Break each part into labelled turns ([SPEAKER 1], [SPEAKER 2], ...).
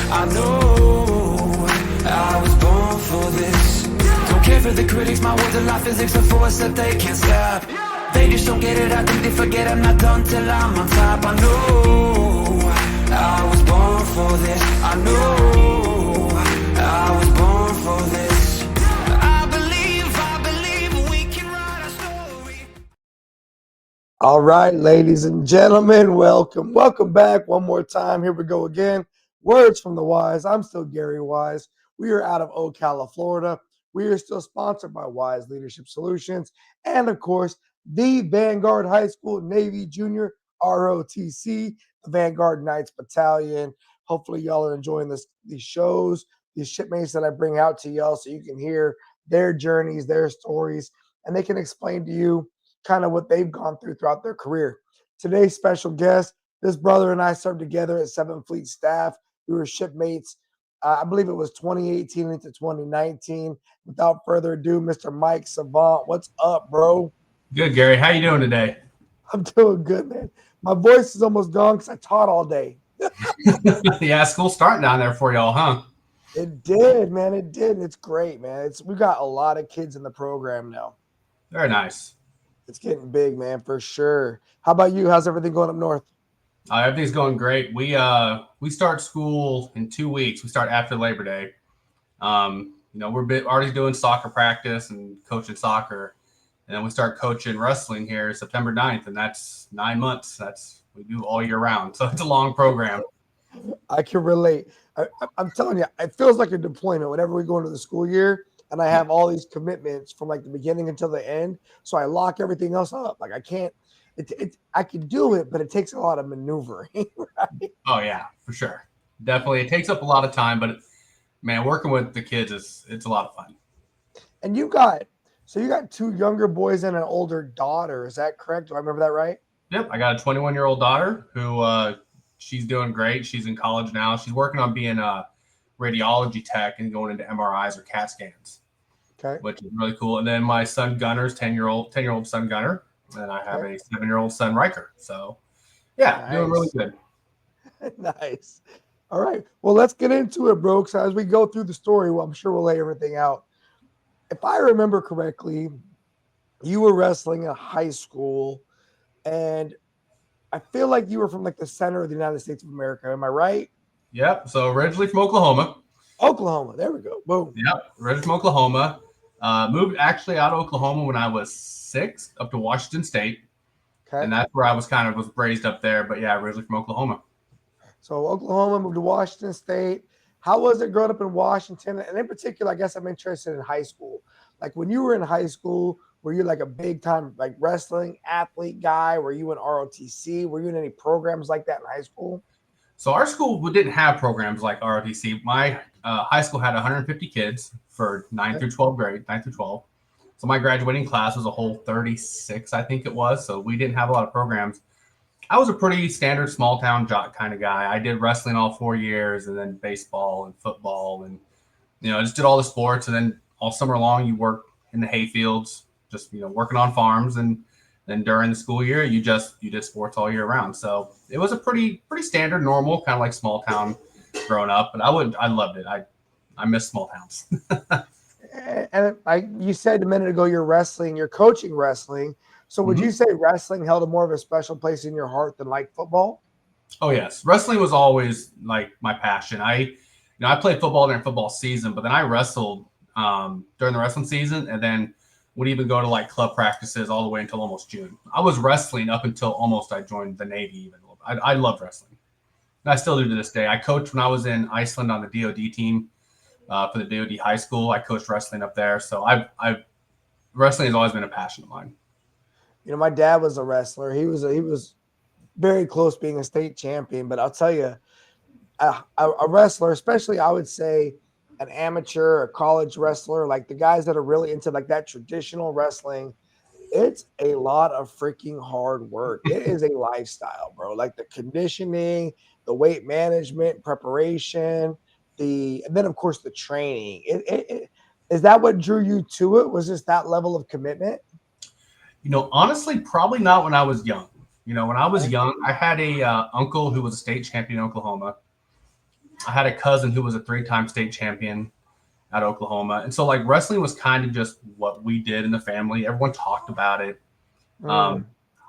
[SPEAKER 1] I know I was born for this. Don't care for the critics, my words are like physics, a force that they can't stop. They just don't get it, I think they forget I'm not done till I'm on top. I know I was born for this. I know I was born for this. I believe we can write our story.
[SPEAKER 2] All right, ladies and gentlemen, welcome back one more time. Here we go again. Words from the Wise. I'm still Gary Wise. We are out of Ocala, Florida. We are still sponsored by Wise Leadership Solutions and, of course, the Vanguard High School Navy Junior ROTC, the Vanguard Knights Battalion. Hopefully, y'all are enjoying these shows, these shipmates that I bring out to y'all so you can hear their journeys, their stories, and they can explain to you kind of what they've gone through throughout their career. Today's special guest, this brother and I served together at 7th Fleet Staff. We were shipmates. I believe it was 2018 into 2019. Without further ado, Mr. Mike Savant, what's up, bro?
[SPEAKER 3] Good, Gary. How you doing today?
[SPEAKER 2] I'm doing good, man. My voice is almost gone because I taught all day.
[SPEAKER 3] Yeah, school's starting down there for y'all, huh?
[SPEAKER 2] It did, man. It did. It's great, man. We've got a lot of kids in the program now.
[SPEAKER 3] Very nice.
[SPEAKER 2] It's getting big, man, for sure. How about you? How's everything going up north?
[SPEAKER 3] Everything's going great. We start school in 2 weeks. We start after Labor Day. We're already doing soccer practice and coaching soccer, and then we start coaching wrestling here September 9th, and that's 9 months. We do all year round, so it's a long program.
[SPEAKER 2] I can relate. I'm telling you, it feels like a deployment whenever we go into the school year. And I have all these commitments from like the beginning until the end. So I lock everything else up. Like I can't, I can do it, but it takes a lot of maneuvering. Right?
[SPEAKER 3] Oh yeah, for sure. Definitely. It takes up a lot of time, but man, working with the kids it's a lot of fun.
[SPEAKER 2] And you got 2 younger boys and an older daughter. Is that correct? Do I remember that right?
[SPEAKER 3] Yep. I got a 21-year-old daughter who she's doing great. She's in college now. She's working on being a radiology tech and going into MRIs or CAT scans.
[SPEAKER 2] Okay.
[SPEAKER 3] Which is really cool. And then my son Gunner's 10-year-old son Gunner. And I have a 7-year-old son Riker. So yeah,
[SPEAKER 2] nice.
[SPEAKER 3] Doing really good.
[SPEAKER 2] Nice. All right. Well, let's get into it, bro. So as we go through the story, I'm sure we'll lay everything out. If I remember correctly, you were wrestling in high school, and I feel like you were from like the center of the United States of America. Am I right?
[SPEAKER 3] Yep. So originally from Oklahoma.
[SPEAKER 2] Oklahoma. There we go. Boom.
[SPEAKER 3] Yep. Originally from Oklahoma. Moved actually out of Oklahoma when I was 6 up to Washington State. Okay. And that's where I was raised up there. But yeah, originally from Oklahoma.
[SPEAKER 2] So Oklahoma, moved to Washington State. How was it growing up in Washington? And in particular, I guess I'm interested in high school. Like when you were in high school, were you like a big time like wrestling athlete guy? Were you in ROTC? Were you in any programs like that in high school?
[SPEAKER 3] So our school didn't have programs like ROTC. My high school had 150 kids for 9 through 12 grade, 9 through 12. So my graduating class was a whole 36, I think it was. So we didn't have a lot of programs. I was a pretty standard small town jock kind of guy. I did wrestling all 4 years and then baseball and football and, I just did all the sports. And then all summer long, you work in the hay fields, just, working on farms. And then during the school year, you did sports all year round. So it was a pretty standard, normal, kind of like small town growing up. But I loved it. I miss small towns.
[SPEAKER 2] And like you said a minute ago, you're coaching wrestling. So would you say wrestling held a more of a special place in your heart than like football?
[SPEAKER 3] Oh yes, wrestling was always like my passion. I played football during football season, but then I wrestled during the wrestling season, and then would even go to like club practices all the way until almost June. I was wrestling up until almost I joined the Navy. Even I loved wrestling, and I still do to this day. I coached when I was in Iceland on the DoD team for the DoD high school. I coached wrestling up there, so wrestling has always been a passion of mine.
[SPEAKER 2] My dad was a wrestler. He was very close being a state champion, but I'll tell you, a wrestler, especially I would say an amateur, a college wrestler, like the guys that are really into like that traditional wrestling, it's a lot of freaking hard work. It is a lifestyle, bro. Like the conditioning, the weight management, preparation, and then of course the training. Is that what drew you to it? Was just that level of commitment?
[SPEAKER 3] Honestly, probably not when I was young. When I was young, I had a uncle who was a state champion in Oklahoma. I had a cousin who was a 3-time state champion at Oklahoma. And so like wrestling was kind of just what we did in the family. Everyone talked about it. And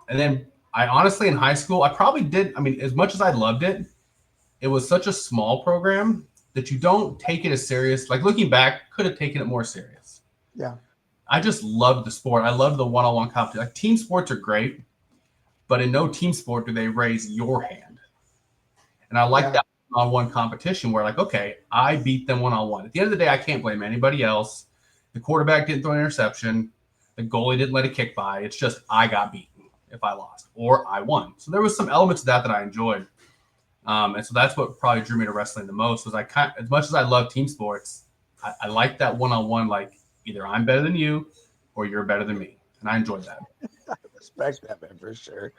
[SPEAKER 3] then I honestly, in high school, I probably did. I mean, as much as I loved it, it was such a small program that you don't take it as serious. Like looking back, could have taken it more serious.
[SPEAKER 2] Yeah.
[SPEAKER 3] I just loved the sport. I love the one-on-one competition. Like team sports are great, but in no team sport do they raise your hand. And I like that one-on-one competition where like, okay, I beat them one-on-one. At the end of the day, I can't blame anybody else. The quarterback didn't throw an interception. The goalie didn't let a kick by. It's just I got beaten if I lost or I won. So there was some elements of that I enjoyed. And so that's what probably drew me to wrestling the most was as much as I love team sports, I like that one-on-one, like either I'm better than you or you're better than me. And I enjoyed that.
[SPEAKER 2] I respect that, man, for sure.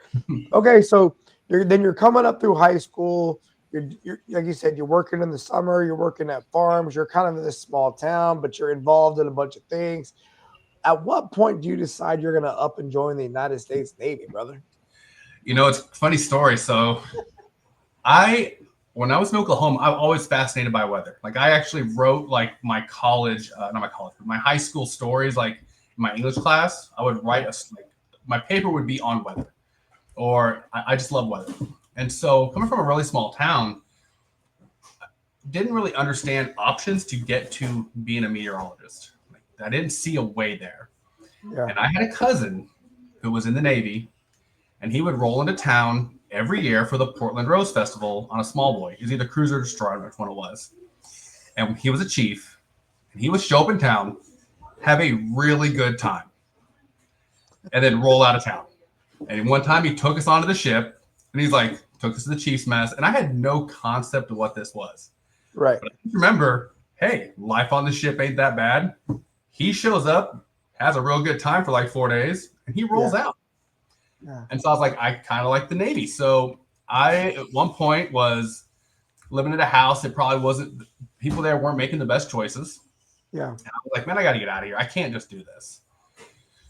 [SPEAKER 2] Okay, so you're coming up through high school. You're like you said, you're working in the summer, you're working at farms, you're kind of in this small town, but you're involved in a bunch of things. At what point do you decide you're going to up and join the United States Navy, brother?
[SPEAKER 3] You know, it's a funny story. So when I was in Oklahoma, I was always fascinated by weather. Like I actually wrote like my high school stories, like in my English class, I would write my paper would be on weather, or I just love weather. And so coming from a really small town, didn't really understand options to get to being a meteorologist. Like, I didn't see a way there. Yeah. And I had a cousin who was in the Navy, and he would roll into town every year for the Portland Rose Festival on a small boy. He was either cruiser or destroyer, which one it was. And he was a chief, and he would show up in town, have a really good time, and then roll out of town. And one time he took us onto the ship, and he's like, took us to the chief's mess, and I had no concept of what this was.
[SPEAKER 2] Right.
[SPEAKER 3] But I remember, hey, life on the ship ain't that bad. He shows up, has a real good time for like 4 days, and he rolls out. Yeah. And so I was like, I kind of like the Navy. So I, at one point, was living in a house. It probably wasn't, people there weren't making the best choices.
[SPEAKER 2] Yeah.
[SPEAKER 3] And I was like, man, I got to get out of here. I can't just do this.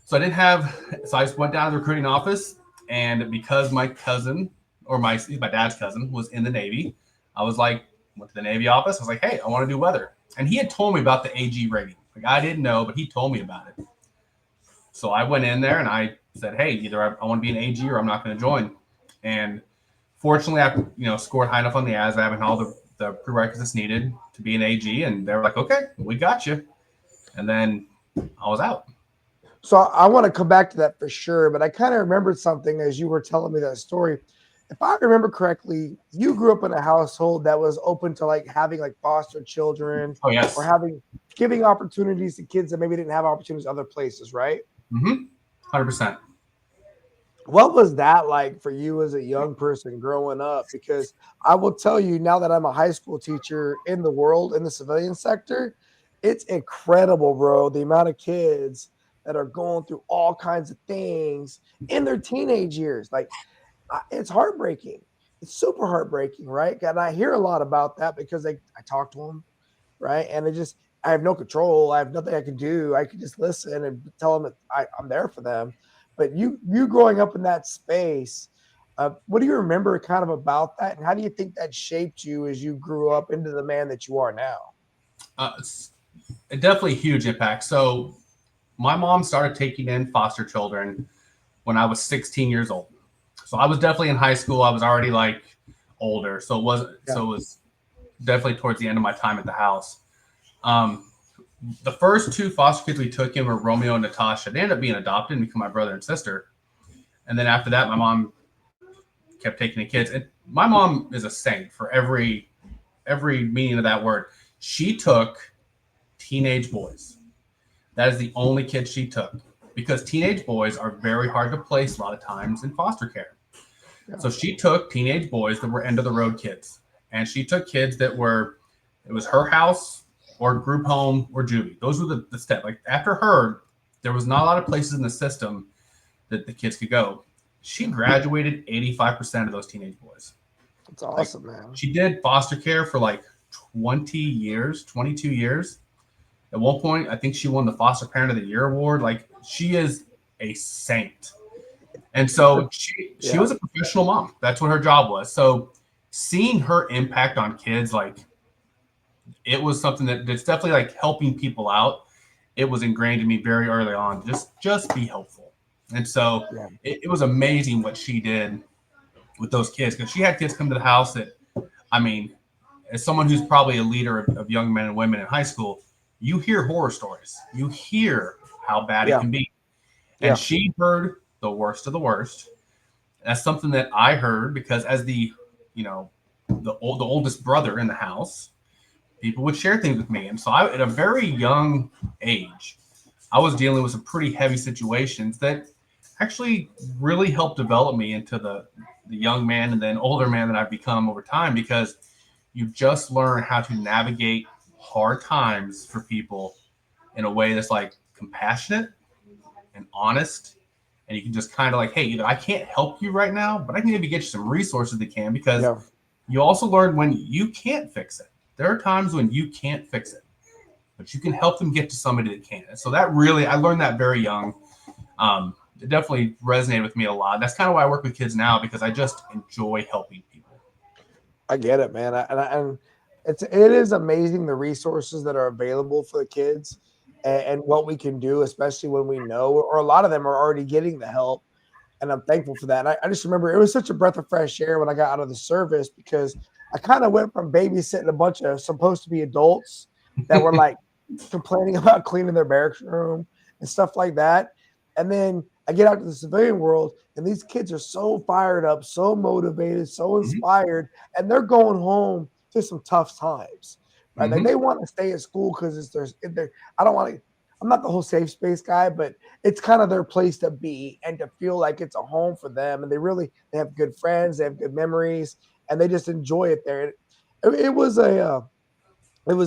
[SPEAKER 3] So I just went down to the recruiting office. And because my cousin, or my dad's cousin, was in the Navy, I was like, went to the Navy office. I was like, hey, I want to do weather. And he had told me about the AG rating. Like I didn't know, but he told me about it. So I went in there and I said, hey, either I want to be an AG or I'm not going to join. And fortunately, I scored high enough on the ASVAB and all the prerequisites needed to be an AG. And they were like, okay, we got you. And then I was out.
[SPEAKER 2] So I want to come back to that for sure, but I kind of remembered something as you were telling me that story. If I remember correctly, you grew up in a household that was open to like having like foster children, or giving opportunities to kids that maybe didn't have opportunities other places, right?
[SPEAKER 3] 100%.
[SPEAKER 2] What was that like for you as a young person growing up? Because I will tell you now that I'm a high school teacher in the world, in the civilian sector, it's incredible, bro. The amount of kids that are going through all kinds of things in their teenage years. Like, it's heartbreaking. It's super heartbreaking, right? And I hear a lot about that because I talk to them, right? And I have no control. I have nothing I can do. I can just listen and tell them that I'm there for them. But you growing up in that space, what do you remember kind of about that? And how do you think that shaped you as you grew up into the man that you are now?
[SPEAKER 3] It's definitely a huge impact. So my mom started taking in foster children when I was 16 years old. So I was definitely in high school. I was already like older. So it was definitely towards the end of my time at the house. The first 2 foster kids we took in were Romeo and Natasha. They ended up being adopted and become my brother and sister. And then after that, my mom kept taking the kids. And my mom is a saint for every meaning of that word. She took teenage boys. That is the only kid she took, because teenage boys are very hard to place a lot of times in foster care. Yeah. So she took teenage boys that were end of the road kids, and she took kids that it was her house or group home or juvie. Those were the step. Like after her, there was not a lot of places in the system that the kids could go. She graduated 85% of those teenage boys.
[SPEAKER 2] That's awesome, man.
[SPEAKER 3] She did foster care for like 22 years. At one point, I think she won the Foster Parent of the Year award. Like, she is a saint. And so she was a professional mom. That's what her job was. So seeing her impact on kids, like it was something that's definitely like helping people out. It was ingrained in me very early on. Just be helpful. And so
[SPEAKER 2] Yeah.
[SPEAKER 3] it was amazing what she did with those kids, because she had kids come to the house that, I mean, as someone who's probably a leader of young men and women in high school, you hear horror stories. You hear how bad it can be. And she heard the worst of the worst. That's something that I heard because as the oldest brother in the house, people would share things with me. And so at a very young age, I was dealing with some pretty heavy situations that actually really helped develop me into the young man and then older man that I've become over time, because you just learn how to navigate hard times for people in a way that's like compassionate and honest. And you can just kind of like, hey, either I can't help you right now, but I can maybe get you some resources that can, because you also learn when you can't fix it. There are times when you can't fix it, but you can help them get to somebody that can. So that really, I learned that very young. It definitely resonated with me a lot. That's kind of why I work with kids now, because I just enjoy helping people.
[SPEAKER 2] I get it, man. And it is amazing the resources that are available for the kids and what we can do, especially when we know, or a lot of them are already getting the help. And I'm thankful for that. And I just remember it was such a breath of fresh air when I got out of the service, because I kind of went from babysitting a bunch of supposed to be adults that were like complaining about cleaning their barracks room and stuff like that. And then I get out to the civilian world, and these kids are so fired up, so motivated, so inspired, and they're going home to some tough times. Right? Like they want to stay at school because it's their. I don't want to. I'm not the whole safe space guy, but it's kind of their place to be and to feel like it's a home for them. And they have good friends, they have good memories, and they just enjoy it there. It was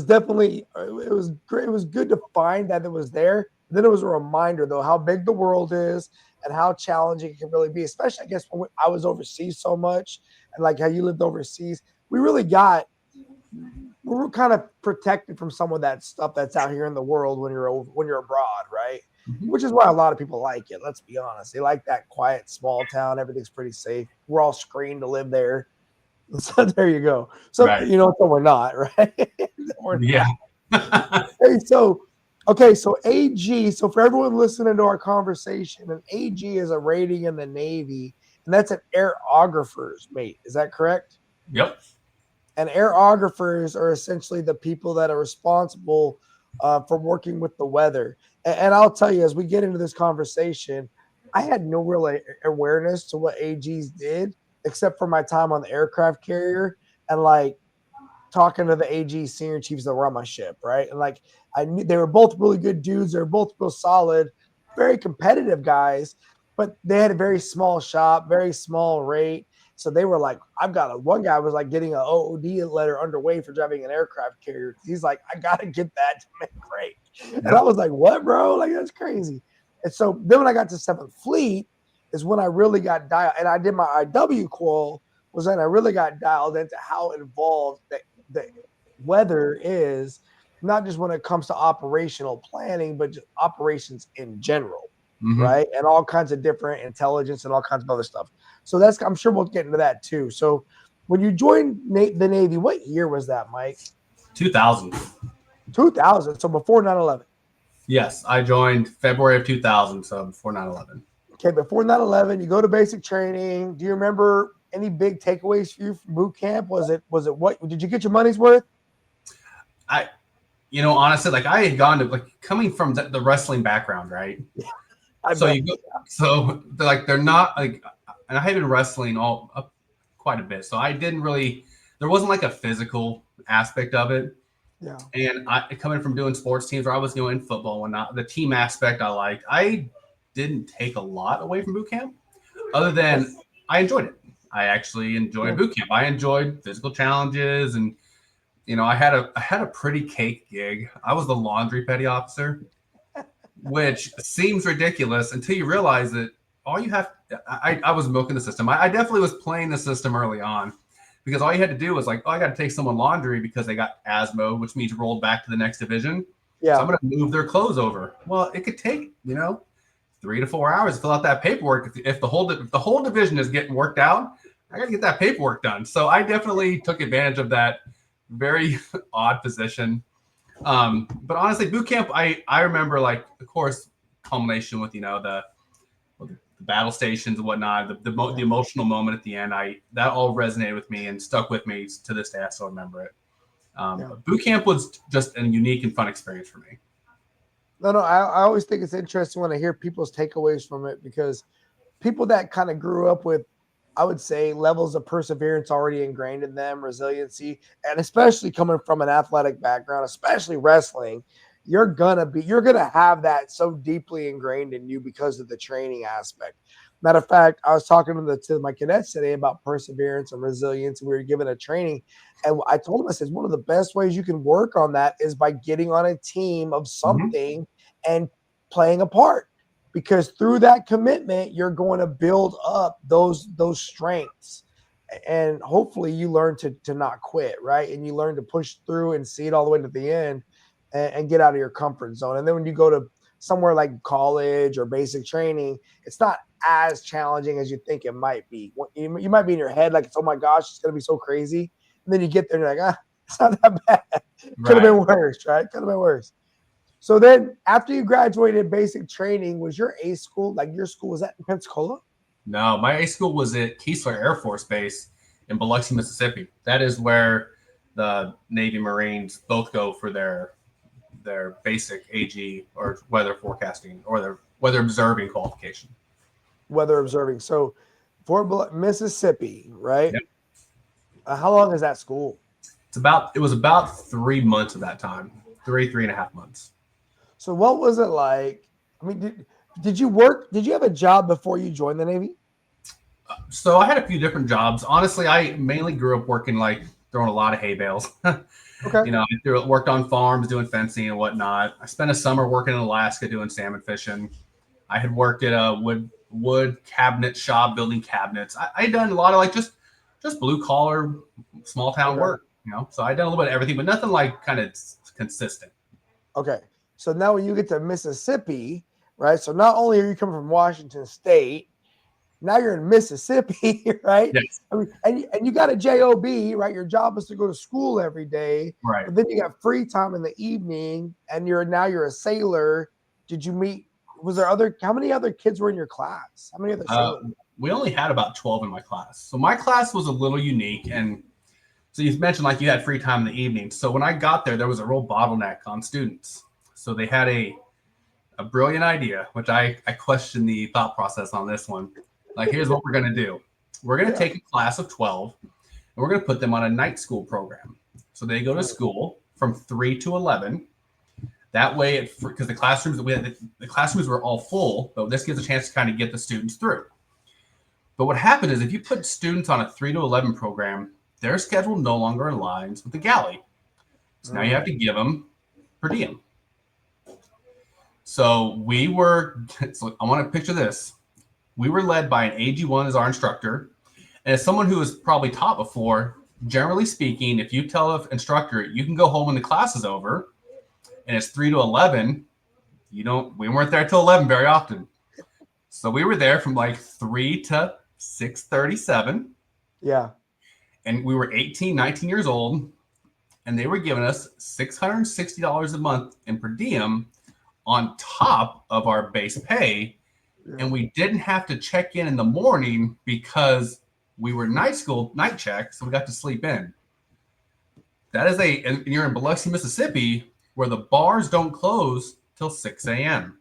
[SPEAKER 2] definitely, it was great. It was good to find that it was there. Then it was a reminder, though, how big the world is and how challenging it can really be, especially, I guess, when I was overseas so much, and like how you lived overseas. We were kind of protected from some of that stuff that's out here in the world when you're abroad, right? Which is why a lot of people like it. Let's be honest. They like that quiet, small town. Everything's pretty safe. We're all screened to live there. So there you go. So, so we're not, right? We're not. Hey, so AG, so for everyone listening to our conversation, an AG is a rating in the Navy, and that's an aerographer's mate. Is that correct?
[SPEAKER 3] Yep.
[SPEAKER 2] And aerographers are essentially the people that are responsible for working with the weather. And I'll tell you, as we get into this conversation, I had no real awareness to what AGs did, except for my time on the aircraft carrier and like talking to the AG senior chiefs that were on my ship, right? And like I knew they were both really good dudes. They were both real solid, very competitive guys, but they had a very small shop, very small rate. So they were like, one guy was like getting an OOD letter underway for driving an aircraft carrier. He's like, I got to get that to make great. And I was like, what, bro? Like, that's crazy. And so then when I got to 7th Fleet is when I really got dialed, and I did my IW qual, was when I really got dialed into how involved the weather is, not just when it comes to operational planning, but just operations in general. Right. And all kinds of different intelligence and all kinds of other stuff. So I'm sure we'll get into that too. So when you joined the Navy, what year was that, Mike?
[SPEAKER 3] 2000.
[SPEAKER 2] 2000. So before 9/11.
[SPEAKER 3] Yes. I joined February of 2000. So before 9/11.
[SPEAKER 2] Okay. Before 9/11, you go to basic training. Do you remember any big takeaways for you from boot camp? Was it what did you get your money's worth?
[SPEAKER 3] Honestly, like I had gone to like coming from the wrestling background, right? Yeah. They're not like, and I had been wrestling quite a bit, so I didn't really. There wasn't like a physical aspect of it.
[SPEAKER 2] Yeah.
[SPEAKER 3] And coming from doing sports teams where I was doing football and whatnot, the team aspect I liked. I didn't take a lot away from boot camp, other than I enjoyed it. I actually enjoyed boot camp. I enjoyed physical challenges, and I had a pretty cake gig. I was the laundry petty officer, which seems ridiculous until you realize that all you have. I was milking the system. I definitely was playing the system early on, because all you had to do was like, I got to take someone laundry because they got ASMO, which means rolled back to the next division. Yeah. So I'm going to move their clothes over. Well, it could take 3 to 4 hours to fill out that paperwork. If the whole division is getting worked out, I got to get that paperwork done. So I definitely took advantage of that very odd position. But honestly, boot camp, I remember, like, of course, culmination with, the battle stations and whatnot, the emotional moment at the end. That all resonated with me and stuck with me to this day. I still remember it. But boot camp was just a unique and fun experience for me.
[SPEAKER 2] No, I always think it's interesting when I hear people's takeaways from it, because people that kind of grew up with, I would say, levels of perseverance already ingrained in them, resiliency, and especially coming from an athletic background, especially wrestling, you're gonna have that so deeply ingrained in you because of the training aspect. Matter of fact, I was talking to my cadets today about perseverance and resilience, and we were given a training, and I told them, I said, one of the best ways you can work on that is by getting on a team of something and playing a part, because through that commitment, you're going to build up those strengths, and hopefully you learn to not quit, right? And you learn to push through and see it all the way to the end, and get out of your comfort zone. And then when you go to somewhere like college or basic training, it's not as challenging as you think it might be. You might be in your head like, oh my gosh, it's going to be so crazy. And then you get there and you're like, it's not that bad. Could have been worse, right? Could have been worse. So then after you graduated basic training, was your A school, like your school, was that in Pensacola?
[SPEAKER 3] No, my A school was at Keesler Air Force Base in Biloxi, Mississippi. That is where the Navy Marines both go for their basic AG or weather forecasting or their weather observing qualification.
[SPEAKER 2] Weather observing. So Fort Mississippi, right?
[SPEAKER 3] Yep.
[SPEAKER 2] How long is that school?
[SPEAKER 3] It was about 3 months at that time, 3.5 months.
[SPEAKER 2] So what was it like? I mean, did you work? Did you have a job before you joined the Navy?
[SPEAKER 3] So I had a few different jobs. Honestly, I mainly grew up working, like, throwing a lot of hay bales.
[SPEAKER 2] Okay.
[SPEAKER 3] I worked on farms doing fencing and whatnot. I spent a summer working in Alaska doing salmon fishing. I had worked at a wood cabinet shop building cabinets. I had done a lot of, like, just blue collar, small town work. So I done a little bit of everything, but nothing like kind of consistent.
[SPEAKER 2] Okay. So now when you get to Mississippi, right? So not only are you coming from Washington State, now you're in Mississippi, right?
[SPEAKER 3] Yes.
[SPEAKER 2] I mean, and you got a job, right? Your job is to go to school every day,
[SPEAKER 3] Right.
[SPEAKER 2] but then you got free time in the evening, and you're a sailor. Did you meet? How many other kids were in your class? How many other sailors?
[SPEAKER 3] We only had about 12 in my class. So my class was a little unique. And so you mentioned, like, you had free time in the evening. So when I got there was a real bottleneck on students. So they had a brilliant idea, which I question the thought process on this one. Like, here's what we're going to do. We're going to take a class of 12 and we're going to put them on a night school program. So they go to school from 3 to 11. That way, because the classrooms were all full, but this gives a chance to kind of get the students through. But what happened is, if you put students on a 3 to 11 program, their schedule no longer aligns with the galley. So now you have to give them per diem. So I want to picture this. We were led by an AG1 as our instructor. And as someone who has probably taught before, generally speaking, if you tell an instructor you can go home when the class is over and it's 3 to 11, we weren't there till 11 very often. So we were there from like 3 to 6:37.
[SPEAKER 2] Yeah.
[SPEAKER 3] And we were 18, 19 years old, and they were giving us $660 a month in per diem on top of our base pay. Yeah. And we didn't have to check in the morning because we were night check, so we got to sleep in. And you're in Biloxi, Mississippi, where the bars don't close till 6 a.m.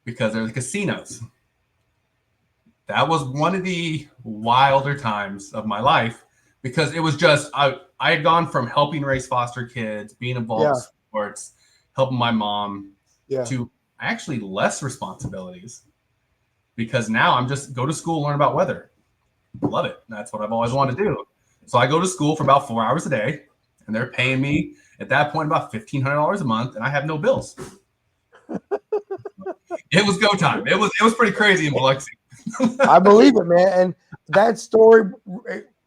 [SPEAKER 3] because they're the casinos. That was one of the wilder times of my life, because it was just, I had gone from helping raise foster kids, being involved in sports, helping my mom, to actually less responsibilities, because now I'm just go to school, learn about weather. Love it. That's what I've always wanted to do. So I go to school for about 4 hours a day, and they're paying me at that point about $1,500 a month, and I have no bills. It was go time. It was pretty crazy in Biloxi.
[SPEAKER 2] I believe it, man. And that story,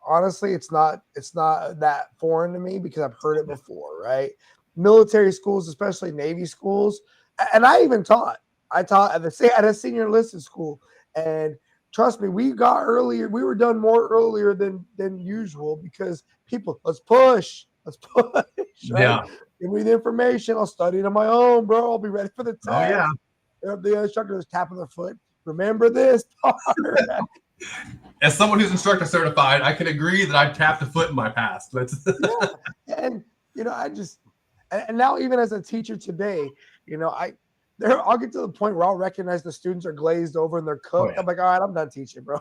[SPEAKER 2] honestly, it's not that foreign to me, because I've heard it before, right? Military schools, especially Navy schools, and I taught at a senior enlisted school, and trust me, we got earlier. We were done more earlier than usual because people, let's push, right?
[SPEAKER 3] Yeah.
[SPEAKER 2] Give me the information. I'll study it on my own, bro. I'll be ready for the test.
[SPEAKER 3] Oh yeah.
[SPEAKER 2] The instructor is tapping their foot. Remember this part.
[SPEAKER 3] As someone who's instructor certified, I can agree that I've tapped a foot in my past.
[SPEAKER 2] Yeah. And I just, and now even as a teacher today, I'll get to the point where I'll recognize the students are glazed over and they're cooked.
[SPEAKER 3] yeah.
[SPEAKER 2] I'm like, all right, I'm done teaching, bro.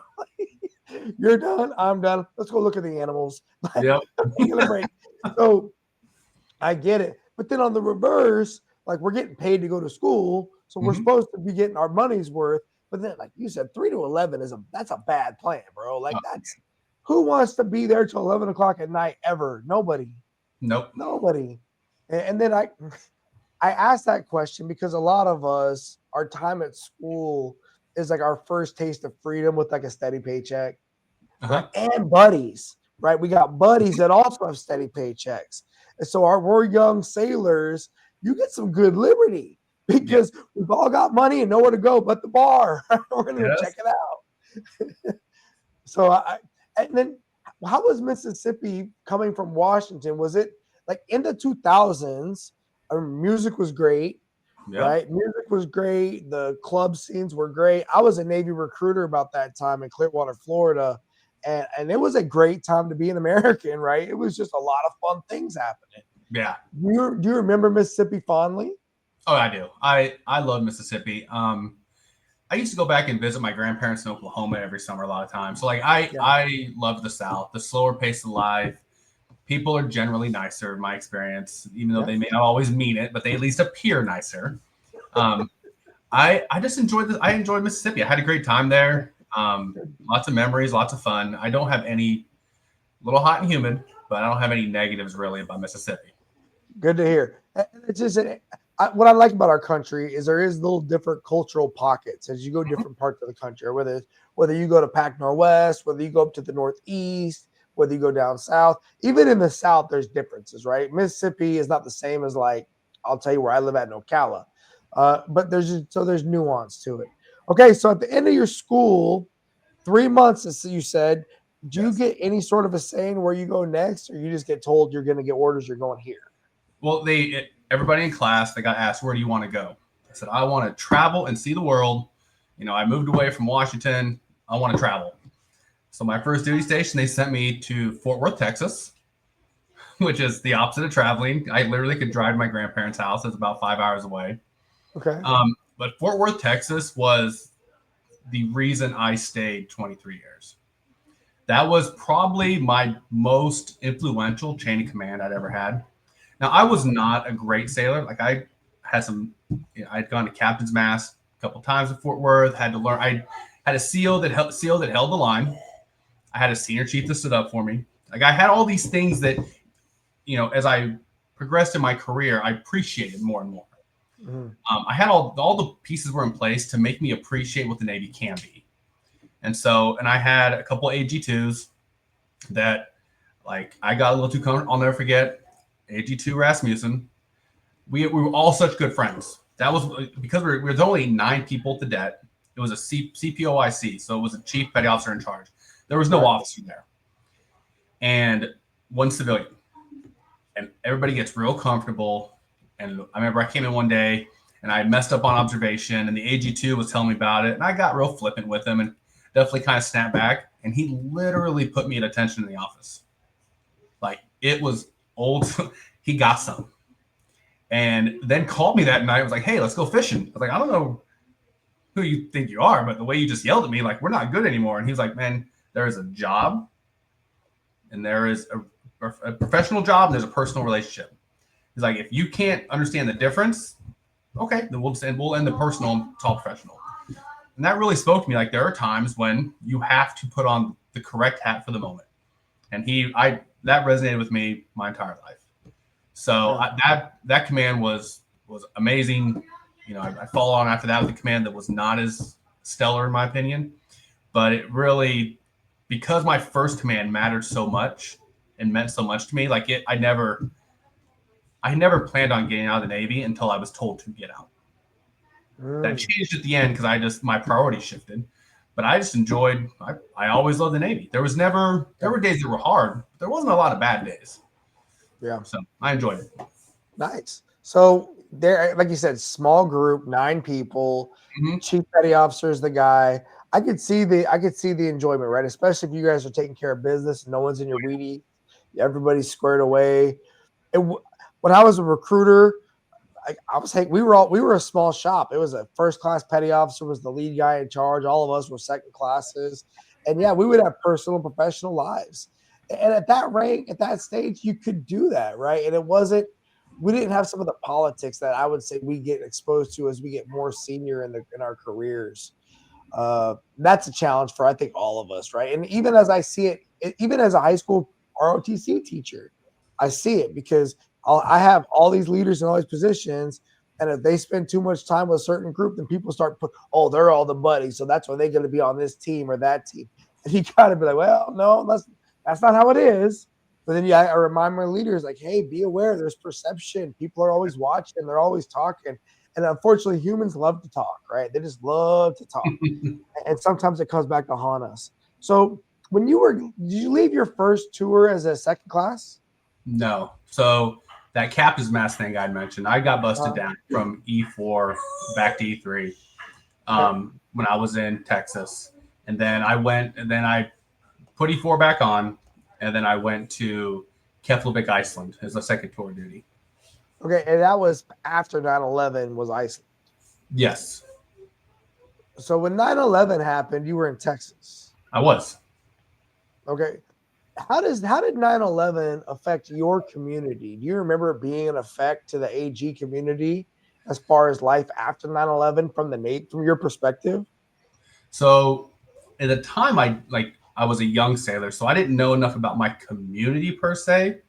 [SPEAKER 2] You're done. I'm done. Let's go look at the animals.
[SPEAKER 3] Yep.
[SPEAKER 2] Taking a break. So I get it. But then on the reverse, like we're getting paid to go to school. So we're supposed to be getting our money's worth. But then, like you said, 3 to 11 that's a bad plan, bro. Like who wants to be there till 11 o'clock at night ever? Nobody.
[SPEAKER 3] Nope.
[SPEAKER 2] Nobody. And then I asked that question because a lot of us, our time at school is like our first taste of freedom with like a steady paycheck.
[SPEAKER 3] Uh-huh.
[SPEAKER 2] And buddies, right? We got buddies that also have steady paychecks. And so we're young sailors, you get some good liberty because we've all got money and nowhere to go but the bar. We're going to check it out. So and then how was Mississippi coming from Washington? Was it like in the 2000s? Music was great, right? Music was great. The club scenes were great. I was a Navy recruiter about that time in Clearwater, Florida. And it was a great time to be an American, right? It was just a lot of fun things happening.
[SPEAKER 3] Yeah.
[SPEAKER 2] Do you remember Mississippi fondly?
[SPEAKER 3] Oh, I do. I love Mississippi. I used to go back and visit my grandparents in Oklahoma every summer a lot of times. So like I love the South, the slower pace of life. People are generally nicer in my experience, even though they may not always mean it, but they at least appear nicer. I just enjoyed I enjoyed Mississippi. I had a great time there. Lots of memories, lots of fun. I don't have any, little hot and humid, but I don't have any negatives really about Mississippi.
[SPEAKER 2] Good to hear. It's just what I like about our country is there is little different cultural pockets as you go different parts of the country, whether you go to Pac Northwest, whether you go up to the Northeast, whether you go down south. Even in the South, there's differences, right? Mississippi is not the same as like, I'll tell you where I live at in Ocala. But there's nuance to it. Okay, so at the end of your school, 3 months, as you said, do you get any sort of a saying where you go next, or you just get told you're going to get orders, you're going here?
[SPEAKER 3] Well, everybody in class, they got asked, where do you want to go? I said, I want to travel and see the world. I moved away from Washington. I want to travel. So my first duty station, they sent me to Fort Worth, Texas, which is the opposite of traveling. I literally could drive to my grandparents' house. It's about 5 hours away.
[SPEAKER 2] Okay.
[SPEAKER 3] But Fort Worth, Texas was the reason I stayed 23 years. That was probably my most influential chain of command I'd ever had. Now, I was not a great sailor. Like I had I'd gone to captain's mast a couple times at Fort Worth, had to learn. I had a SEAL that held the line. I had a senior chief that stood up for me. Like I had all these things that, as I progressed in my career, I appreciated more and more. I had all the pieces were in place to make me appreciate what the Navy can be. And I had a couple of AG2s that like I got a little too comfortable. I'll never forget AG2 Rasmussen. We were all such good friends. That was because we were only 9 people to det. It was a CPOIC, so it was a chief petty officer in charge. There was no officer there. And one civilian. And everybody gets real comfortable. And I remember I came in one day and I messed up on observation and the AG2 was telling me about it. And I got real flippant with him and definitely kind of snapped back. And he literally put me at attention in the office. Like it was old. He got some. And then called me that night. I was like, hey, let's go fishing. I was like, I don't know who you think you are, but the way you just yelled at me, like, we're not good anymore. And he was like, man, there is a job and there is a professional job and there's a personal relationship. He's like, if you can't understand the difference, okay, then we'll end the personal and talk professional. And that really spoke to me. Like there are times when you have to put on the correct hat for the moment. And that resonated with me my entire life. So that command was amazing. I follow on after that with a command that was not as stellar in my opinion, but it really, because my first command mattered so much and meant so much to me, like I never planned on getting out of the Navy until I was told to get out. That changed at the end because my priorities shifted. but I just enjoyed. I always loved the Navy. There were days that were hard, but there wasn't a lot of bad days.
[SPEAKER 2] Yeah.
[SPEAKER 3] So I enjoyed it.
[SPEAKER 2] Nice. So there, like you said, small group, 9 people.
[SPEAKER 3] Mhm.
[SPEAKER 2] Chief petty officer is the guy. I could see the enjoyment, right? Especially if you guys are taking care of business, no one's in your weedy, everybody's squared away. When I was a recruiter, we were a small shop. It was a first class petty officer was the lead guy in charge. All of us were second classes, and yeah, we would have personal and professional lives. And at that rank, at that stage, you could do that, right? And it wasn't. We didn't have some of the politics that I would say we get exposed to as we get more senior in our careers. That's a challenge for I think all of us, right? And even as I see it, even as a high school ROTC teacher, I see it because I have all these leaders in all these positions, and if they spend too much time with a certain group, then people start put, oh, they're all the buddies, so that's why they're going to be on this team or that team. And you got to be like, well, no, that's not how it is. But then I remind my leaders, like, hey, be aware. There's perception. People are always watching. They're always talking. And unfortunately, humans love to talk, right? They just love to talk. And sometimes it comes back to haunt us. So did you leave your first tour as a second class?
[SPEAKER 3] No. So that captain's mast thing I mentioned, I got busted down from E4 back to E3 when I was in Texas. And then I put E4 back on, and then I went to Keflavik, Iceland as a second tour duty.
[SPEAKER 2] Okay, and that was after 9/11 was Iceland.
[SPEAKER 3] Yes.
[SPEAKER 2] So when 9/11 happened, you were in Texas.
[SPEAKER 3] I was.
[SPEAKER 2] Okay. How did 9/11 affect your community? Do you remember it being an effect to the AG community as far as life after 9/11 from your perspective?
[SPEAKER 3] So at the time I was a young sailor, so I didn't know enough about my community per se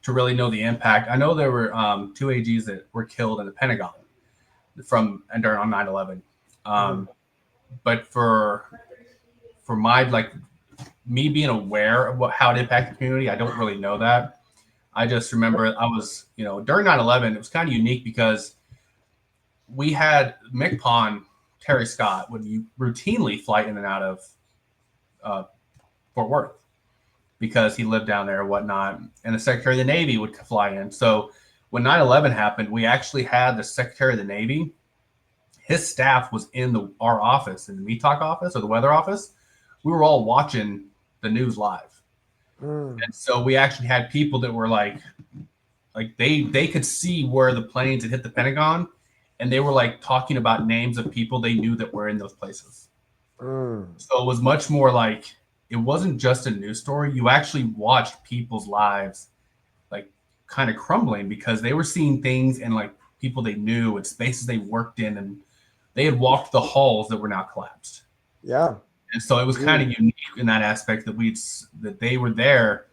[SPEAKER 3] to really know the impact. I know there were 2 AGs that were killed in the Pentagon on 9/11. But for my me being aware of how it impacted the community, I don't really know that. I just remember I was, during 9/11, it was kind of unique because we had MCPON Terry Scott would routinely fly in and out of Fort Worth because he lived down there or whatnot. And the Secretary of the Navy would fly in. So when 9/11 happened, we actually had the Secretary of the Navy. His staff was in our office, in the METOC office or the weather office. We were all watching the news live. And so we actually had people that were like they could see where the planes had hit the Pentagon, and they were talking about names of people they knew that were in those places. So it was much more it wasn't just a news story. You actually watched people's lives kind of crumbling because they were seeing things and people they knew and spaces they worked in, and they had walked the halls that were now collapsed.
[SPEAKER 2] Yeah.
[SPEAKER 3] And so it was kind of unique in that aspect that they were there.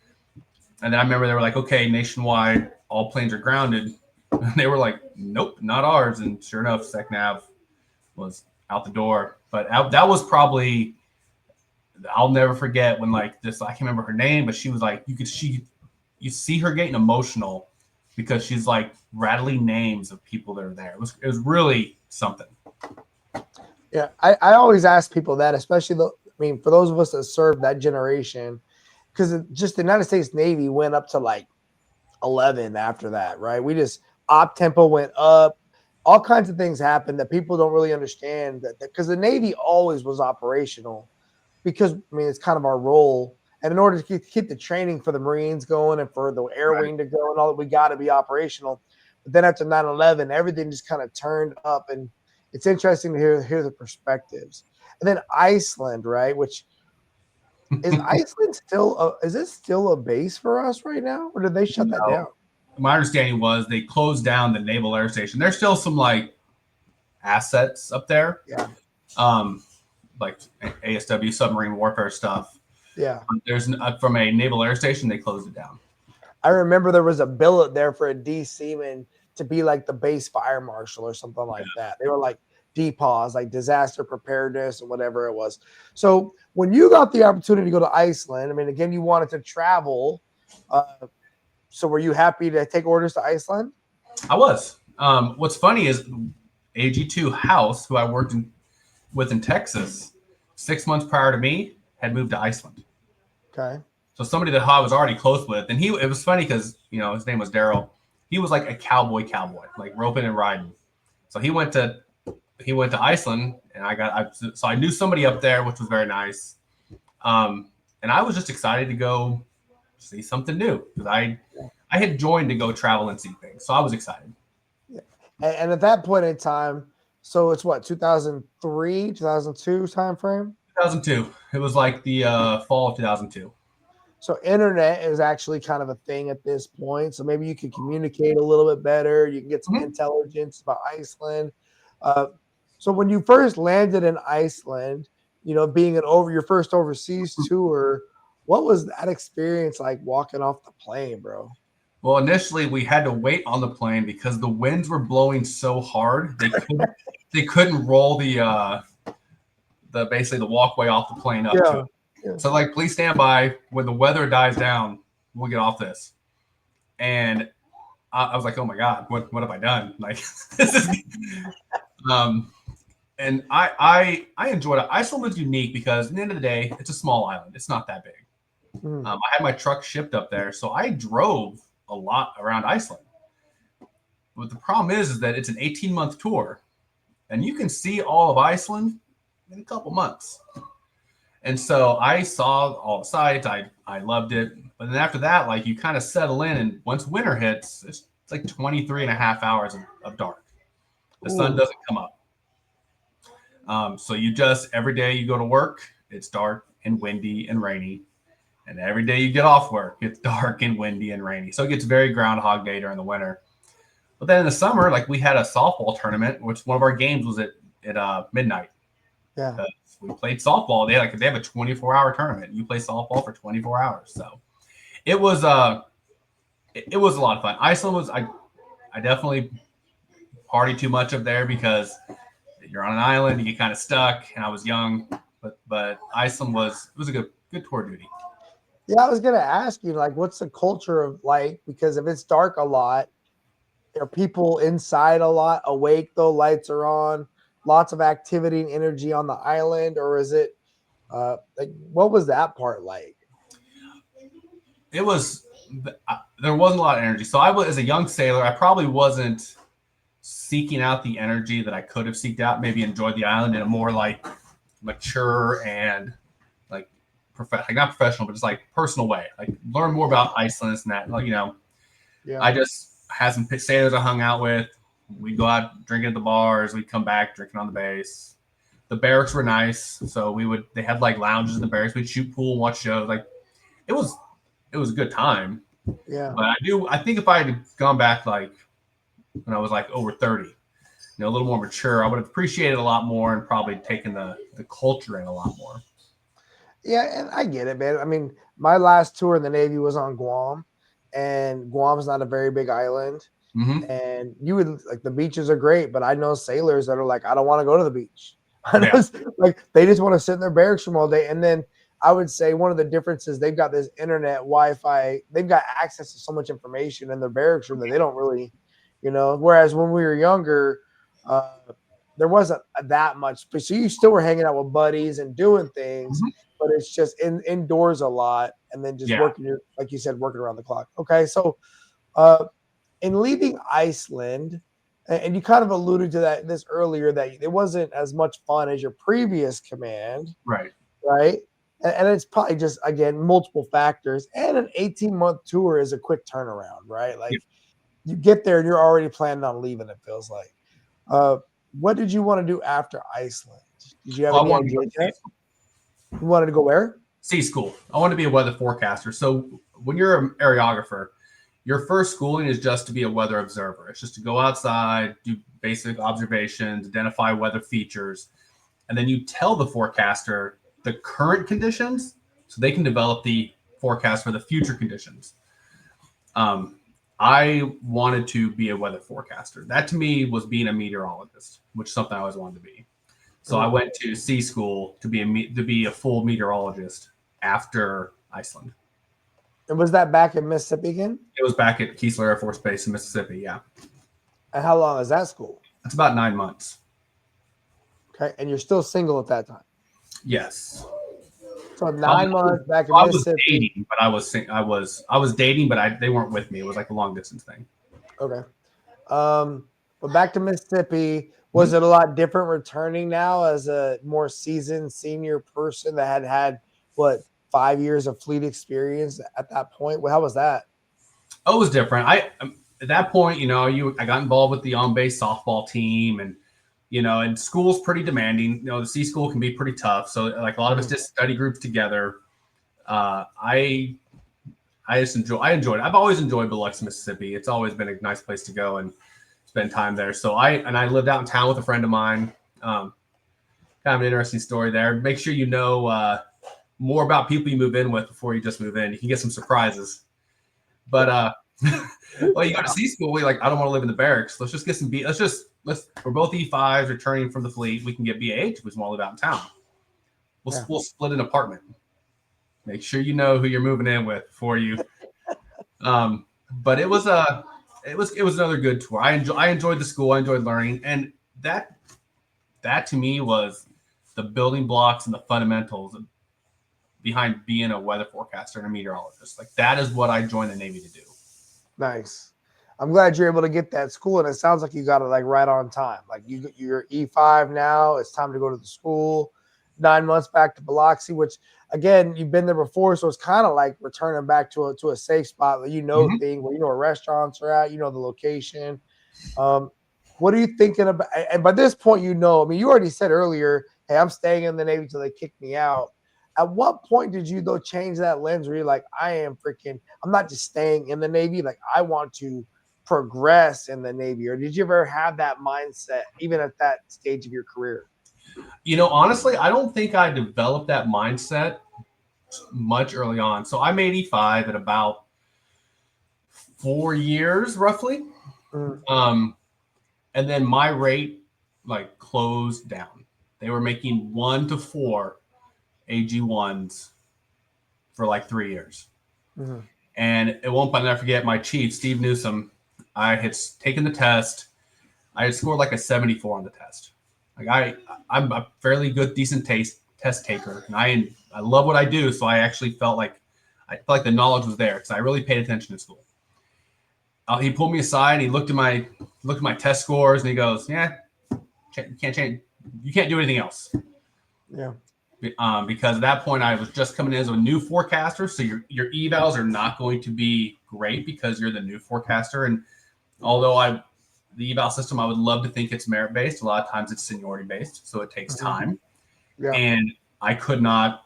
[SPEAKER 3] And then I remember they were like, okay, nationwide, all planes are grounded. And they were like, nope, not ours. And sure enough, SecNav was out the door. But that was probably, I'll never forget when I can't remember her name, but she was you see her getting emotional because she's rattling names of people that are there. It was really something.
[SPEAKER 2] Yeah, I always ask people that, especially for those of us that served that generation, because just the United States Navy went up to 11 after that, right? We just op tempo went up, all kinds of things happened that people don't really understand that because the Navy always was operational, because it's kind of our role, and in order to keep the training for the Marines going and for the Air Wing to go and all that, we got to be operational. But then after 9/11, everything just kind of turned up, and it's interesting to hear the perspectives. And then Iceland, right? Which is Iceland is it still a base for us right now, or did they shut that down?
[SPEAKER 3] My understanding was they closed down the Naval Air Station. There's still some assets up there.
[SPEAKER 2] Yeah.
[SPEAKER 3] ASW submarine warfare stuff.
[SPEAKER 2] Yeah.
[SPEAKER 3] There's from a Naval Air Station, they closed it down.
[SPEAKER 2] I remember there was a billet there for a D seaman to be the base fire marshal or something like that. They were DPAWs, disaster preparedness and whatever it was. So when you got the opportunity to go to Iceland, again, you wanted to travel. So were you happy to take orders to Iceland?
[SPEAKER 3] I was. What's funny is AG2 House, who I worked with in Texas, 6 months prior to me had moved to Iceland.
[SPEAKER 2] Okay.
[SPEAKER 3] So somebody that I was already close with, and it was funny because his name was Daryl. He was like a cowboy, like roping and riding. So he went to Iceland, and so I knew somebody up there, which was very nice. And I was just excited to go see something new because I had joined to go travel and see things, so I was excited.
[SPEAKER 2] Yeah. And at that point in time, so it's what, 2003, 2002 time frame?
[SPEAKER 3] 2002. It was like the fall of 2002.
[SPEAKER 2] So internet is actually kind of a thing at this point. So maybe you can communicate a little bit better. You can get some intelligence about Iceland. So when you first landed in Iceland, being your first overseas tour, what was that experience like walking off the plane, bro?
[SPEAKER 3] Well, initially we had to wait on the plane because the winds were blowing so hard they couldn't roll the basically the walkway off the plane up to it. Yeah. So like, please stand by. When the weather dies down, we'll get off this. And I was like, oh my God, what have I done? Like, this is. And I enjoyed it. Iceland was unique because at the end of the day, it's a small island. It's not that big. I had my truck shipped up there, so I drove a lot around Iceland. But the problem is that it's an 18-month tour, and you can see all of Iceland in a couple months. And so I saw all the sites. I loved it. But then after that, like, you kind of settle in, and once winter hits, it's like 23 and a half hours of dark. The sun doesn't come up. So every day you go to work, it's dark and windy and rainy. And every day you get off work, it's dark and windy and rainy. So it gets very Groundhog Day during the winter. But then in the summer, like, we had a softball tournament, which one of our games was at midnight.
[SPEAKER 2] Yeah.
[SPEAKER 3] We played softball. They have a 24-hour tournament. You play softball for 24 hours. So it was a lot of fun. Iceland was, I definitely party too much up there because you're on an island, you get kind of stuck, and I was young, but Iceland was a good tour duty.
[SPEAKER 2] Yeah, I was gonna ask you, like, what's the culture of like, because if it's dark a lot, are people inside a lot, awake though, lights are on, lots of activity and energy on the island, or is it like, what was that part like?
[SPEAKER 3] There wasn't a lot of energy. So I was, as a young sailor, I probably wasn't seeking out the energy that I could have seeked out, maybe enjoyed the island in a more like mature and like not professional, but just like personal way, like learn more about Iceland and that, like, yeah. I just had some sailors I hung out with. We'd go out drinking at the bars. We'd come back drinking on the base. The barracks were nice. So they had like lounges in the barracks. We'd shoot pool and watch shows. Like, it was a good time.
[SPEAKER 2] Yeah.
[SPEAKER 3] But I think if I had gone back, like, when I was like over 30, a little more mature, I would have appreciated a lot more and probably taken the culture in a lot more.
[SPEAKER 2] Yeah, and I get it, man. I mean, my last tour in the Navy was on Guam, and Guam's not a very big island.
[SPEAKER 3] Mm-hmm.
[SPEAKER 2] And you would, like, the beaches are great, but I know sailors that are like, I don't want to go to the beach. Like, they just want to sit in their barracks room all day. And then I would say one of the differences, they've got this internet, Wi-Fi, they've got access to so much information in their barracks room that they don't really, whereas when we were younger, there wasn't that much. So you still were hanging out with buddies and doing things, but it's just indoors a lot, and then just working, like you said, working around the clock. Okay, so in leaving Iceland, and you kind of alluded to this earlier, that it wasn't as much fun as your previous command,
[SPEAKER 3] right?
[SPEAKER 2] And it's probably just, again, multiple factors, and an 18-month tour is a quick turnaround, right? Like, you get there and you're already planning on leaving, it feels like. What did you want to do after Iceland? Did you have any ideas yet? You wanted to go where?
[SPEAKER 3] Sea school. I wanted to be a weather forecaster. So when you're an aerographer, your first schooling is just to be a weather observer. It's just to go outside, do basic observations, identify weather features, and then you tell the forecaster the current conditions so they can develop the forecast for the future conditions. I wanted to be a weather forecaster. That to me was being a meteorologist, which is something I always wanted to be. So I went to sea school to be a full meteorologist after Iceland.
[SPEAKER 2] And was that back in Mississippi again?
[SPEAKER 3] It was back at Keesler Air Force Base in Mississippi, yeah.
[SPEAKER 2] And how long is that school?
[SPEAKER 3] It's about 9 months.
[SPEAKER 2] Okay, and you're still single at that time?
[SPEAKER 3] Yes.
[SPEAKER 2] So 9 months back in
[SPEAKER 3] I was
[SPEAKER 2] Mississippi.
[SPEAKER 3] dating, but I was dating, but they weren't with me. It was like a long distance thing.
[SPEAKER 2] Okay. But back to Mississippi, was it a lot different returning now as a more seasoned senior person that had what 5 years of fleet experience at that point? Well, how was that?
[SPEAKER 3] Oh, it was different. At that point, I got involved with the on base softball team, and and school's pretty demanding. The C school can be pretty tough. So like a lot of us did study groups together. I I enjoyed it. I've always enjoyed Biloxi, Mississippi. It's always been a nice place to go and spend time there. So I lived out in town with a friend of mine. Kind of an interesting story there. Make sure you know more about people you move in with before you just move in. You can get some surprises. But well, you go to C school. We're like, I don't want to live in the barracks. Let's just get some we're both E5s returning from the fleet. We can get BAH if we want to live out in town. We'll split an apartment. Make sure you know who you're moving in with before you. But it was another good tour. I enjoyed the school. I enjoyed learning, and that to me was the building blocks and the fundamentals behind being a weather forecaster and a meteorologist. Like that is what I joined the Navy to do.
[SPEAKER 2] Nice. I'm glad you're able to get that school, and it sounds like you got it like right on time. Like you're E5 now. It's time to go to the school. 9 months back to Biloxi, which again you've been there before, so it's kind of like returning back to a safe spot where things where where restaurants are at, the location. What are you thinking about? And by this point, I mean, you already said earlier, hey, I'm staying in the Navy till they kick me out. At what point did you though change that lens where you're like, I'm not just staying in the Navy, like I want to progress in the Navy? Or did you ever have that mindset even at that stage of your career?
[SPEAKER 3] Honestly, I don't think I developed that mindset much early on. So I made E5 at about 4 years roughly. And then my rate like closed down. They were making 1 to 4 AG1s for like 3 years. And it won't I'll never forget my chief, Steve Newsom. I had taken the test. I had scored like a 74 on the test. Like I'm a fairly good, decent test taker, and I love what I do. So I actually felt like the knowledge was there because I really paid attention in school. He pulled me aside and he looked at my test scores and he goes, "Yeah, you can't change. You can't do anything else."
[SPEAKER 2] Yeah.
[SPEAKER 3] Because at that point I was just coming in as a new forecaster, so your evals are not going to be great because you're the new forecaster. And although the eval system, I would love to think it's merit based. A lot of times it's seniority based, so it takes time. Yeah. And I could not.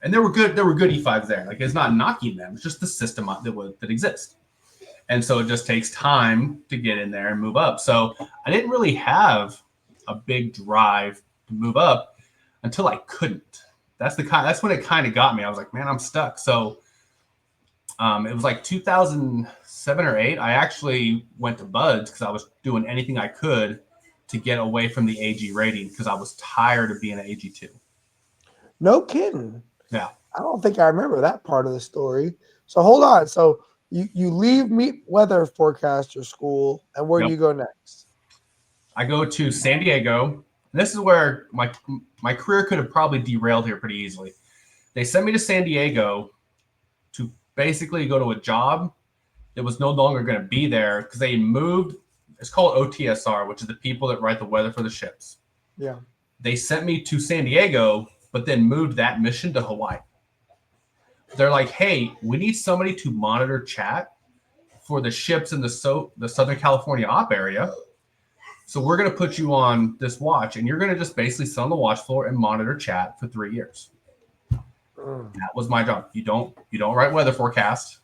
[SPEAKER 3] And there were good E5s there. Like it's not knocking them. It's just the system that exists. And so it just takes time to get in there and move up. So I didn't really have a big drive to move up until I couldn't. That's when it kind of got me. I was like, man, I'm stuck. So it was like 2007 or 8. I actually went to BUD/S because I was doing anything I could to get away from the AG rating because I was tired of being an AG2.
[SPEAKER 2] No kidding.
[SPEAKER 3] Yeah.
[SPEAKER 2] I don't think I remember that part of the story. So hold on. So you leave weather forecaster school, and where do you go next?
[SPEAKER 3] I go to San Diego. And this is where my career could have probably derailed here pretty easily. They sent me to San Diego to basically go to a job that was no longer going to be there because they moved. It's called OTSR, which is the people that write the weather for the ships.
[SPEAKER 2] Yeah.
[SPEAKER 3] They sent me to San Diego, but then moved that mission to Hawaii. They're like, hey, we need somebody to monitor chat for the ships in the Southern California op area. So we're going to put you on this watch, and you're going to just basically sit on the watch floor and monitor chat for 3 years. That was my job. You don't write weather forecast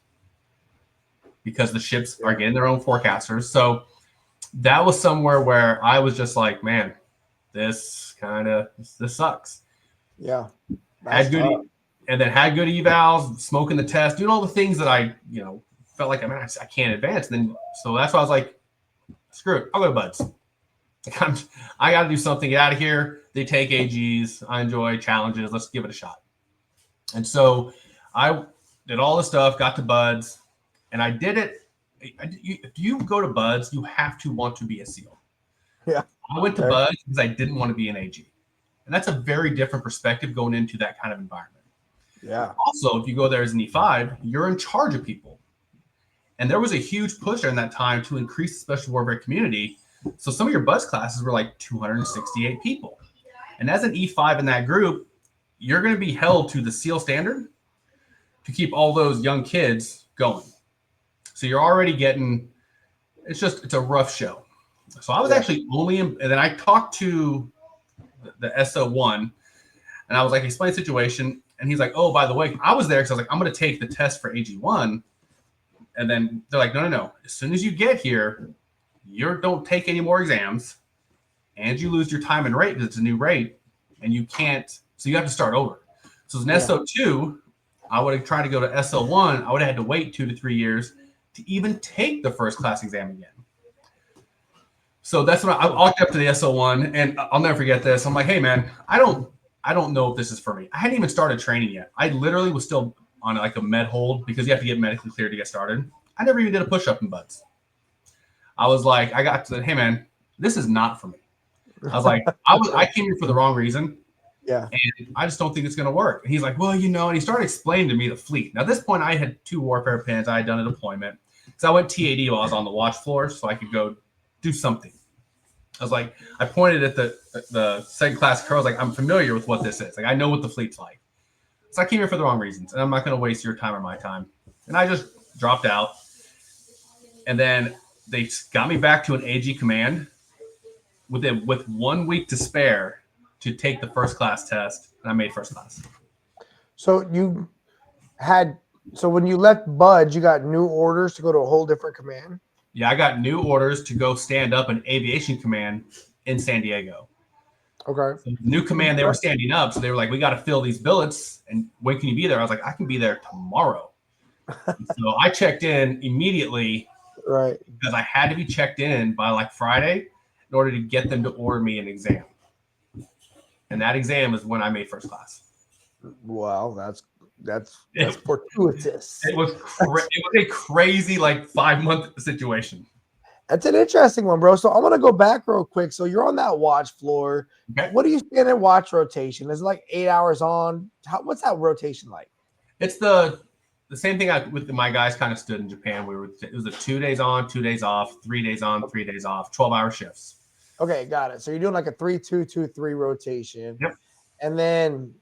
[SPEAKER 3] because the ships are getting their own forecasters. So that was somewhere where I was just like, man, this sucks.
[SPEAKER 2] Yeah.
[SPEAKER 3] Had good evals, smoking the test, doing all the things that I felt like I can't advance. Then so that's why I was like, screw it, I'll go to BUD/S. I got to do something. Get out of here. They take AGs. I enjoy challenges. Let's give it a shot. And so I did all the stuff, got to BUD/S, and I did it. If you go to BUD/S, you have to want to be a SEAL.
[SPEAKER 2] Yeah.
[SPEAKER 3] I went to BUD/S because I didn't want to be an AG. And that's a very different perspective going into that kind of environment.
[SPEAKER 2] Yeah.
[SPEAKER 3] Also, if you go there as an E5, you're in charge of people. And there was a huge push during that time to increase the special warfare community. So some of your buzz classes were like 268 people. And as an E5 in that group, you're going to be held to the SEAL standard to keep all those young kids going. So you're already getting, it's a rough show. So I was actually and then I talked to the SO1 and I was like, explain the situation. And he's like, oh, by the way, I was there because I was like, I'm going to take the test for AG1. And then they're like, no. As soon as you get here, you don't take any more exams and you lose your time and rate because it's a new rate and you can't. So you have to start over. So as an SO2, I would have tried to go to SO1. I would have had to wait 2 to 3 years to even take the first class exam again. So that's when I walked up to the SO1 and I'll never forget this. I'm like, hey man, I don't know if this is for me. I hadn't even started training yet. I literally was still on like a med hold because you have to get medically cleared to get started. I never even did a push-up in butts. I was like, hey man, this is not for me. I was like, I came here for the wrong reason.
[SPEAKER 2] Yeah.
[SPEAKER 3] And I just don't think it's going to work. And he's like, well, and he started explaining to me the fleet. Now, at this point, I had 2 warfare pins. I had done a deployment. So I went TAD while I was on the watch floor so I could go do something. I was like, I pointed at the second class crew. I was like, I'm familiar with what this is. Like, I know what the fleet's like. So I came here for the wrong reasons. And I'm not going to waste your time or my time. And I just dropped out. And then they got me back to an AG command with 1 week to spare to take the first class test, and I made first class.
[SPEAKER 2] So when you left Budge, you got new orders to go to a whole different command?
[SPEAKER 3] Yeah, I got new orders to go stand up an aviation command in San Diego.
[SPEAKER 2] Okay.
[SPEAKER 3] So new command, they were standing up, so they were like, we got to fill these billets, and when can you be there? I was like, I can be there tomorrow. So I checked in immediately,
[SPEAKER 2] right?
[SPEAKER 3] Because I had to be checked in by like Friday in order to get them to order me an exam. And that exam is when I made first class.
[SPEAKER 2] Wow, that's fortuitous.
[SPEAKER 3] It was a crazy like 5-month situation.
[SPEAKER 2] That's an interesting one, bro. So I want to go back real quick. So you're on that watch floor.
[SPEAKER 3] Okay.
[SPEAKER 2] What do you stand in watch rotation? Is it like 8 hours on? What's that rotation like?
[SPEAKER 3] It's the same thing with my guys kind of stood in Japan. It was a 2 days on, 2 days off, 3 days on, 3 days off, 12-hour shifts.
[SPEAKER 2] Okay, got it. So you're doing like a 3-2-2-3 rotation.
[SPEAKER 3] Yep.
[SPEAKER 2] And then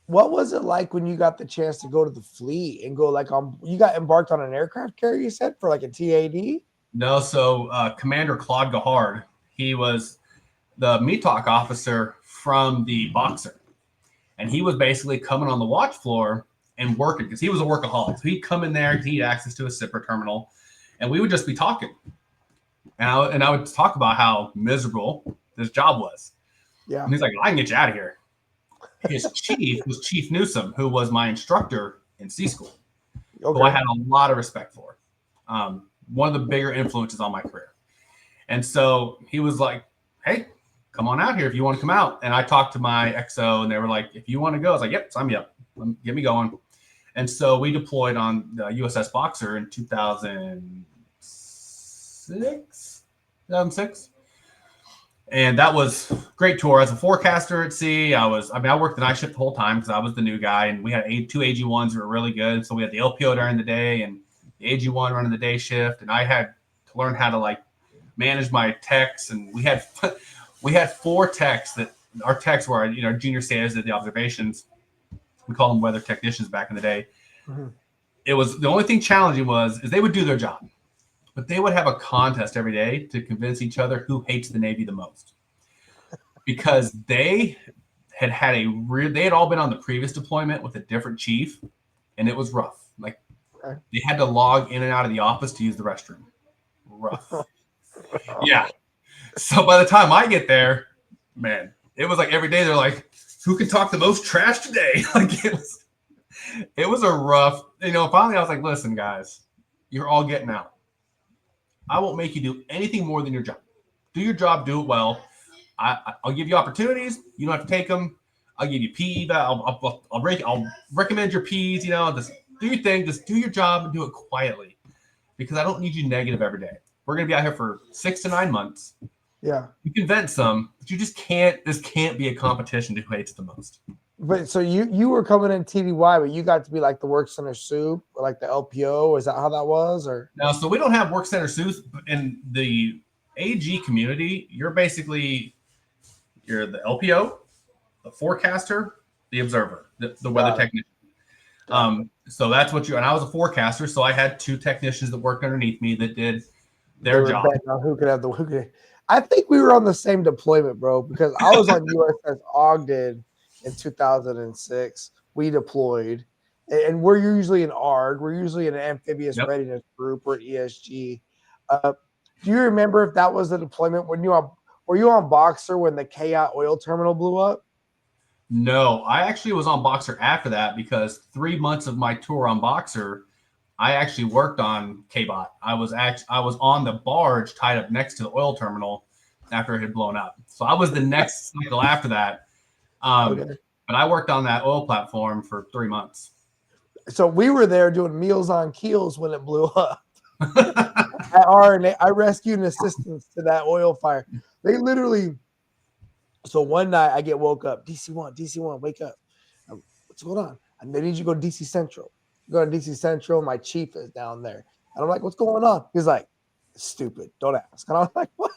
[SPEAKER 2] what was it like when you got the chance to go to the fleet and go like you got embarked on an aircraft carrier, you said, for like a TAD?
[SPEAKER 3] No, so Commander Claude Gahard, he was the METOC officer from the Boxer. And he was basically coming on the watch floor and working because he was a workaholic. So he'd come in there because he had access to a SIPR terminal, and we would just be talking. And I would talk about how miserable this job was.
[SPEAKER 2] Yeah.
[SPEAKER 3] And he's like, I can get you out of here. His chief was Chief Newsom, who was my instructor in C school, who I had a lot of respect for. One of the bigger influences on my career. And so he was like, hey, come on out here if you want to come out. And I talked to my XO, and they were like, if you want to go, I was like, yep, sign me up. Get me going. And so we deployed on the USS Boxer in 2006. And that was a great tour. As a forecaster at sea, I worked the night shift the whole time because I was the new guy. And we had 2 AG1s who were really good. So we had the LPO during the day and the AG1 running the day shift. And I had to learn how to like manage my techs. And we had 4 techs that our techs were, junior sailors did the observations. We call them weather technicians back in the day. Mm-hmm. It was the only thing challenging is they would do their job, but they would have a contest every day to convince each other who hates the Navy the most, because they had all been on the previous deployment with a different chief, and it was rough. Like they had to log in and out of the office to use the restroom. Rough. Yeah. So by the time I get there, man, it was like every day they're like, who can talk the most trash today? Like it was a rough, finally I was like, listen, guys, you're all getting out. I won't make you do anything more than your job. Do your job, do it well. I'll give you opportunities. You don't have to take them. I'll give you PE. I'll recommend your P's, just do your thing. Just do your job and do it quietly, because I don't need you negative every day. We're going to be out here for 6 to 9 months.
[SPEAKER 2] Yeah.
[SPEAKER 3] You can vent some, but you just can't. This can't be a competition to who hates the most.
[SPEAKER 2] But so you were coming in TDY, but you got to be like the work center soup or like the LPO. Is that how that was? Or
[SPEAKER 3] Now, so we don't have work center suits in the AG community. You're the LPO, the forecaster, the observer, the weather technician. So that's what and I was a forecaster, so I had two technicians that worked underneath me that did their job.
[SPEAKER 2] Who could have the who could? I think we were on the same deployment, bro, because I was on USS Ogden in 2006. We deployed, and we're usually an ARG. We're usually an amphibious readiness group or ESG. Do you remember if that was the deployment when were you on Boxer when the KI oil terminal blew up?
[SPEAKER 3] No, I actually was on Boxer after that because 3 months of my tour on Boxer, I actually worked on KBOT. I was on the barge tied up next to the oil terminal after it had blown up. So I was the next cycle after that. But I worked on that oil platform for 3 months.
[SPEAKER 2] So we were there doing Meals on Keels when it blew up. At RNA, I rescued an assistance to that oil fire. They literally. So one night I get woke up. DC1, wake up. What's going on? And they need you to go to DC Central. Go to DC Central. My chief is down there. And I'm like, what's going on? He's like, stupid. Don't ask. And I was like, what?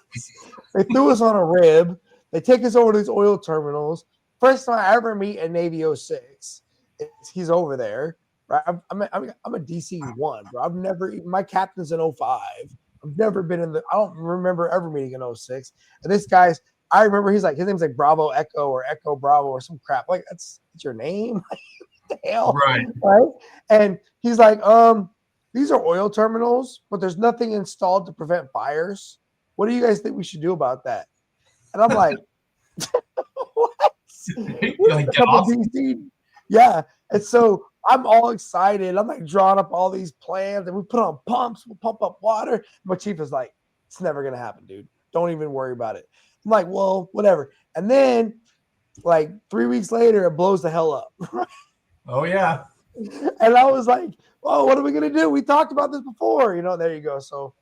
[SPEAKER 2] They threw us on a rib. They take us over to these oil terminals. First time I ever meet a Navy 06. He's over there. Right? I'm a DC1, bro. I've never, my captain's in 05. I've never been in I don't remember ever meeting in 06. And this guy's, I remember his name's like Bravo Echo or Echo Bravo or some crap. Like, that's your name? What the hell?
[SPEAKER 3] Right.
[SPEAKER 2] And he's like, these are oil terminals, but there's nothing installed to prevent fires. What do you guys think we should do about that? And I'm like, what? DC? Yeah. And so I'm all excited. I'm like drawing up all these plans and we put on pumps. We'll pump up water. My chief is like, it's never going to happen, dude. Don't even worry about it. I'm like, well, whatever. And then like 3 weeks later, it blows the hell up.
[SPEAKER 3] Oh, yeah.
[SPEAKER 2] And I was like, oh, what are we going to do? We talked about this before. There you go. So,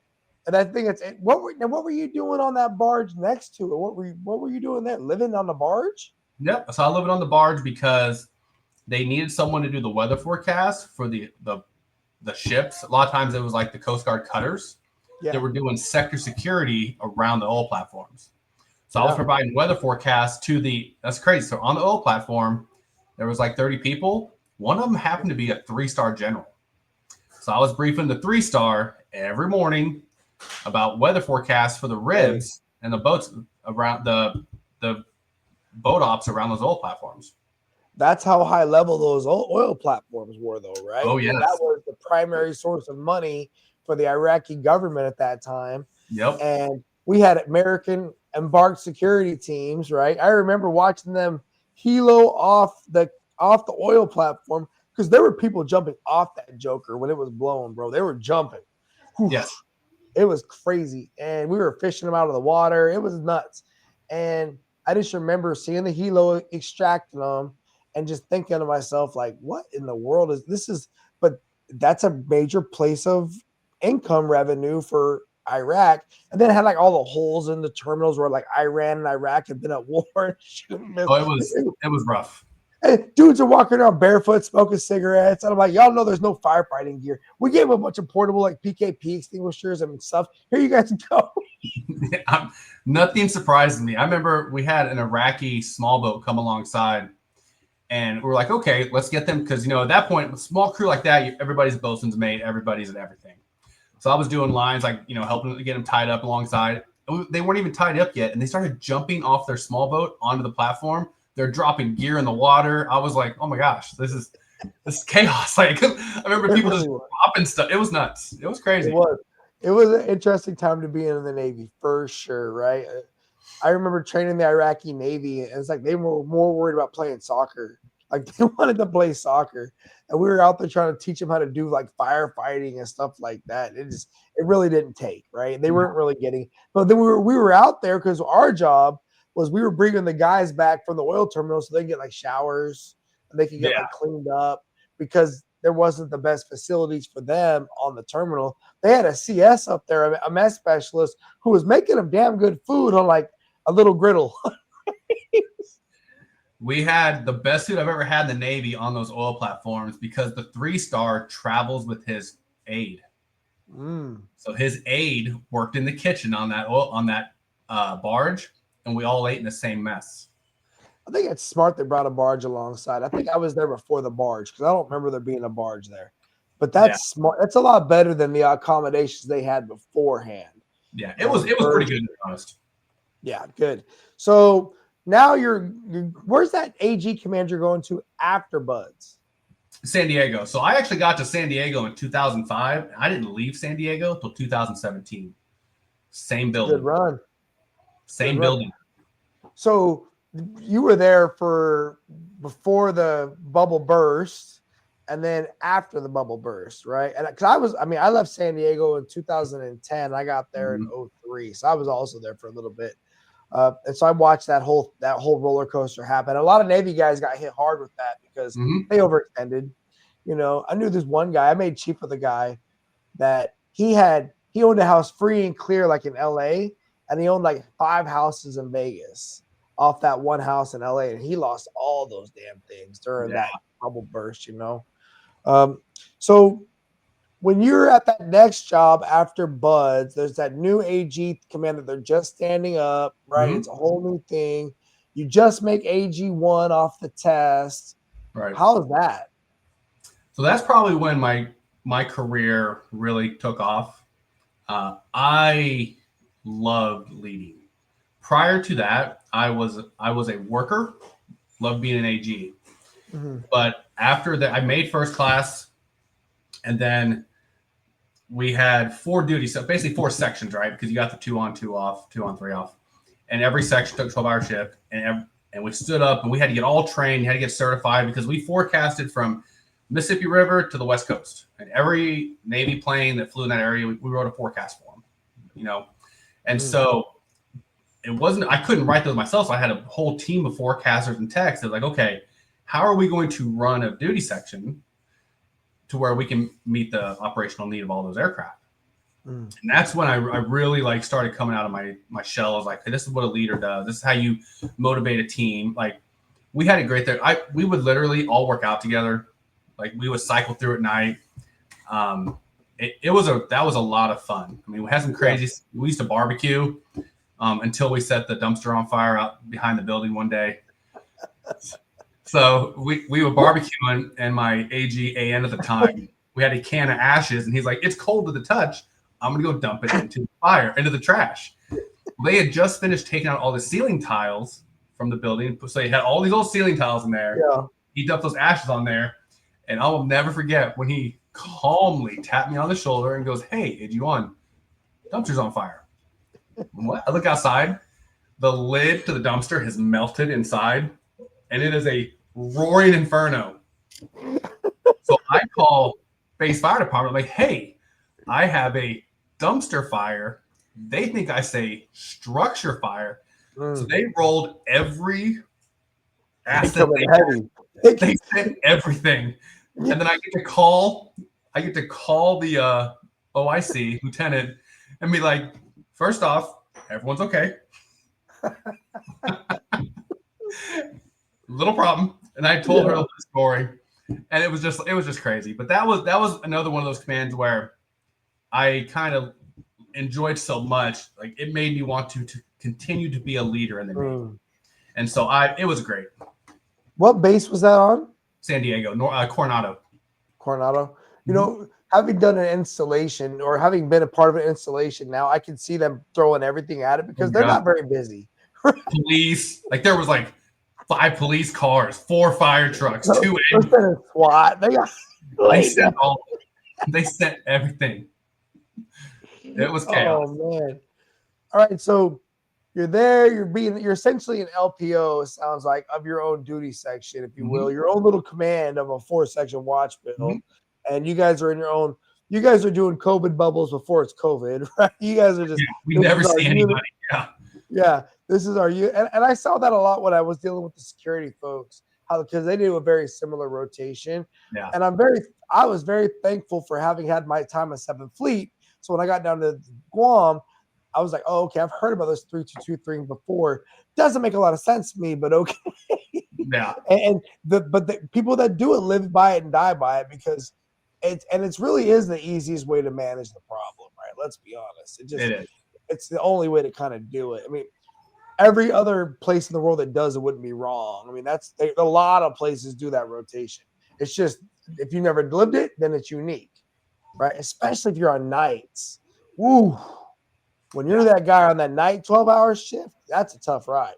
[SPEAKER 2] and I think it's what were you doing on that barge next to it? What were you doing there? Living on the barge?
[SPEAKER 3] Yep. So I lived on the barge because they needed someone to do the weather forecast for the ships. A lot of times it was like the Coast Guard cutters that were doing sector security around the oil platforms. So I was providing weather forecasts to that's crazy. So on the oil platform, there was like 30 people. One of them happened to be a 3-star general. So I was briefing the 3-star every morning about weather forecasts for the ribs and the boats around the boat ops around those oil platforms.
[SPEAKER 2] That's how high level those oil platforms were, though, right?
[SPEAKER 3] Oh, yeah.
[SPEAKER 2] That was the primary source of money for the Iraqi government at that time.
[SPEAKER 3] Yep.
[SPEAKER 2] And we had American embarked security teams, right? I remember watching them helo off the oil platform because there were people jumping off that joker when it was blowing, bro. They were jumping.
[SPEAKER 3] Yes.
[SPEAKER 2] It was crazy. And we were fishing them out of the water. It was nuts. And I just remember seeing the helo extracting them and just thinking to myself, like, what in the world is this? But that's a major place of income revenue for Iraq. And then it had like all the holes in the terminals where like Iran and Iraq had been at war and shooting missiles.
[SPEAKER 3] It was rough.
[SPEAKER 2] And dudes are walking around barefoot, smoking cigarettes. And I'm like, y'all know there's no firefighting gear. We gave them a bunch of portable like PKP extinguishers and stuff. Here you guys go.
[SPEAKER 3] Nothing surprises me. I remember we had an Iraqi small boat come alongside and we were like, okay, let's get them. Because, at that point, a small crew like that, everybody's bosun's mate, everybody's at everything. So I was doing lines like, helping to get them tied up alongside. They weren't even tied up yet. And they started jumping off their small boat onto the platform. They're dropping gear in the water. I was like, oh my gosh, this is chaos. Like I remember people just dropping stuff. It was nuts. It was crazy.
[SPEAKER 2] It was an interesting time to be in the Navy for sure, right? I remember training the Iraqi Navy, and it's like they were more worried about playing soccer. Like they wanted to play soccer, and we were out there trying to teach them how to do like firefighting and stuff like that. It really didn't take, right? They weren't really getting. But then we were out there because our job was we were bringing the guys back from the oil terminal so they can get like showers and they can get like cleaned up because there wasn't the best facilities for them on the terminal. They had a CS up there, a mess specialist who was making them damn good food on like a little griddle.
[SPEAKER 3] We had the best food I've ever had in the Navy on those oil platforms because the 3-star travels with his aide. So his aide worked in the kitchen on that barge, and we all ate in the same mess.
[SPEAKER 2] I think it's smart they brought a barge alongside. I think I was there before the barge because I don't remember there being a barge there. But that's smart. That's a lot better than the accommodations they had beforehand.
[SPEAKER 3] Yeah, it was pretty good, to be honest.
[SPEAKER 2] Yeah, good. So now you're where's that AG command you're going to after Buds?
[SPEAKER 3] San Diego. So I actually got to San Diego in 2005. I didn't leave San Diego until 2017. Same building.
[SPEAKER 2] Good run.
[SPEAKER 3] Same building.
[SPEAKER 2] So you were there for before the bubble burst and then after the bubble burst, right? And because I left San Diego in 2010. I got there in 2003. So I was also there for a little bit. And so I watched that whole roller coaster happen. A lot of Navy guys got hit hard with that because they overextended. You know, I knew this one guy. I made chief with a guy that he owned a house free and clear like in LA, and he owned like 5 houses in Vegas off that one house in LA, and he lost all those damn things during that bubble burst. You know, so. When you're at that next job after Buds, there's that new AG command that they're just standing up, right? It's a whole new thing. You just make AG1 off the test.
[SPEAKER 3] Right.
[SPEAKER 2] How is that?
[SPEAKER 3] So that's probably when my career really took off. I loved leading. Prior to that, I was a worker, loved being an AG. But after that, I made first class, and then we had 4 duties, so basically 4 sections, right? Because you got the 2 on, 2 off, 2 on, 3 off, and every section took a 12-hour shift, and we stood up and we had to get all trained, had to get certified because we forecasted from Mississippi River to the West Coast, and every Navy plane that flew in that area, we wrote a forecast for them, you know, and so it wasn't. I couldn't write those myself, so I had a whole team of forecasters and techs that was like, okay, how are we going to run a duty section to where we can meet the operational need of all those aircraft? And that's when I really like started coming out of my shell. I was like, hey, this is what a leader does. This is how you motivate a team. Like we had a great there. We would literally all work out together. Like we would cycle through at night. That was a lot of fun. I mean, we had some crazy. We used to barbecue until we set the dumpster on fire out behind the building one day. So we were barbecuing, and my AG AN at the time, we had a can of ashes, and he's like, "It's cold to the touch. I'm gonna go dump it into the trash." They had just finished taking out all the ceiling tiles from the building, so they had all these old ceiling tiles in there. Yeah. He dumped those ashes on there, and I will never forget when he calmly tapped me on the shoulder and goes, "Hey, AG1, dumpster's on fire." What? I look outside. The lid to the dumpster has melted inside, and it is a roaring inferno. So I call base fire department, like, hey, I have a dumpster fire. They think I say structure fire. So they rolled every asset. They sent everything. And then I get to call the OIC lieutenant and be like, first off, everyone's okay. Little problem. And I told her the story, and it was just crazy. But that was another one of those commands where I kind of enjoyed so much. Like it made me want to continue to be a leader in the Navy. And so it was great.
[SPEAKER 2] What base was that on?
[SPEAKER 3] San Diego, Coronado.
[SPEAKER 2] Coronado. You know, having done an installation or having been a part of an installation now, I can see them throwing everything at it because they're not very busy.
[SPEAKER 3] Police, like there was like 5 police cars, 4 fire trucks, 2
[SPEAKER 2] ambulance. SWAT.
[SPEAKER 3] They sent everything. It was chaos.
[SPEAKER 2] Oh man! All right, so you're there. You're essentially an LPO. It sounds like of your own duty section, if you will, your own little command of a 4-section watch build, and you guys are in your own. You guys are doing COVID bubbles before it's COVID, right? You guys are just.
[SPEAKER 3] We never see anybody.
[SPEAKER 2] Yeah. This is our and I saw that a lot when I was dealing with the security folks. because they do a very similar rotation.
[SPEAKER 3] Yeah.
[SPEAKER 2] And I was very thankful for having had my time at 7th Fleet. So when I got down to Guam, I was like, oh, okay, I've heard about this 3-2-2-3 before. Doesn't make a lot of sense to me, but okay.
[SPEAKER 3] Yeah.
[SPEAKER 2] And the people that do it live by it and die by it, because it's really is the easiest way to manage the problem, right? Let's be honest. It's the only way to kind of do it. I mean, every other place in the world that does it wouldn't be wrong. I mean, a lot of places do that rotation. It's just, if you never lived it, then it's unique, right? Especially if you're on nights. Woo. When you're that guy on that night 12-hour shift, that's a tough ride.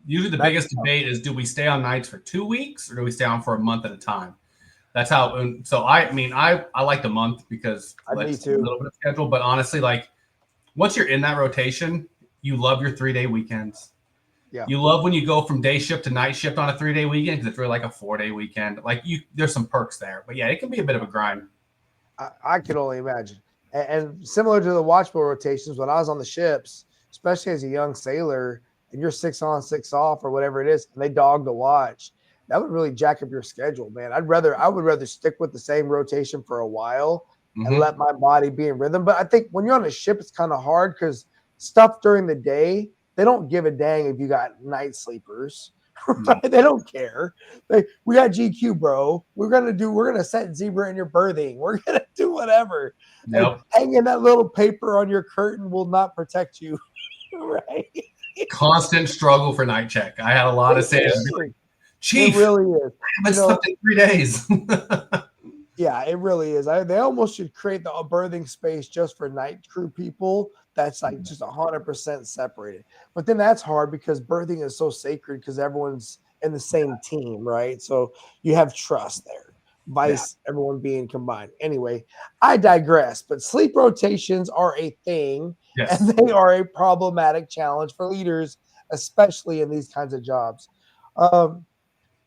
[SPEAKER 3] Usually the biggest debate is, do we stay on nights for 2 weeks or do we stay on for a month at a time? That's how. So I like the month because it's a little bit of schedule. But honestly, like once you're in that rotation, you love your 3-day weekends.
[SPEAKER 2] Yeah.
[SPEAKER 3] You love when you go from day shift to night shift on a 3-day weekend because it's really like a 4-day weekend. Like there's some perks there. But yeah, it can be a bit of a grind.
[SPEAKER 2] I can only imagine. And similar to the watchboard rotations, when I was on the ships, especially as a young sailor, and you're 6 on, 6 off, or whatever it is, and they dog the watch, that would really jack up your schedule, man. I would rather stick with the same rotation for a while and let my body be in rhythm. But I think when you're on a ship, it's kind of hard because stuff during the day, they don't give a dang if you got night sleepers. Right? They don't care. We got GQ, bro. We're gonna set zebra in your berthing. We're gonna do whatever.
[SPEAKER 3] Yep.
[SPEAKER 2] Hanging that little paper on your curtain will not protect you. Right.
[SPEAKER 3] Constant struggle for night check. I had a lot of sailors. Chief,
[SPEAKER 2] it really is.
[SPEAKER 3] I haven't slept in 3 days.
[SPEAKER 2] Yeah, it really is. They almost should create a berthing space just for night crew people. That's like just 100% separated. But then that's hard because berthing is so sacred because everyone's in the same team, right? So you have trust there. Everyone being combined. Anyway, I digress. But sleep rotations are a thing, and they are a problematic challenge for leaders, especially in these kinds of jobs.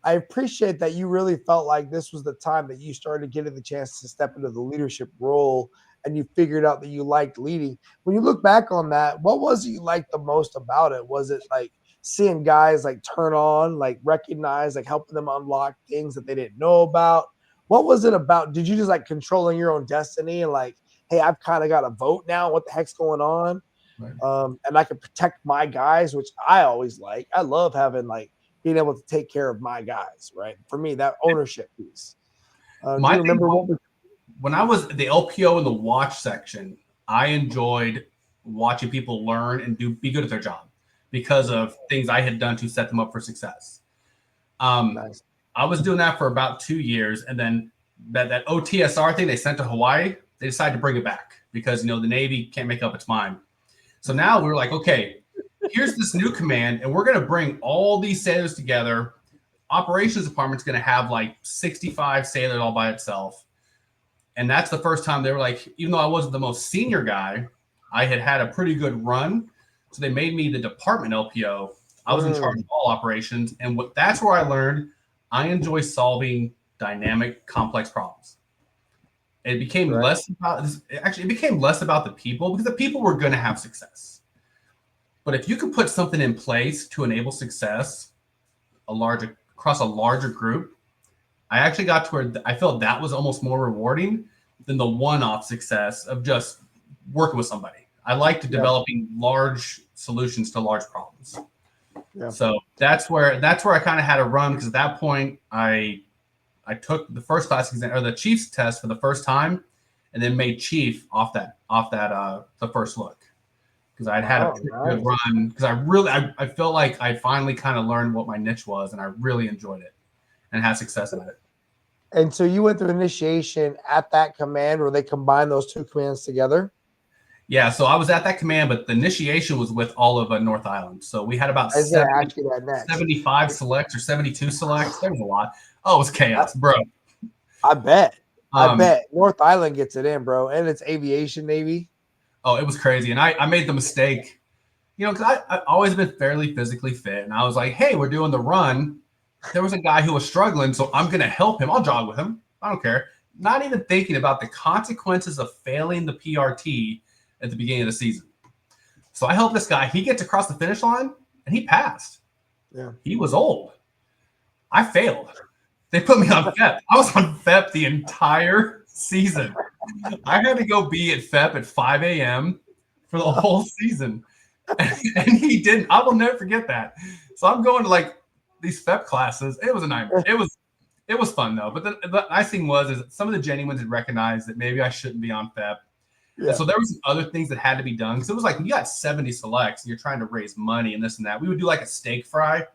[SPEAKER 2] I appreciate that you really felt like this was the time that you started getting the chance to step into the leadership role and you figured out that you liked leading. When you look back on that, what was it you liked the most about it? Was it like seeing guys like turn on, like recognize, like helping them unlock things that they didn't know about? What was it about? Did you just like controlling your own destiny and like, hey, I've kind of got a vote now. What the heck's going on? Right. And I can protect my guys, which I always like. I love having like being able to take care of my guys, right? For me, that ownership piece. Do you remember
[SPEAKER 3] when I was the LPO in the watch section, I enjoyed watching people learn and be good at their job because of things I had done to set them up for success. Nice. I was doing that for about 2 years, and then that OTSR thing they sent to Hawaii, they decided to bring it back because the Navy can't make up its mind. So now we're like, okay, here's this new command, and we're going to bring all these sailors together. Operations department's going to have like 65 sailors all by itself. And that's the first time they were like, even though I wasn't the most senior guy, I had a pretty good run. So they made me the department LPO. I was in charge of all operations. And that's where I learned I enjoy solving dynamic, complex problems. It became less about the people because the people were going to have success. But if you could put something in place to enable success across a larger group, I actually got to where I felt that was almost more rewarding than the one-off success of just working with somebody. I liked developing large solutions to large problems. Yeah. So that's where I kind of had a run because at that point I took the first class exam or the chief's test for the first time, and then made chief off that the first look because I'd had a pretty good run because I felt like I finally kind of learned what my niche was and I really enjoyed it and had success at it.
[SPEAKER 2] And so you went through initiation at that command where they combined those two commands together?
[SPEAKER 3] Yeah, so I was at that command, but the initiation was with all of North Island. So we had about 75 selects or 72 selects. There was a lot. Oh, it was chaos, bro.
[SPEAKER 2] I bet. North Island gets it in, bro. And it's aviation Navy.
[SPEAKER 3] Oh, it was crazy. And I made the mistake, because I've always been fairly physically fit. And I was like, hey, we're doing the run. There was a guy who was struggling, so I'm going to help him. I'll jog with him. I don't care. Not even thinking about the consequences of failing the PRT at the beginning of the season. So I helped this guy. He gets across the finish line, and he passed. Yeah. He was old. I failed. They put me on FEP. I was on FEP the entire season. I had to go be at FEP at 5 a.m. for the whole season. And he didn't. I will never forget that. So I'm going to like these FEP classes. It was a nightmare. It was fun though. But the nice thing is that some of the genuines had recognized that maybe I shouldn't be on FEP. Yeah. And so there were some other things that had to be done. Because it was like, you got 70 selects and you're trying to raise money and this and that. We would do like a steak fry.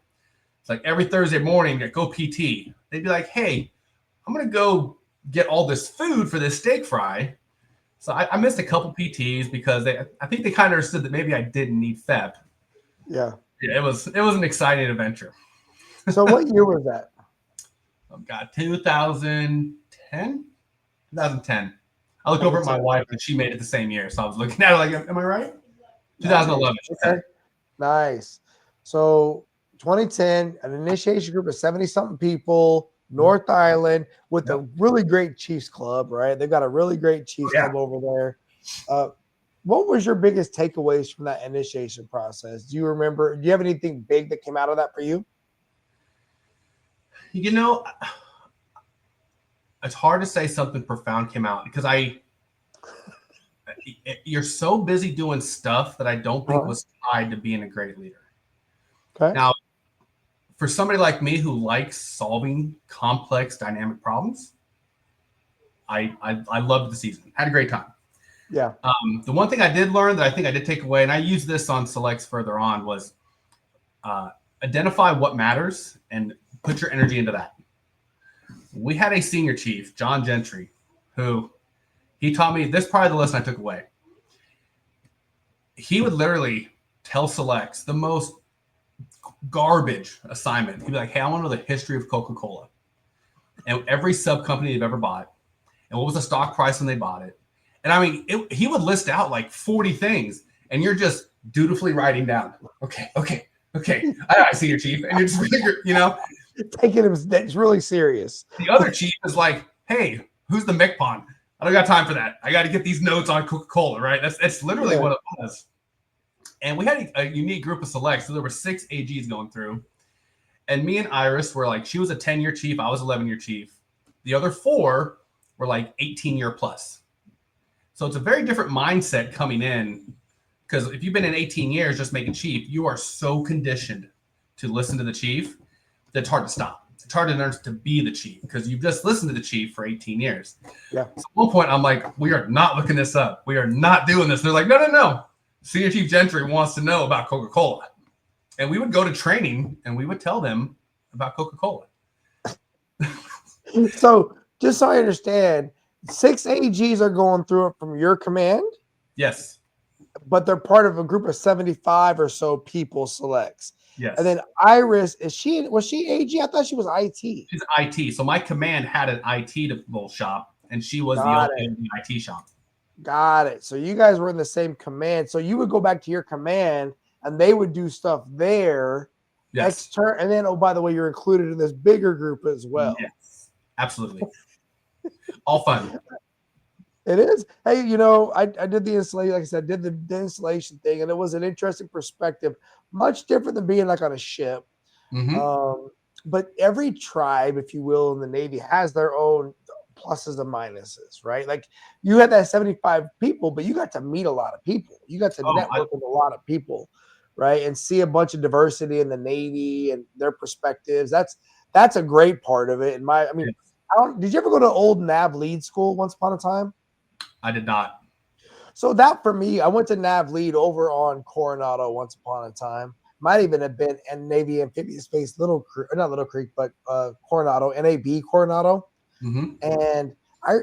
[SPEAKER 3] It's like every Thursday morning at Go PT. They'd be like, hey, I'm going to go get all this food for this steak fry. So I missed a couple PTs because I think they kind of understood that maybe I didn't need FEP.
[SPEAKER 2] Yeah.
[SPEAKER 3] It was an exciting adventure.
[SPEAKER 2] So what year was that?
[SPEAKER 3] Oh God, 2010? 2010. I looked over at my wife and she made it the same year. So I was looking at her like, am I right? 2011.
[SPEAKER 2] Okay. Nice. So 2010, an initiation group of 70-something people, North Island, with a really great Chiefs club, right? They've got a really great Chiefs club over there. What was your biggest takeaways from that initiation process? Do you remember? Do you have anything big that came out of that for you?
[SPEAKER 3] You know, it's hard to say something profound came out because you're so busy doing stuff that I don't think was tied to being a great leader.
[SPEAKER 2] Okay.
[SPEAKER 3] Now, for somebody like me who likes solving complex dynamic problems, I loved the season. Had a great time.
[SPEAKER 2] Yeah.
[SPEAKER 3] The one thing I did learn that I think I did take away, and I used this on selects further on, was identify what matters and put your energy into that. We had a senior chief, John Gentry, who he taught me, this is probably the lesson I took away. He would literally tell selects the most garbage assignment. He'd be like, hey, I want to know the history of Coca-Cola and every sub company they've ever bought and what was the stock price when they bought it. And I mean, he would list out like 40 things and you're just dutifully writing down, okay. I see your chief. And you're just, you know.
[SPEAKER 2] Taking him, that's really serious.
[SPEAKER 3] The other chief is like, hey, who's the McPon? I don't got time for that. I got to get these notes on Coca-Cola, right? That's literally what it was. And we had a unique group of selects. So there were 6 AGs going through. And me and Iris were like, she was a 10-year chief. I was 11-year chief. The other 4 were like 18-year plus. So it's a very different mindset coming in. Because if you've been in 18 years just making chief, you are so conditioned to listen to the chief that it's hard to stop. It's hard to learn to be the chief because you've just listened to the chief for 18 years.
[SPEAKER 2] Yeah.
[SPEAKER 3] So at one point, I'm like, we are not looking this up. We are not doing this. They're like, no. Senior Chief Gentry wants to know about Coca-Cola. And we would go to training and we would tell them about Coca-Cola.
[SPEAKER 2] So just so I understand, 6 AGs are going through it from your command?
[SPEAKER 3] Yes.
[SPEAKER 2] But they're part of a group of 75 or so people selects.
[SPEAKER 3] Yes.
[SPEAKER 2] And then Iris, was she AG? I thought she was IT.
[SPEAKER 3] She's IT. So my command had an IT shop and she was the only IT shop.
[SPEAKER 2] Got it. So you guys were in the same command. So you would go back to your command and they would do stuff there.
[SPEAKER 3] Yes.
[SPEAKER 2] And then, oh, by the way, you're included in this bigger group as well.
[SPEAKER 3] Yes, absolutely. All fun.
[SPEAKER 2] It is. Hey, you know, I did the installation, like I said, did the installation thing, and it was an interesting perspective, much different than being like on a ship.
[SPEAKER 3] Mm-hmm.
[SPEAKER 2] But every tribe, if you will, in the Navy has their own pluses and minuses, right? Like you had that 75 people, but you got to meet a lot of people. You got to network with a lot of people, right? And see a bunch of diversity in the Navy and their perspectives. That's a great part of it. Did you ever go to old Nav lead school once upon a time?
[SPEAKER 3] I did not.
[SPEAKER 2] So that for me, I went to Nav lead over on Coronado once upon a time. Might even have been Navy Amphibious Base Little Creek, not Little Creek, but Coronado, NAB Coronado.
[SPEAKER 3] Mm-hmm.
[SPEAKER 2] And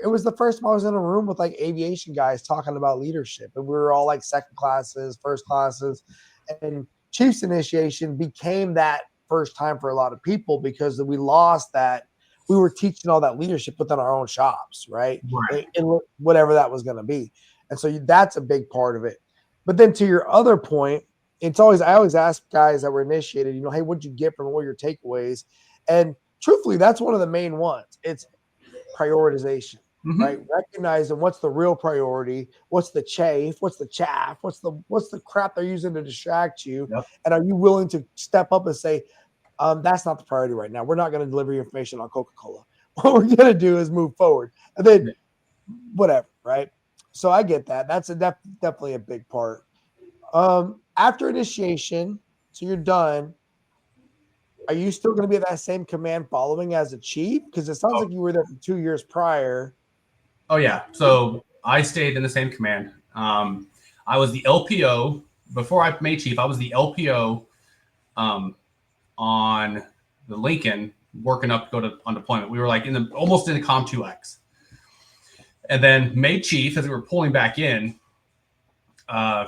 [SPEAKER 2] it was the first time I was in a room with like aviation guys talking about leadership. And we were all like second classes, first classes. And Chiefs initiation became that first time for a lot of people because we lost that. We were teaching all that leadership within our own shops, right? And whatever that was going to be. And so that's a big part of it. But then to your other point, I always ask guys that were initiated, you know, hey, what'd you get from all your takeaways? And truthfully, that's one of the main ones. It's prioritization, right? Recognizing what's the real priority, what's the chaff, what's the crap they're using to distract you, and are you willing to step up and say, That's not the priority right now. We're not going to deliver you information on Coca-Cola. What we're going to do is move forward, and then whatever, right? So I get that. That's definitely a big part. After initiation, so you're done. Are you still going to be at that same command following as a chief? Because it sounds
[SPEAKER 3] Oh,
[SPEAKER 2] like you were there for 2 years prior.
[SPEAKER 3] oh yeah. So I stayed in the same command. I was the LPO before I made chief. I was the LPO on the Lincoln, working up to go to on deployment. We were like almost in the Com 2X, and then made chief as we were pulling back in. I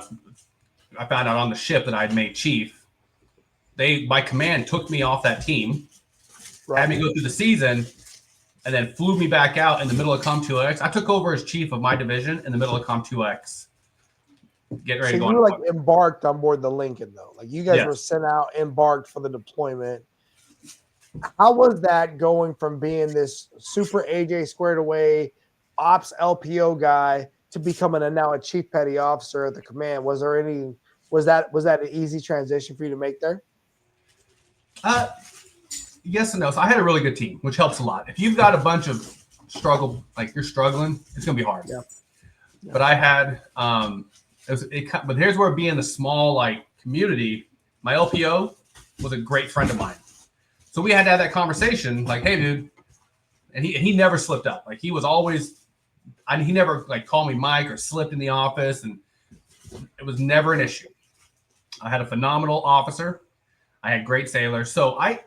[SPEAKER 3] found out on the ship that I'd made chief. My command took me off that team, had me go through the season, and then flew me back out in the middle of Com 2X. I took over as chief of my division in the middle of Com 2X. Getting ready
[SPEAKER 2] So
[SPEAKER 3] to go
[SPEAKER 2] you
[SPEAKER 3] on
[SPEAKER 2] were like embarked on board the Lincoln, though. Like you guys were
[SPEAKER 3] Yes.
[SPEAKER 2] sent out, embarked for the deployment. How was that going from being this super AJ squared away ops LPO guy to becoming now a chief petty officer at the command? Was that an easy transition for you to make there?
[SPEAKER 3] Yes and no. So I had a really good team, which helps a lot. If you've got a bunch of struggle, like you're struggling, it's gonna be hard.
[SPEAKER 2] Yeah.
[SPEAKER 3] But I had but here's where being the small like community, my LPO was a great friend of mine. So we had to have that conversation, like, hey, dude, and he never slipped up. Like he was always, he never like called me Mike or slipped in the office, and it was never an issue. I had a phenomenal officer. I had great sailors. So I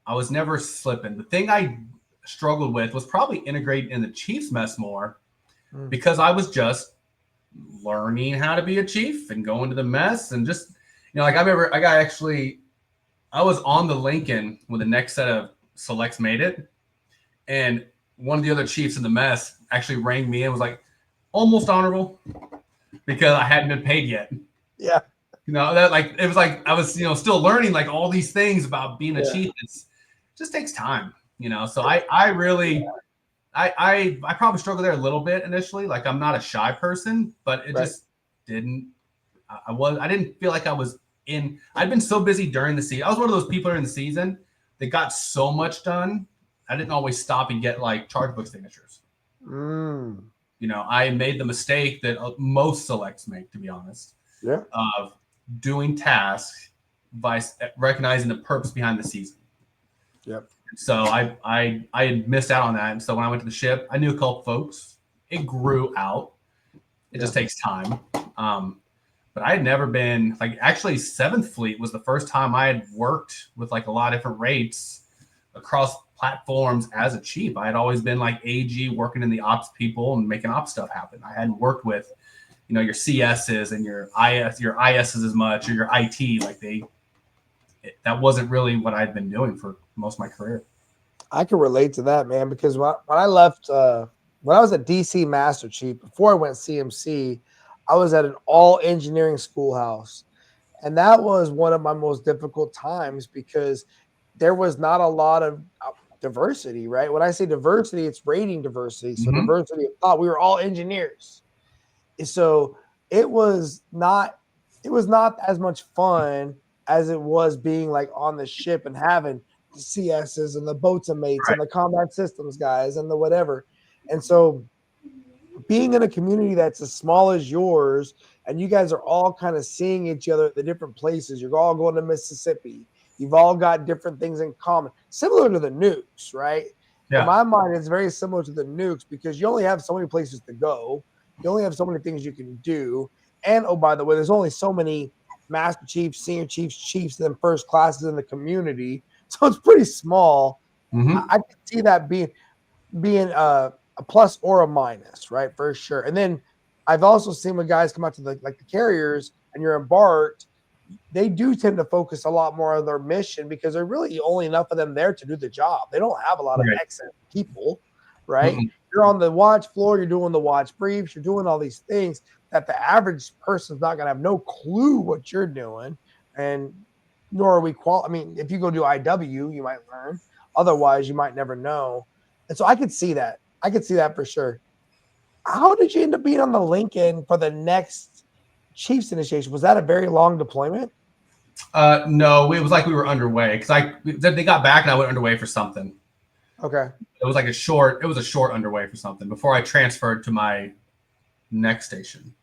[SPEAKER 3] was never slipping. The thing I struggled with was probably integrating in the Chiefs mess more because I was just learning how to be a chief and going to the mess and just, like I remember I was on the Lincoln when the next set of selects made it. And one of the other chiefs in the mess actually rang me and was like, almost honorable, because I hadn't been paid yet.
[SPEAKER 2] Yeah.
[SPEAKER 3] That like it was like I was still learning like all these things about being a chief. It just takes time, So I really I probably struggled there a little bit initially. Like I'm not a shy person, but it just didn't. I didn't feel like I was in. I'd been so busy during the season. I was one of those people during the season that got so much done. I didn't always stop and get like charge book signatures. I made the mistake that most selects make, to be honest.
[SPEAKER 2] Yeah.
[SPEAKER 3] Of doing tasks by recognizing the purpose behind the season.
[SPEAKER 2] Yep.
[SPEAKER 3] So I had missed out on that. And so when I went to the ship, I knew a couple folks. It grew out. It just takes time. But I had never been actually 7th Fleet was the first time I had worked with like a lot of different rates across platforms as a chief. I had always been like AG working in the ops people and making ops stuff happen. I hadn't worked with your CSs and your ISs as much, or your IT. That wasn't really what I'd been doing for most of my career.
[SPEAKER 2] I can relate to that, man, because when I left, when I was at DC Master Chief, before I went CMC, I was at an all engineering schoolhouse. And that was one of my most difficult times because there was not a lot of diversity, right? When I say diversity, it's rating diversity. So diversity of thought. We were all engineers. So it was not as much fun as it was being like on the ship and having the CSs and the boatswain mates and the combat systems guys and the whatever. And so being in a community that's as small as yours and you guys are all kind of seeing each other at the different places, you're all going to Mississippi, you've all got different things in common, similar to the nukes, right? Yeah. In my mind, it's very similar to the nukes because you only have so many places to go. You only have so many things you can do. And, oh, by the way, there's only so many master chiefs, senior chiefs, and then first classes in the community. So it's pretty small. I can see that being a plus or a minus, right, for sure. And then I've also seen when guys come out to the carriers and you're embarked, they do tend to focus a lot more on their mission because there's really only enough of them there to do the job. They don't have a lot of excellent people, right? You're on the watch floor, you're doing the watch briefs, you're doing all these things that the average person's not going to have no clue what you're doing. And nor are we I mean, if you go do IW, you might learn. Otherwise, you might never know. And so I could see that. I could see that for sure. How did you end up being on the Lincoln for the next Chiefs initiation? Was that a very long deployment?
[SPEAKER 3] No, it was like we were underway because they got back and I went underway for something.
[SPEAKER 2] Okay.
[SPEAKER 3] It was a short underway for something before I transferred to my next station.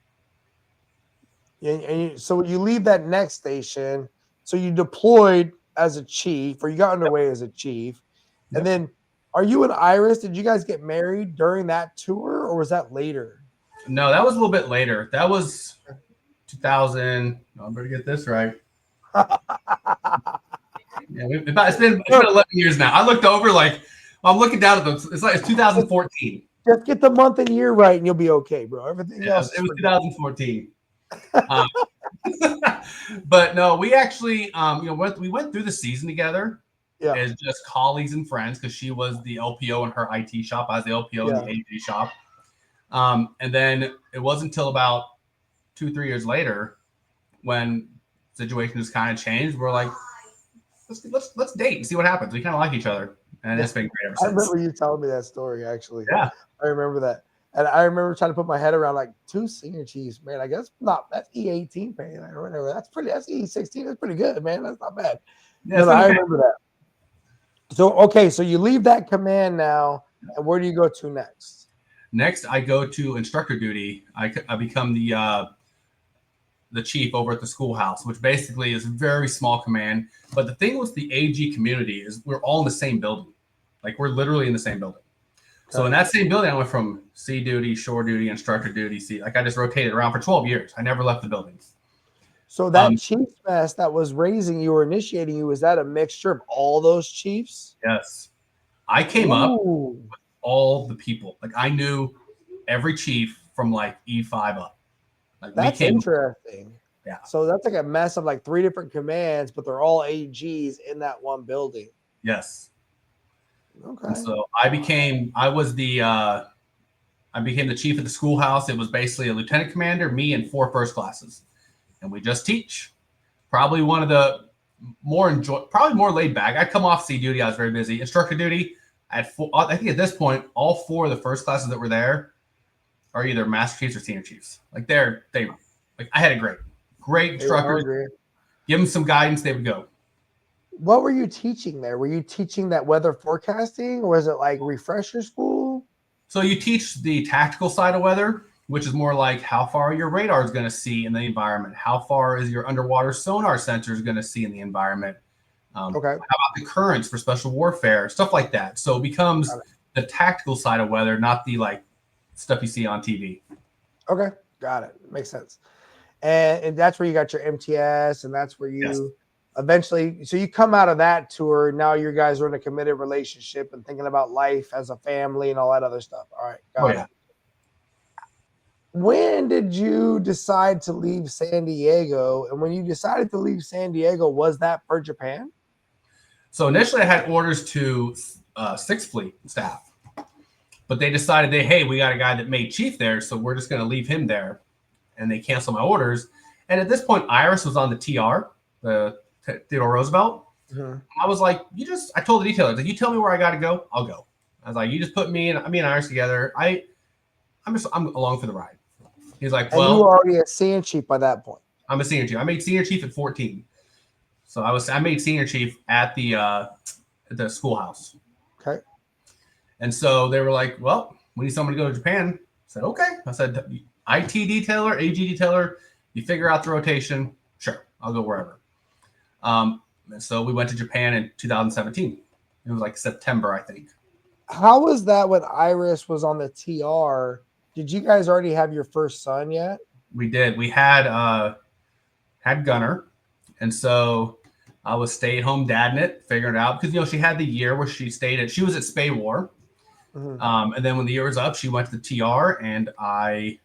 [SPEAKER 2] So when you leave that next station, so you deployed as a chief, or you got underway as a chief, and then are you and Iris? Did you guys get married during that tour, or was that later?
[SPEAKER 3] No, that was a little bit later. That was 2000. No, I'm going to get this right. Yeah, it's been 11 years now. I looked over I'm looking down at them. It's 2014.
[SPEAKER 2] Just get the month and year right, and you'll be okay, bro. Everything else.
[SPEAKER 3] It was 2014. But no, we actually, we went through the season together as just colleagues and friends because she was the LPO in her IT shop. I was the LPO in the AV shop. And then it wasn't until about 2-3 years later when the situation just kind of changed. We're like, let's date and see what happens. We kind of like each other, and it's been great ever since.
[SPEAKER 2] I remember you telling me that story actually.
[SPEAKER 3] Yeah,
[SPEAKER 2] I remember that. And I remember trying to put my head around like 2 senior chiefs, man. I guess that's E18 pay or whatever. That's E16. That's pretty good, man. That's not bad. Yeah, I remember that. So, okay. So you leave that command now, and where do you go to next?
[SPEAKER 3] Next, I go to instructor duty. I become the chief over at the schoolhouse, which basically is a very small command. But the thing with the AG community is we're all in the same building. Like we're literally in the same building. So in that same building, I went from sea duty, shore duty, instructor duty. I just rotated around for 12 years. I never left the building.
[SPEAKER 2] So that chief's mess that was raising you or initiating you, was that a mixture of all those chiefs?
[SPEAKER 3] Yes. I came up with all the people. Like I knew every chief from like E5 up. Like
[SPEAKER 2] that's interesting.
[SPEAKER 3] Yeah.
[SPEAKER 2] So that's like a mess of like 3 different commands, but they're all AGs in that one building.
[SPEAKER 3] Yes.
[SPEAKER 2] Okay.
[SPEAKER 3] And so I became the chief of the schoolhouse. It was basically a lieutenant commander, me, and 4 first classes, and we just teach. Probably one of the probably more laid back. I'd come off sea duty. I was very busy. Instructor duty. I think at this point, all 4 of the first classes that were there are either master chiefs or senior chiefs. Like I had a great instructor. Give them some guidance, they would go.
[SPEAKER 2] What were you teaching there? Were you teaching that weather forecasting, or was it like refresher school?
[SPEAKER 3] So you teach the tactical side of weather, which is more like how far your radar is going to see in the environment. How far is your underwater sonar sensors going to see in the environment? How about the currents for special warfare, stuff like that. So it becomes the tactical side of weather, not the stuff you see on TV.
[SPEAKER 2] Okay, got it. Makes sense. And that's where you got your MTS, and that's where you eventually. So you come out of that tour. Now you guys are in a committed relationship and thinking about life as a family and all that other stuff. All right, got it. When did you decide to leave San Diego? And when you decided to leave San Diego, was that for Japan?
[SPEAKER 3] So initially I had orders to 6th Fleet staff, but they decided hey, we got a guy that made chief there, so we're just going to leave him there. And they canceled my orders. And at this point, Iris was on the TR, the Theodore Roosevelt. Mm-hmm. I was like, I told the detailer, like, you tell me where I got to go, I'll go. I was like, you just put me and Iris together. I'm along for the ride. He's like, well,
[SPEAKER 2] and you were already a senior chief by that point.
[SPEAKER 3] I'm a senior chief. I made senior chief at 14. So I made senior chief at the schoolhouse.
[SPEAKER 2] Okay.
[SPEAKER 3] And so they were like, well, we need someone to go to Japan. I said, okay. I said, IT detailer, AG detailer, you figure out the rotation. Sure, I'll go wherever. And so we went to Japan in 2017. It was like September, I think.
[SPEAKER 2] How was that when Iris was on the TR? Did you guys already have your first son yet?
[SPEAKER 3] We did. We had Gunner. And so I was stay-at-home dadding it, figuring it out. Because, she had the year where she was at Spay War. Mm-hmm. And then when the year was up, she went to the TR, and I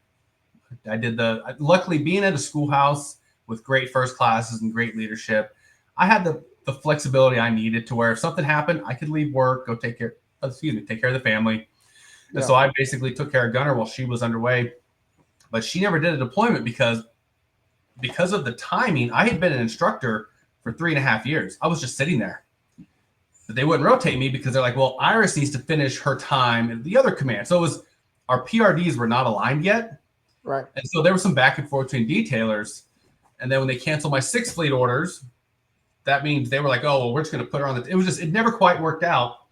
[SPEAKER 3] did luckily being at a schoolhouse with great first classes and great leadership, I had the flexibility I needed to where if something happened, I could leave work, go take care of the family. And so I basically took care of Gunner while she was underway, but she never did a deployment because of the timing. I had been an instructor for 3.5 years. I was just sitting there. But they wouldn't rotate me because they're like, well, Iris needs to finish her time at the other command. So our PRDs were not aligned yet.
[SPEAKER 2] Right.
[SPEAKER 3] And so there was some back and forth between detailers. And then when they canceled my 6th Fleet orders, that means they were like, oh, well, we're just going to put her on it never quite worked out.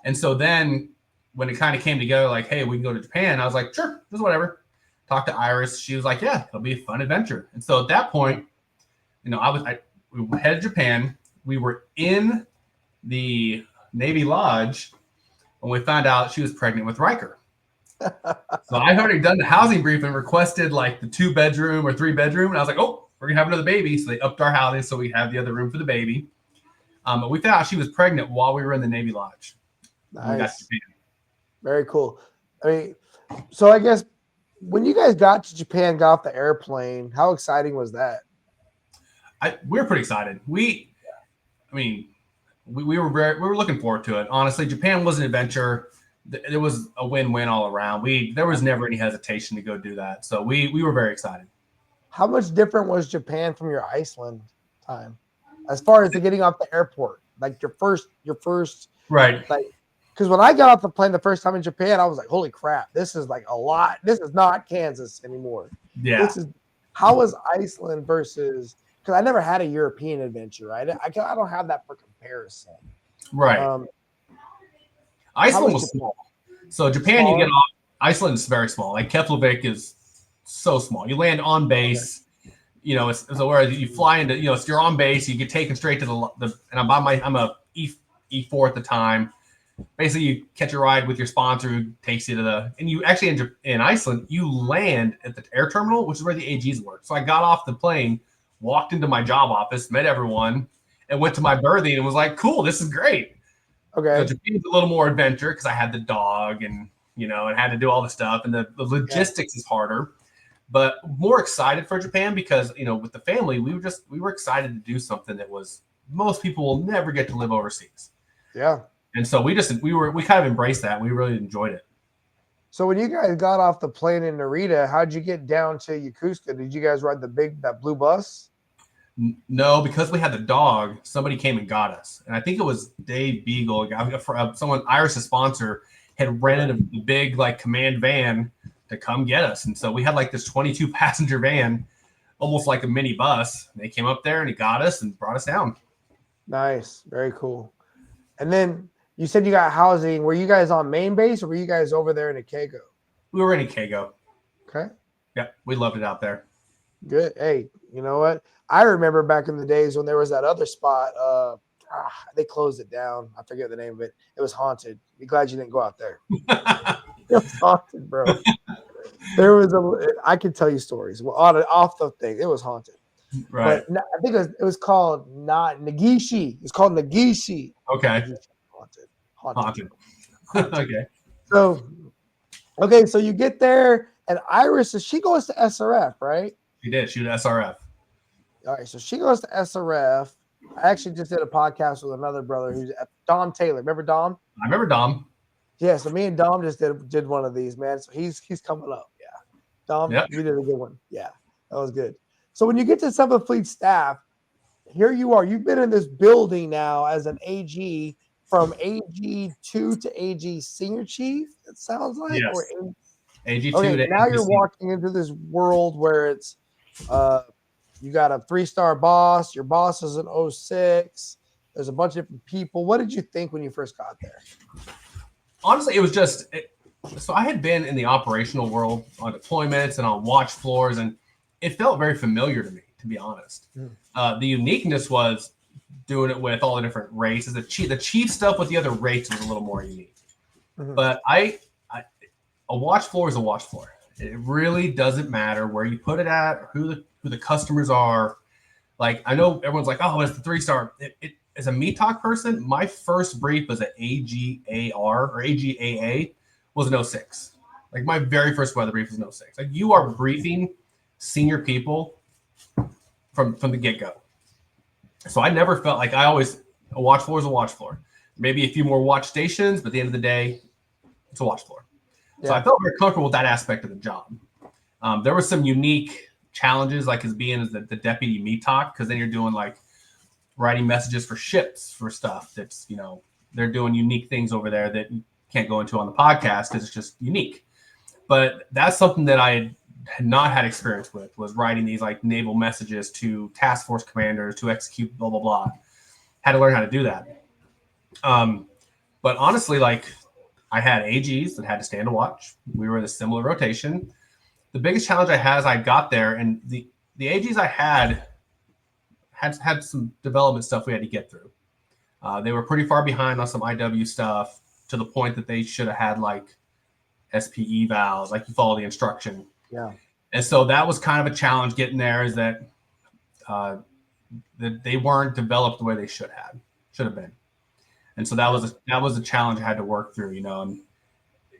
[SPEAKER 3] And so then when it kind of came together, like, hey, we can go to Japan, I was like, sure, just whatever. Talked to Iris. She was like, yeah, it'll be a fun adventure. And so at that point, we headed to Japan. We were in the Navy Lodge when we found out she was pregnant with Riker. So I had already done the housing brief and requested like the 2-bedroom or 3-bedroom. And I was like, oh, we're going to have another baby. So they upped our housing so we have the other room for the baby. But we found out she was pregnant while we were in the Navy Lodge.
[SPEAKER 2] Nice. Very cool. I mean, so I guess when you guys got to Japan, got off the airplane, how exciting was that?
[SPEAKER 3] We were pretty excited. We were looking forward to it. Honestly, Japan was an adventure. It was a win-win all around. There was never any hesitation to go do that. So we were very excited.
[SPEAKER 2] How much different was Japan from your Iceland time, as far as the getting off the airport? Like your first,
[SPEAKER 3] right?
[SPEAKER 2] Like, because when I got off the plane the first time in Japan, I was like, "Holy crap! This is like a lot. This is not Kansas anymore."
[SPEAKER 3] Yeah.
[SPEAKER 2] How was Iceland versus? Because I never had a European adventure, right? I don't have that for comparison.
[SPEAKER 3] Right. Iceland was small. So Japan, you get off. Iceland is very small. Like Keflavik is so small. You land on base. Okay. You know, it's whereas you fly into. You know, if you're on base, you get taken straight to the. And I'm a E4 at the time. Basically, you catch a ride with your sponsor who takes you to the. And you actually in Iceland, you land at the air terminal, which is where the AGs work. So I got off the plane, walked into my job office, met everyone, and went to my berthing and was like, "Cool, this is great."
[SPEAKER 2] Okay.
[SPEAKER 3] So Japan's a little more adventure because I had the dog and and had to do all the stuff, and the logistics is harder, but more excited for Japan because with the family we were excited to do something that was most people will never get to live overseas.
[SPEAKER 2] Yeah.
[SPEAKER 3] And so we kind of embraced that. We really enjoyed it.
[SPEAKER 2] So when you guys got off the plane in Narita, how'd you get down to Yokosuka? Did you guys ride that blue bus?
[SPEAKER 3] No, because we had the dog, somebody came and got us. And I think it was Dave Beagle, someone, Iris' sponsor, had rented a big like command van to come get us. And so we had like this 22 passenger van, almost like a mini bus. And they came up there and he got us and brought us down.
[SPEAKER 2] Nice. Very cool. And then you said you got housing. Were you guys on main base or were you guys over there in Ikego?
[SPEAKER 3] We were in Ikego.
[SPEAKER 2] Okay.
[SPEAKER 3] Yeah, we loved it out there.
[SPEAKER 2] Good. Hey, you know what? I remember back in the days when there was that other spot. They closed it down. I forget the name of it. It was haunted. Be glad you didn't go out there. It was haunted, bro. I could tell you stories. Well, off the thing, it was haunted.
[SPEAKER 3] Right.
[SPEAKER 2] But I think it was called not Nagishi. It's called Nagishi.
[SPEAKER 3] Okay.
[SPEAKER 2] Haunted.
[SPEAKER 3] Okay.
[SPEAKER 2] So you get there, and Iris, she goes to SRF, right?
[SPEAKER 3] She did. She was SRF.
[SPEAKER 2] All right, so she goes to SRF. I actually just did a podcast with another brother who's Dom Taylor. Remember Dom?
[SPEAKER 3] I remember Dom.
[SPEAKER 2] Yeah, so me and Dom just did one of these, man. So he's coming up. Yeah. Dom, You did a good one. Yeah, that was good. So when you get to 7th Fleet staff, here you are. You've been in this building now as an AG from AG2 to AG Senior Chief, it sounds like?
[SPEAKER 3] Yes.
[SPEAKER 2] Or
[SPEAKER 3] AG2
[SPEAKER 2] okay,
[SPEAKER 3] to
[SPEAKER 2] now
[SPEAKER 3] AG
[SPEAKER 2] you're walking into this world where it's you got a 3-star boss. Your boss is an 06. There's a bunch of different people. What did you think when you first got there?
[SPEAKER 3] Honestly, it was just so I had been in the operational world on deployments and on watch floors, and it felt very familiar to me, to be honest. The uniqueness was doing it with all the different races. The chief stuff with the other races was a little more unique. Mm-hmm. But a watch floor is a watch floor. It really doesn't matter where you put it at or who the customers are. Like, I know everyone's like, oh, it's the 3-star. As a METOC person, my first brief as an AGAR or AGAA was an 06. Like, my very first weather brief was an 06. Like, you are briefing senior people from the get-go. So I never felt like a watch floor is a watch floor. Maybe a few more watch stations, but at the end of the day, it's a watch floor. Yeah. So I felt very comfortable with that aspect of the job. There were some unique challenges, like as the deputy METOC, because then you're doing like writing messages for ships for stuff that's, they're doing unique things over there that you can't go into on the podcast because it's just unique. But that's something that I had not had experience with, was writing these like naval messages to task force commanders to execute blah, blah, blah. had to learn how to do that. But honestly, like I had AGs that had to stand to watch. We were in a similar rotation. The biggest challenge I had as I got there, and the AGs I had some development stuff we had to get through. They were pretty far behind on some IW stuff to the point that they should have had like SPE valves, like you follow the instruction.
[SPEAKER 2] Yeah.
[SPEAKER 3] And so that was kind of a challenge getting there, is that they weren't developed the way they should have been. And so that was a challenge I had to work through, and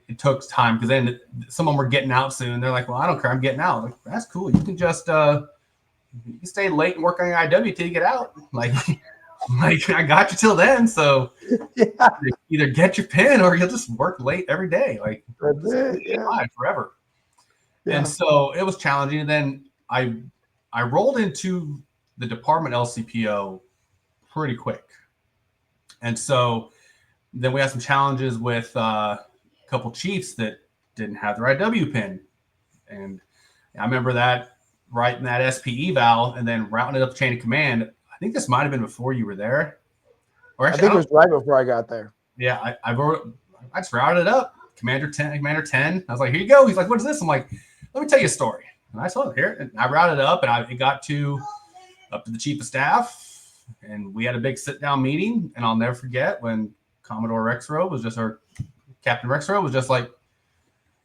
[SPEAKER 3] it took time, because then some of them were getting out soon. They're like, well, I don't care, I'm getting out. Like, that's cool. You can just you can stay late and work on your IW till you get out. Like I got you till then. So
[SPEAKER 2] Yeah.
[SPEAKER 3] either get your pin or you'll just work late every day. Like
[SPEAKER 2] That's it. Yeah.
[SPEAKER 3] forever.
[SPEAKER 2] Yeah.
[SPEAKER 3] And so it was challenging. And then I rolled into the department LCPO pretty quick. And so then we had some challenges with a couple chiefs that didn't have their IW pin. And I remember that, writing that SPE val and then routing it up the chain of command. I think this might have been before you were there. Or actually,
[SPEAKER 2] I think it was right before I got there.
[SPEAKER 3] Yeah, I just routed it up. Commander 10. I was like, here you go. He's like, what is this? I'm like, let me tell you a story. And I told him, here. And I routed it up, and it got up to the chief of staff, and we had a big sit-down meeting. And I'll never forget when Commodore Rexrow Captain Rexrow was just like,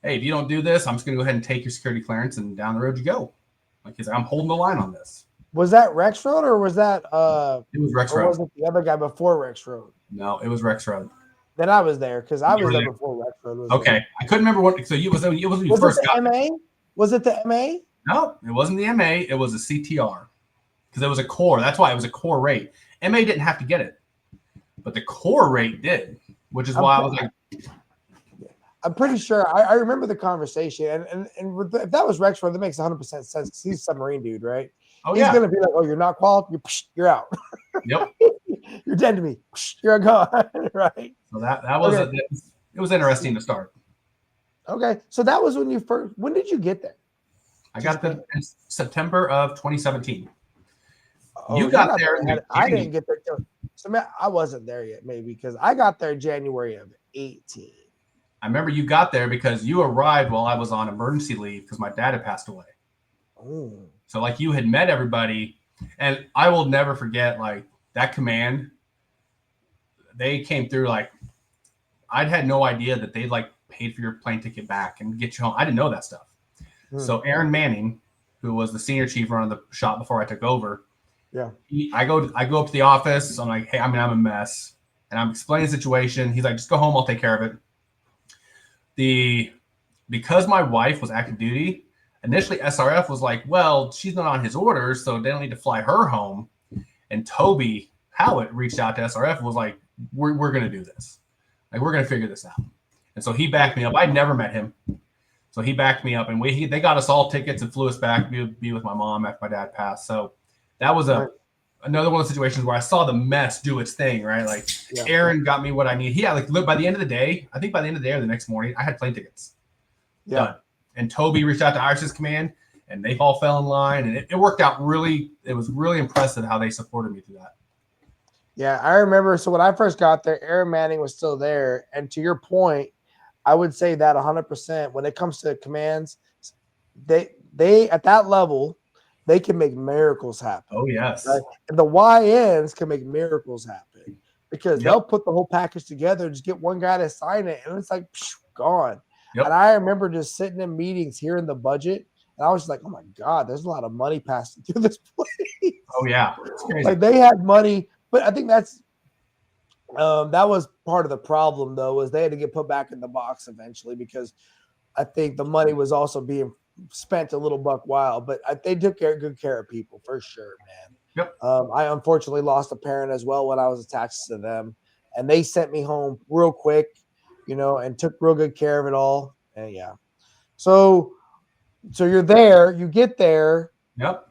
[SPEAKER 3] hey, if you don't do this, I'm just going to go ahead and take your security clearance, and down the road you go. Like, he's like, I'm holding the line on this.
[SPEAKER 2] Was that Rexroad, or was that
[SPEAKER 3] it was Rexroad?
[SPEAKER 2] Or was it the other guy before Rexroad?
[SPEAKER 3] No, it was Rexroad.
[SPEAKER 2] Then I was there, because I was there before Rexroad was
[SPEAKER 3] okay.
[SPEAKER 2] there.
[SPEAKER 3] I couldn't remember what. So it was when you first got
[SPEAKER 2] MA? Was it the MA?
[SPEAKER 3] No, it wasn't the MA. It was a CTR, because it was a core. That's why it was a core rate. MA didn't have to get it, but the core rate did, which is why I was like,
[SPEAKER 2] I'm pretty sure I remember the conversation, and if that was Rexroad, that makes 100% sense, because he's a submarine dude, right?
[SPEAKER 3] oh
[SPEAKER 2] He's
[SPEAKER 3] yeah,
[SPEAKER 2] gonna be like, "Oh, you're not qualified. You're out.
[SPEAKER 3] yep.
[SPEAKER 2] You're dead to me. You're gone." Right.
[SPEAKER 3] So that was
[SPEAKER 2] Okay.
[SPEAKER 3] it was interesting to start.
[SPEAKER 2] Okay, so that was when you first. When did you get there?
[SPEAKER 3] I got there in September of 2017.
[SPEAKER 2] Oh,
[SPEAKER 3] you got there.
[SPEAKER 2] I didn't get there. So man, I wasn't there yet, maybe, because I got there January of 18.
[SPEAKER 3] I remember you got there because you arrived while I was on emergency leave because my dad had passed away.
[SPEAKER 2] Oh.
[SPEAKER 3] So like you had met everybody, and I will never forget like that command. They came through like I'd had no idea that they'd like paid for your plane ticket back and get you home. I didn't know that stuff. So Aaron Manning, who was the senior chief running the shop before I took over,
[SPEAKER 2] yeah,
[SPEAKER 3] I go up to the office. I'm like, hey, I'm a mess, and I'm explaining the situation. He's like, just go home. I'll take care of it. Because my wife was active duty, initially SRF was like, well, she's not on his orders, so they don't need to fly her home. And Toby Howitt reached out to SRF and was like, we're going to do this. Like, we're going to figure this out. And so he backed me up. I'd never met him. So he backed me up, and they got us all tickets and flew us back to be with my mom after my dad passed. So that was another one of the situations where I saw the mess do its thing, right? Like Aaron got me what I need. He had like by the end of the day, I think by the end of the day or the next morning, I had plane tickets.
[SPEAKER 2] Yeah.
[SPEAKER 3] Done. And Toby reached out to Irish's command, and they all fell in line, and it worked out really. It was really impressive how they supported me through that.
[SPEAKER 2] Yeah, I remember. So when I first got there, Aaron Manning was still there, and to your point, I would say that 100%. When it comes to commands, they at that level, they can make miracles happen.
[SPEAKER 3] Oh yes,
[SPEAKER 2] right? And the YNs can make miracles happen because they'll put the whole package together, just get one guy to sign it, and it's like gone. Yep. And I remember just sitting in meetings hearing the budget, and I was like, "Oh my god, there's a lot of money passing through this place."
[SPEAKER 3] Oh yeah, it's crazy.
[SPEAKER 2] Like they had money, but I think that's that was part of the problem, though, was they had to get put back in the box eventually because I think the money was also being spent a little buck wild. But they took good care of people for sure, man.
[SPEAKER 3] Yep.
[SPEAKER 2] I unfortunately lost a parent as well when I was attached to them, and they sent me home real quick, and took real good care of it all. And yeah, so you're there, you get there.
[SPEAKER 3] Yep.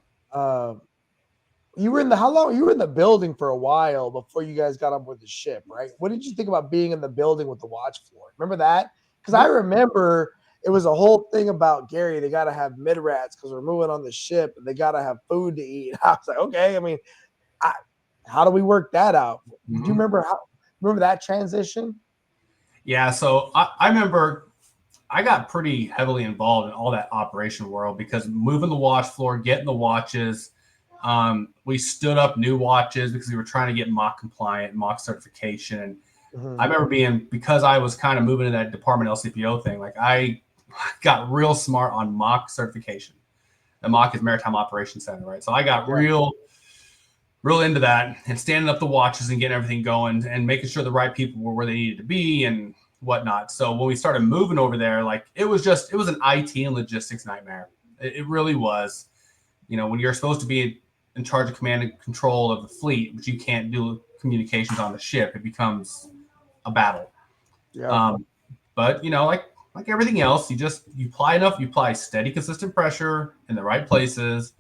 [SPEAKER 2] You were in the building for a while before you guys got up with the ship, right? What did you think about being in the building with the watch floor? Remember that? Because I remember it was a whole thing about Gary. They got to have mid-rats because we're moving on the ship and they got to have food to eat. I was like, okay. I mean, How do we work that out? Do you
[SPEAKER 3] Mhm.
[SPEAKER 2] remember that transition?
[SPEAKER 3] Yeah, so I remember I got pretty heavily involved in all that operation world because moving the watch floor, getting the watches. We stood up new watches because we were trying to get mock compliant, mock certification. I
[SPEAKER 2] Mhm.
[SPEAKER 3] remember because I was kind of moving to that department LCPO thing, like I got real smart on mock certification. And mock is Maritime Operations Center, right? So I got
[SPEAKER 2] Yeah.
[SPEAKER 3] real into that and standing up the watches and getting everything going and making sure the right people were where they needed to be and whatnot. So when we started moving over there, like it was an IT and logistics nightmare. It really was. You know, when you're supposed to be in charge of command and control of the fleet, but you can't do communications on the ship, it becomes a battle.
[SPEAKER 2] Yeah.
[SPEAKER 3] Um, but you know, like everything else, you apply steady, consistent pressure in the right places,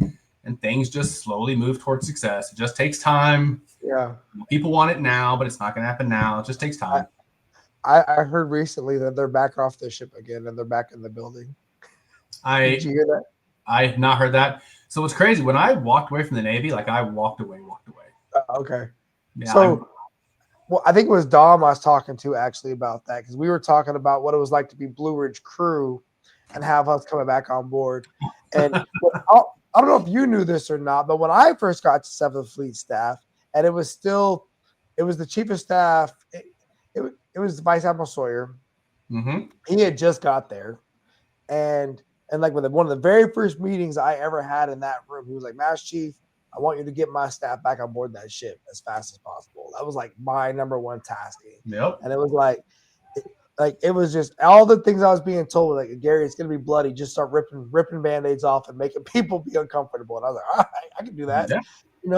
[SPEAKER 3] and things just slowly move towards success. It just takes time.
[SPEAKER 2] Yeah.
[SPEAKER 3] People want it now, but it's not going to happen now. It just takes
[SPEAKER 2] I,
[SPEAKER 3] time.
[SPEAKER 2] I heard recently that they're back off the ship again and they're back in the building. Did
[SPEAKER 3] I
[SPEAKER 2] you hear that?
[SPEAKER 3] I have not heard that. So it's crazy. When I walked away from the Navy, like I walked away.
[SPEAKER 2] Okay.
[SPEAKER 3] Yeah,
[SPEAKER 2] So, well, I think it was Dom I was talking to actually about that because we were talking about what it was like to be Blue Ridge crew and have us coming back on board. And I don't know if you knew this or not, but when I first got to 7th Fleet staff, and it was the chief of staff, it was Vice Admiral Sawyer.
[SPEAKER 3] mm-hmm.
[SPEAKER 2] He had just got there, and like with one of the very first meetings I ever had in that room, he was like, "Master Chief, I want you to get my staff back on board that ship as fast as possible." That was like my number one tasking,
[SPEAKER 3] Yep.
[SPEAKER 2] and it was like it was just all the things I was being told, like, Gary, it's gonna be bloody. Just start ripping band-aids off and making people be uncomfortable. And I was like, all right, I can do that.
[SPEAKER 3] Yeah.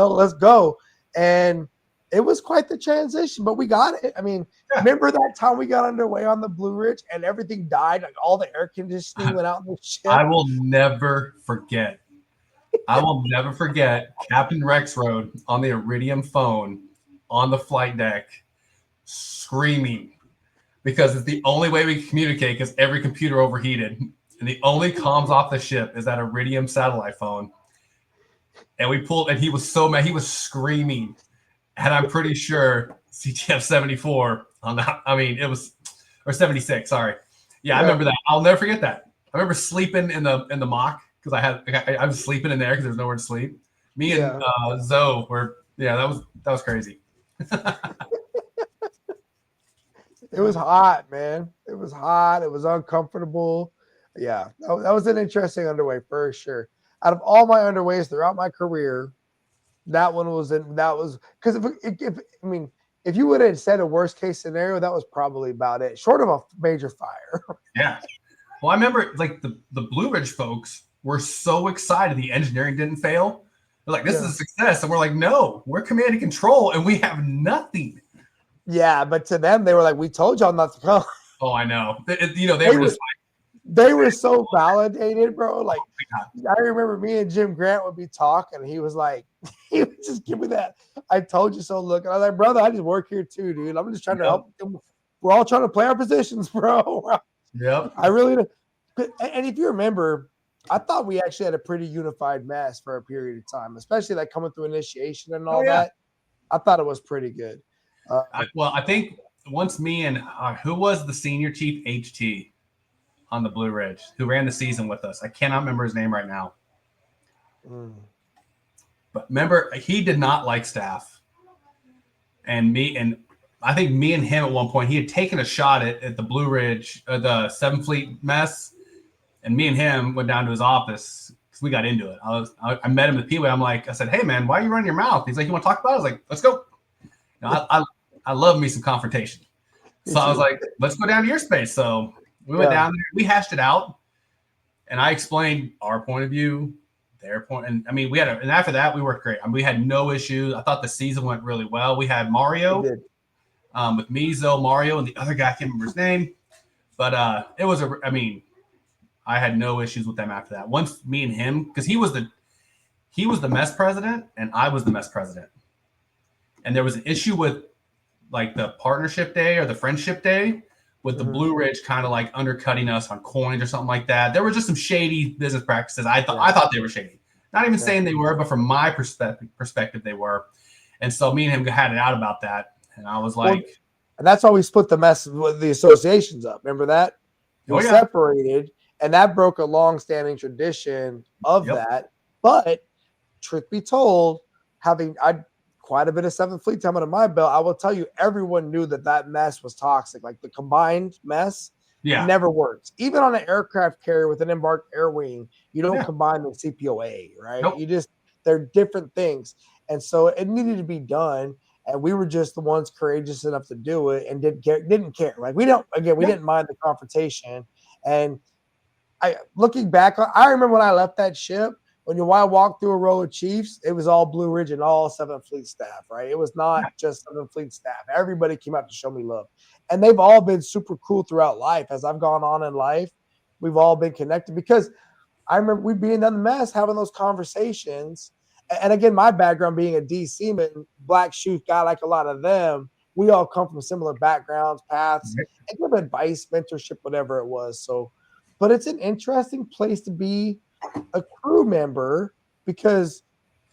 [SPEAKER 2] Let's go. And it was quite the transition, but we got it. I mean, remember that time we got underway on the Blue Ridge and everything died, like all the air conditioning went out in the ship.
[SPEAKER 3] I will never forget. Captain Rex Road on the Iridium phone on the flight deck screaming because it's the only way we can communicate because every computer overheated. And the only comms off the ship is that Iridium satellite phone. And we pulled, and he was so mad. He was screaming. And I'm pretty sure CTF 74 on that. I mean, it was, or 76, sorry. Yeah, I remember that. I'll never forget that. I remember sleeping in the mock because I was sleeping in there because there's nowhere to sleep. Me and Zoe were, that was crazy.
[SPEAKER 2] It was hot, man. It was hot. It was uncomfortable. Yeah, that was an interesting underway for sure. Out of all my underways throughout my career, that one was because if you would have said a worst case scenario, that was probably about it, short of a major fire.
[SPEAKER 3] Yeah. Well, I remember like the Blue Ridge folks were so excited the engineering didn't fail. They're like, this is a success. And we're like, no, we're command and control and we have nothing.
[SPEAKER 2] Yeah, but to them, they were like, we told y'all not to come.
[SPEAKER 3] Oh, I know. They
[SPEAKER 2] were so validated, bro. Like, I remember me and Jim Grant would be talking. He was like, he would just give me that "I told you so" look. And I was like, brother, I just work here too, dude. I'm just trying to help them. We're all trying to play our positions, bro.
[SPEAKER 3] Yep.
[SPEAKER 2] I really do. And if you remember, I thought we actually had a pretty unified mess for a period of time, especially like coming through initiation and all that. I thought it was pretty good.
[SPEAKER 3] I think once me and who was the senior chief HT on the Blue Ridge who ran the season with us? I cannot remember his name right now. But remember, he did not like staff. And I think me and him at one point, he had taken a shot at the Blue Ridge, the 7th Fleet mess. And me and him went down to his office because we got into it. I met him at Peewee. I said, hey, man, why are you running your mouth? He's like, you want to talk about it? I was like, let's go. I love me some confrontation. So I was like, let's go down to your space. So we went down there. We hashed it out. And I explained our point of view, their point. And I mean, and after that, we worked great. I mean, we had no issues. I thought the season went really well. We had Mario with me, Zoe, Mario, and the other guy, I can't remember his name. But I had no issues with them after that. Once me and him, because he was the mess president and I was the mess president. And there was an issue with like the partnership day or the friendship day with the Blue Ridge kind of like undercutting us on coins or something like that. There were just some shady business practices. I thought they were shady. Not even saying they were, but from my perspective, they were. And so me and him had it out about that. And I was like,
[SPEAKER 2] and that's why we split the mess with the associations up. Remember that? We separated, and that broke a long-standing tradition of that. But truth be told, having quite a bit of Seventh Fleet time under my belt, I will tell you, everyone knew that mess was toxic. Like the combined mess never works. Even on an aircraft carrier with an embarked air wing, you don't combine the CPOA, right?
[SPEAKER 3] Nope.
[SPEAKER 2] They're different things. And so it needed to be done. And we were just the ones courageous enough to do it and didn't care. Like we didn't mind the confrontation. And looking back, I remember when I left that ship, when I walked through a row of chiefs, it was all Blue Ridge and all 7th Fleet staff, right? It was not just 7th Fleet staff. Everybody came out to show me love. And they've all been super cool throughout life. As I've gone on in life, we've all been connected because I remember we being in the mess, having those conversations. And again, my background being a D seaman, black shoe guy like a lot of them, we all come from similar backgrounds, paths, and give advice, mentorship, whatever it was. So, but it's an interesting place to be a crew member because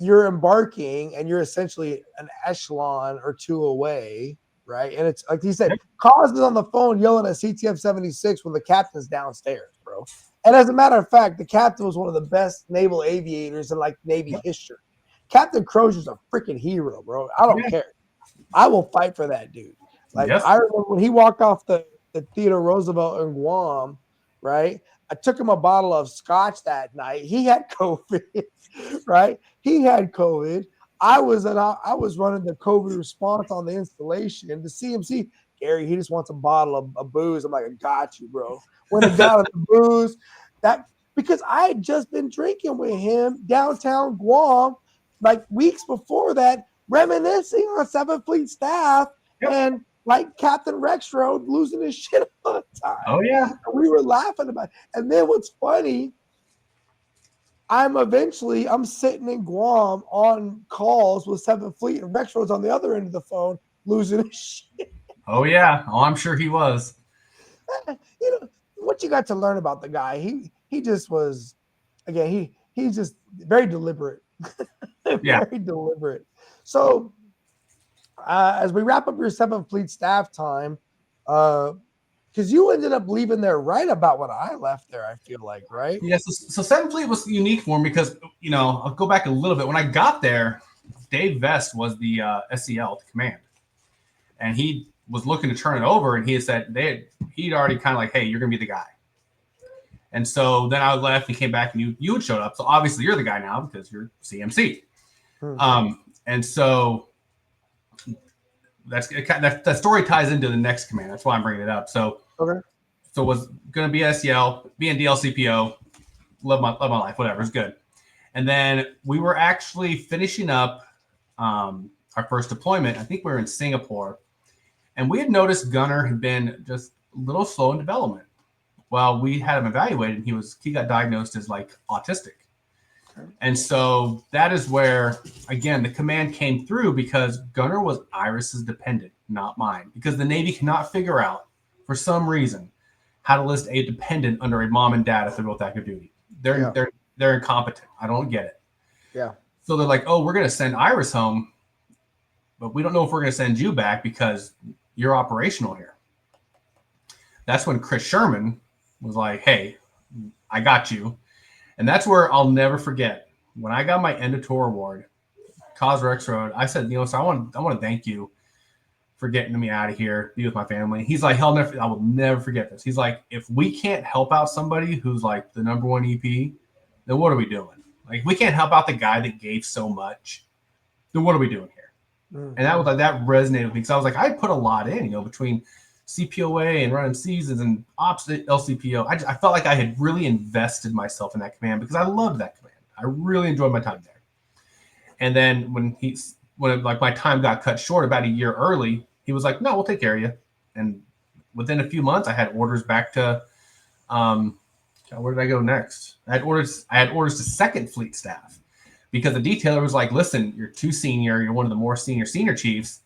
[SPEAKER 2] you're embarking and you're essentially an echelon or two away, right? And it's like he said, Cause is on the phone yelling at CTF 76 when the captain's downstairs, bro. And as a matter of fact, the captain was one of the best naval aviators in like Navy history. Captain Crozier's a freaking hero, bro. I don't care. I will fight for that dude. Like I remember when he walked off the Theodore Roosevelt in Guam, right? I took him a bottle of scotch that night. He had COVID, right? He had COVID. I was running the COVID response on the installation. The CMC, Gary, he just wants a bottle of booze. I'm like, I got you, bro. When I got the booze, because I had just been drinking with him downtown Guam, like weeks before that, reminiscing on 7th Fleet staff and like Captain Rexroad losing his shit all the time.
[SPEAKER 3] Oh, yeah.
[SPEAKER 2] And we were laughing about it. And then what's funny, I'm sitting in Guam on calls with 7th Fleet and Rexroad's on the other end of the phone losing his shit.
[SPEAKER 3] Oh, yeah. Oh, I'm sure he was.
[SPEAKER 2] You know, what you got to learn about the guy, he just was, again, he's just very deliberate. Very deliberate. So as we wrap up your 7th Fleet staff time, because you ended up leaving there right about when I left there, I feel like, right?
[SPEAKER 3] Yes. So 7th Fleet was unique for me because, I'll go back a little bit. When I got there, Dave Vest was the SEL to command. And he was looking to turn it over, and he had said he'd already kind of like, hey, you're going to be the guy. And so then I left and came back, and you had showed up. So obviously you're the guy now because you're CMC. And so that story ties into the next command. That's why I'm bringing it up. So it was going to be SEL, be in DLCPO, love my life, whatever, it's good. And then we were actually finishing up our first deployment. I think we were in Singapore, and we had noticed Gunner had been just a little slow in development. Well, we had him evaluated, and he got diagnosed as like autistic. And so that is where, again, the command came through because Gunner was Iris's dependent, not mine, because the Navy cannot figure out, for some reason, how to list a dependent under a mom and dad if they're both active duty. They're incompetent. I don't get it.
[SPEAKER 2] Yeah.
[SPEAKER 3] So they're like, oh, we're going to send Iris home, but we don't know if we're going to send you back because you're operational here. That's when Chris Sherman was like, hey, I got you. And that's where I'll never forget. When I got my end of tour award, Cos Rexroad, I said, so I want to thank you for getting me out of here, be with my family. He's like, I will never forget this. He's like, if we can't help out somebody who's like the number one EP, then what are we doing? Like, if we can't help out the guy that gave so much, then what are we doing here? Mm-hmm. And that was like, that resonated with me because I was like, I put a lot in, between CPOA and running seasons and ops at LCPO. I felt like I had really invested myself in that command because I loved that command. I really enjoyed my time there. And then when my time got cut short about a year early, he was like, no, we'll take care of you. And within a few months, I had orders back to, where did I go next? I had orders to 2nd Fleet staff because the detailer was like, listen, you're too senior. You're one of the more senior chiefs.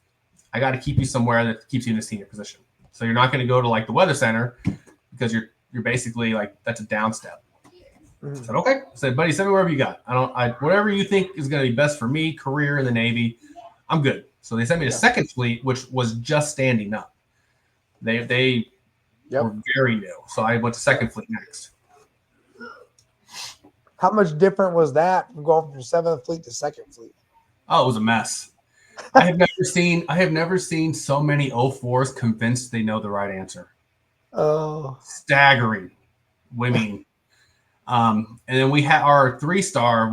[SPEAKER 3] I got to keep you somewhere that keeps you in a senior position. So you're not going to go to like the weather center because you're basically like, that's a down step. I said, okay. I said, buddy, send me wherever you got. Whatever you think is going to be best for me, career in the Navy, I'm good. So they sent me to second fleet, which was just standing up. They were very new. So I went to second fleet next.
[SPEAKER 2] How much different was that from going from 7th Fleet to 2nd Fleet?
[SPEAKER 3] Oh, it was a mess. I have never seen so many 04s convinced they know the right answer.
[SPEAKER 2] Oh,
[SPEAKER 3] staggering. Women. And then we had our 3-star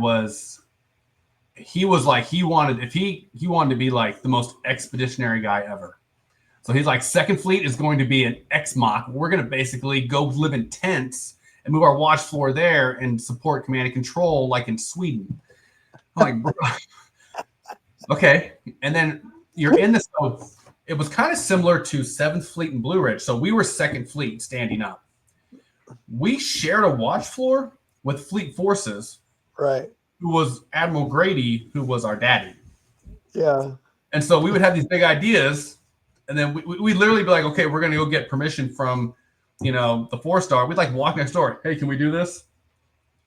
[SPEAKER 3] he wanted to be like the most expeditionary guy ever. So he's like, second fleet is going to be an XMOC. We're going to basically go live in tents and move our watch floor there and support command and control like in Sweden. I'm like, bro. Okay. And then you're in this. So it was kind of similar to 7th Fleet and Blue Ridge. So we were second fleet standing up. We shared a watch floor with Fleet Forces.
[SPEAKER 2] Right.
[SPEAKER 3] Who was Admiral Grady, who was our daddy.
[SPEAKER 2] Yeah.
[SPEAKER 3] And so we would have these big ideas. And then we'd literally be like, okay, we're going to go get permission from, the 4-star. We'd like walk next door. Hey, can we do this?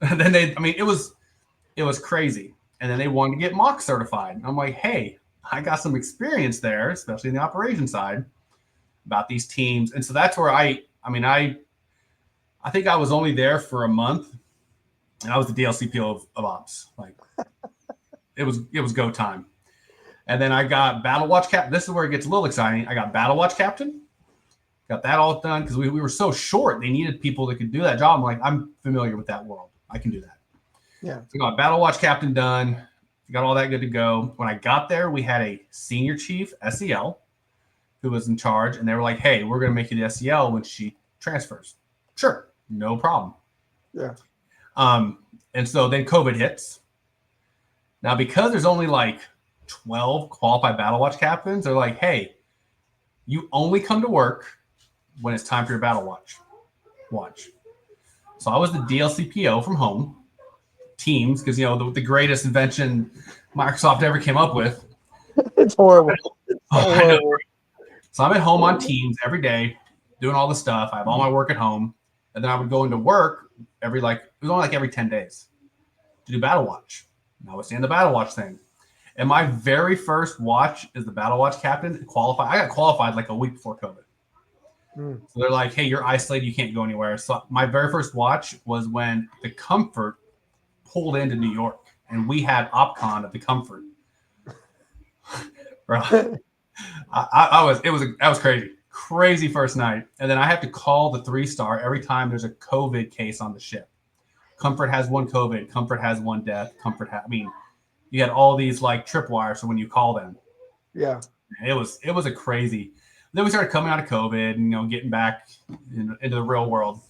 [SPEAKER 3] And then it was crazy. And then they wanted to get mock certified. And I'm like, hey, I got some experience there, especially in the operation side, about these teams. And so that's where I think I was only there for a month, and I was the DLCPO of ops. Like, it was go time. And then I got Battle Watch Captain. This is where it gets a little exciting. I got Battle Watch Captain. Got that all done because we were so short. They needed people that could do that job. I'm like, I'm familiar with that world. I can do that.
[SPEAKER 2] Yeah.
[SPEAKER 3] So I got Battle Watch Captain done. Got all that good to go. When I got there, we had a senior chief, SEL, who was in charge. And they were like, hey, we're going to make you the SEL when she transfers. Sure. No problem.
[SPEAKER 2] Yeah.
[SPEAKER 3] And so then COVID hits. Now, because there's only like 12 qualified Battle Watch captains, they're like, hey, you only come to work when it's time for your Battle Watch. So I was the DLCPO from home, Teams, because, the greatest invention Microsoft ever came up with.
[SPEAKER 2] It's horrible.
[SPEAKER 3] So I'm at home on Teams every day, doing all the stuff. I have all my work at home. And then I would go into work it was only like every 10 days to do Battle Watch. And I was seeing the Battle Watch thing. And my very first watch as the Battle Watch captain qualified. I got qualified like a week before COVID. So they're like, hey, you're isolated. You can't go anywhere. So my very first watch was when the Comfort pulled into New York. And we had OpCon at the Comfort. Bro, that was crazy. Crazy first night. And then I have to call the 3-star every time there's a COVID case on the ship. Comfort has one COVID. Comfort has one death. You had all these like tripwires. So when you call them,
[SPEAKER 2] yeah,
[SPEAKER 3] it was a crazy. Then we started coming out of COVID and getting back into the real world.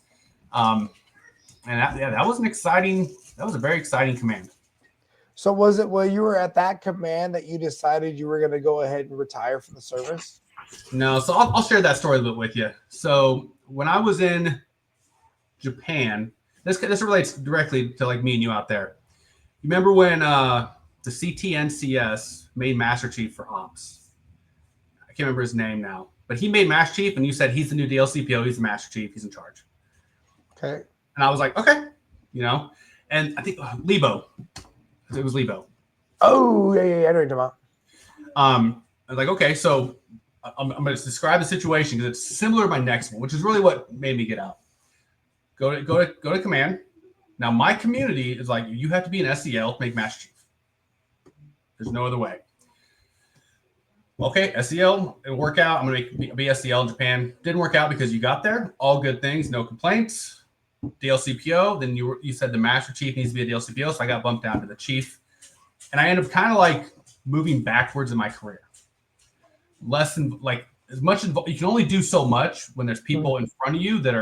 [SPEAKER 3] And that was a very exciting command.
[SPEAKER 2] So was it while you were at that command that you decided you were going to go ahead and retire from the service?
[SPEAKER 3] No, so I'll share that story a little bit with you. So when I was in Japan, this relates directly to like me and you out there. You remember when the CTNCS made Master Chief for Ops? I can't remember his name now, but he made Master Chief, and you said he's the new DLCPO, he's the Master Chief, he's in charge.
[SPEAKER 2] Okay.
[SPEAKER 3] And I was like, okay, and I think Lebo. It was Lebo.
[SPEAKER 2] Oh, yeah, I know what you're talking about.
[SPEAKER 3] I was like, okay, so I'm going to describe the situation because it's similar to my next one, which is really what made me get out. Go to command. Now, my community is like, you have to be an SEL to make Master Chief. There's no other way. Okay, SEL, it'll work out. I'm going to be SEL in Japan. Didn't work out because you got there. All good things, no complaints. DLCPO, then you said the Master Chief needs to be a DLCPO, so I got bumped down to the Chief. And I ended up kind of like moving backwards in my career. Less than like as much involved. You can only do so much when there's people in front of you that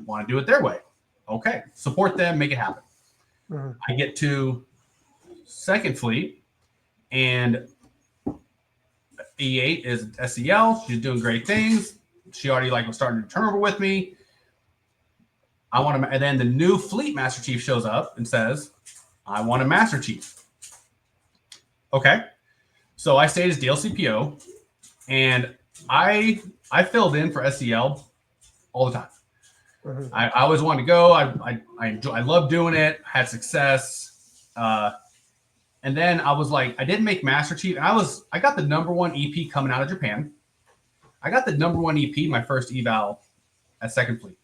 [SPEAKER 3] want to do it their way. Okay, support them, make it happen. I get to second fleet, and E8 is SEL. She's doing great things. She already was starting to turn over with me. And then the new fleet Master Chief shows up and says, I want a Master Chief. Okay. So I stayed as DLCPO, and I filled in for SEL all the time. I always wanted to go. I love doing it. Had success. And then I was like, I didn't make Master Chief. And I got the #1 EP coming out of Japan. I got the #1 EP, my first eval at Second Fleet.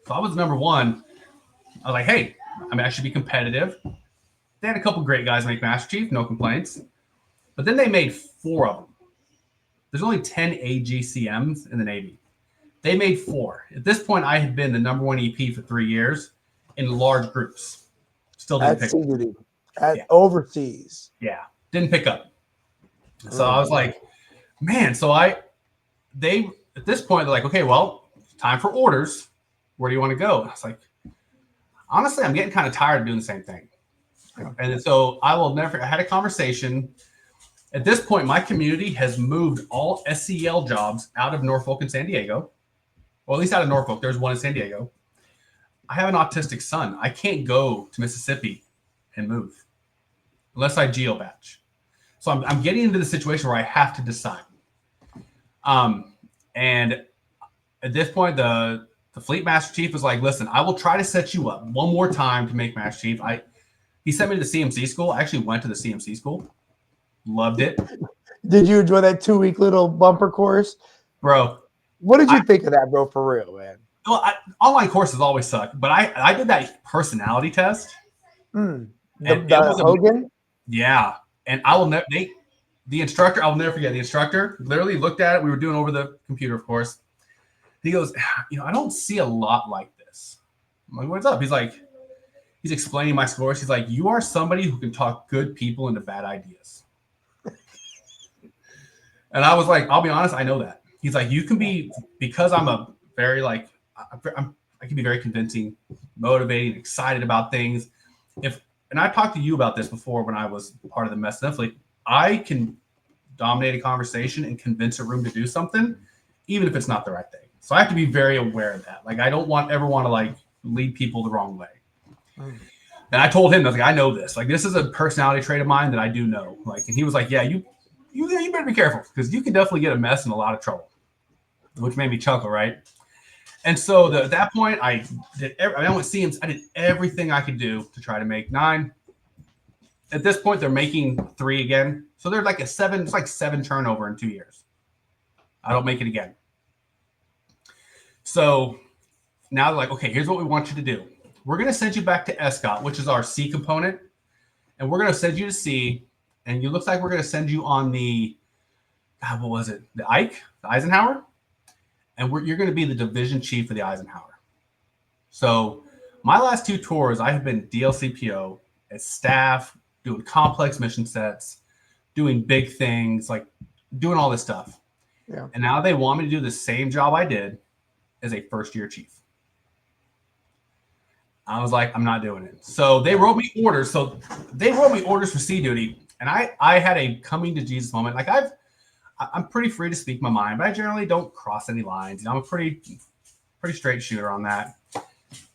[SPEAKER 3] So I was #1. I was like, hey, I should be competitive. They had a couple great guys make Master Chief, no complaints. But then they made 4 of them. There's only 10 AGCMs in the Navy. They made 4. At this point, I had been the #1 EP for 3 years in large groups. Still didn't pick up.
[SPEAKER 2] At overseas.
[SPEAKER 3] Yeah, didn't pick up. So I was like, man. So they at this point they're like, okay, well, time for orders. Where do you want to go? And I was like, honestly, I'm getting kind of tired of doing the same thing. And so I had a conversation. At this point, my community has moved all SCL jobs out of Norfolk and San Diego. Well, at least out of Norfolk. There's one in San Diego. I have an autistic son. I can't go to Mississippi and move unless I geo-batch. So I'm getting into the situation where I have to decide. And at this point, the Fleet Master Chief was like, listen, I will try to set you up one more time to make Master Chief. He sent me to the CMC school. I actually went to the CMC school. Loved it.
[SPEAKER 2] Did you enjoy that 2-week little bumper course?
[SPEAKER 3] Bro.
[SPEAKER 2] What did you think of that, bro, for real, man?
[SPEAKER 3] Well, online courses always suck, but I did that personality test.
[SPEAKER 2] The Hogan?
[SPEAKER 3] Yeah. And I will never, the instructor, I'll never forget, the instructor literally looked at it. We were doing over the computer, of course. He goes, I don't see a lot like this. I'm like, what's up? He's explaining my scores. He's like, you are somebody who can talk good people into bad ideas. And I was like, I'll be honest, I know that. He's like, you can be, because I'm a very I can be very convincing, motivating, excited about things. And I talked to you about this before when I was part of the mess fleet. I can dominate a conversation and convince a room to do something, even if it's not the right thing. So I have to be very aware of that. Like, I don't ever want to lead people the wrong way. And I told him, I was like, I know this. Like, this is a personality trait of mine that I do know. And he was like, yeah, you better be careful because you can definitely get a mess in a lot of trouble, which made me chuckle, right? And so at that point, I did everything I could do to try to make 9. At this point, they're making 3 again. So they're like it's like 7 turnover in 2 years. I don't make it again. So now they're like, okay, here's what we want you to do. We're going to send you back to ESCOT, which is our C component. And we're going to send you to C. And it looks like we're going to send you on the, what was it? The Ike, the Eisenhower. And you're going to be the division chief of the Eisenhower. So my last 2 tours, I have been DLCPO as staff, doing complex mission sets, doing big things, like doing all this stuff.
[SPEAKER 2] Yeah.
[SPEAKER 3] And now they want me to do the same job I did as a first-year chief. I was like, I'm not doing it. So they wrote me orders. So they wrote me orders for sea duty. And I had a coming to Jesus moment. Like I'm pretty free to speak my mind, but I generally don't cross any lines. I'm a pretty straight shooter on that.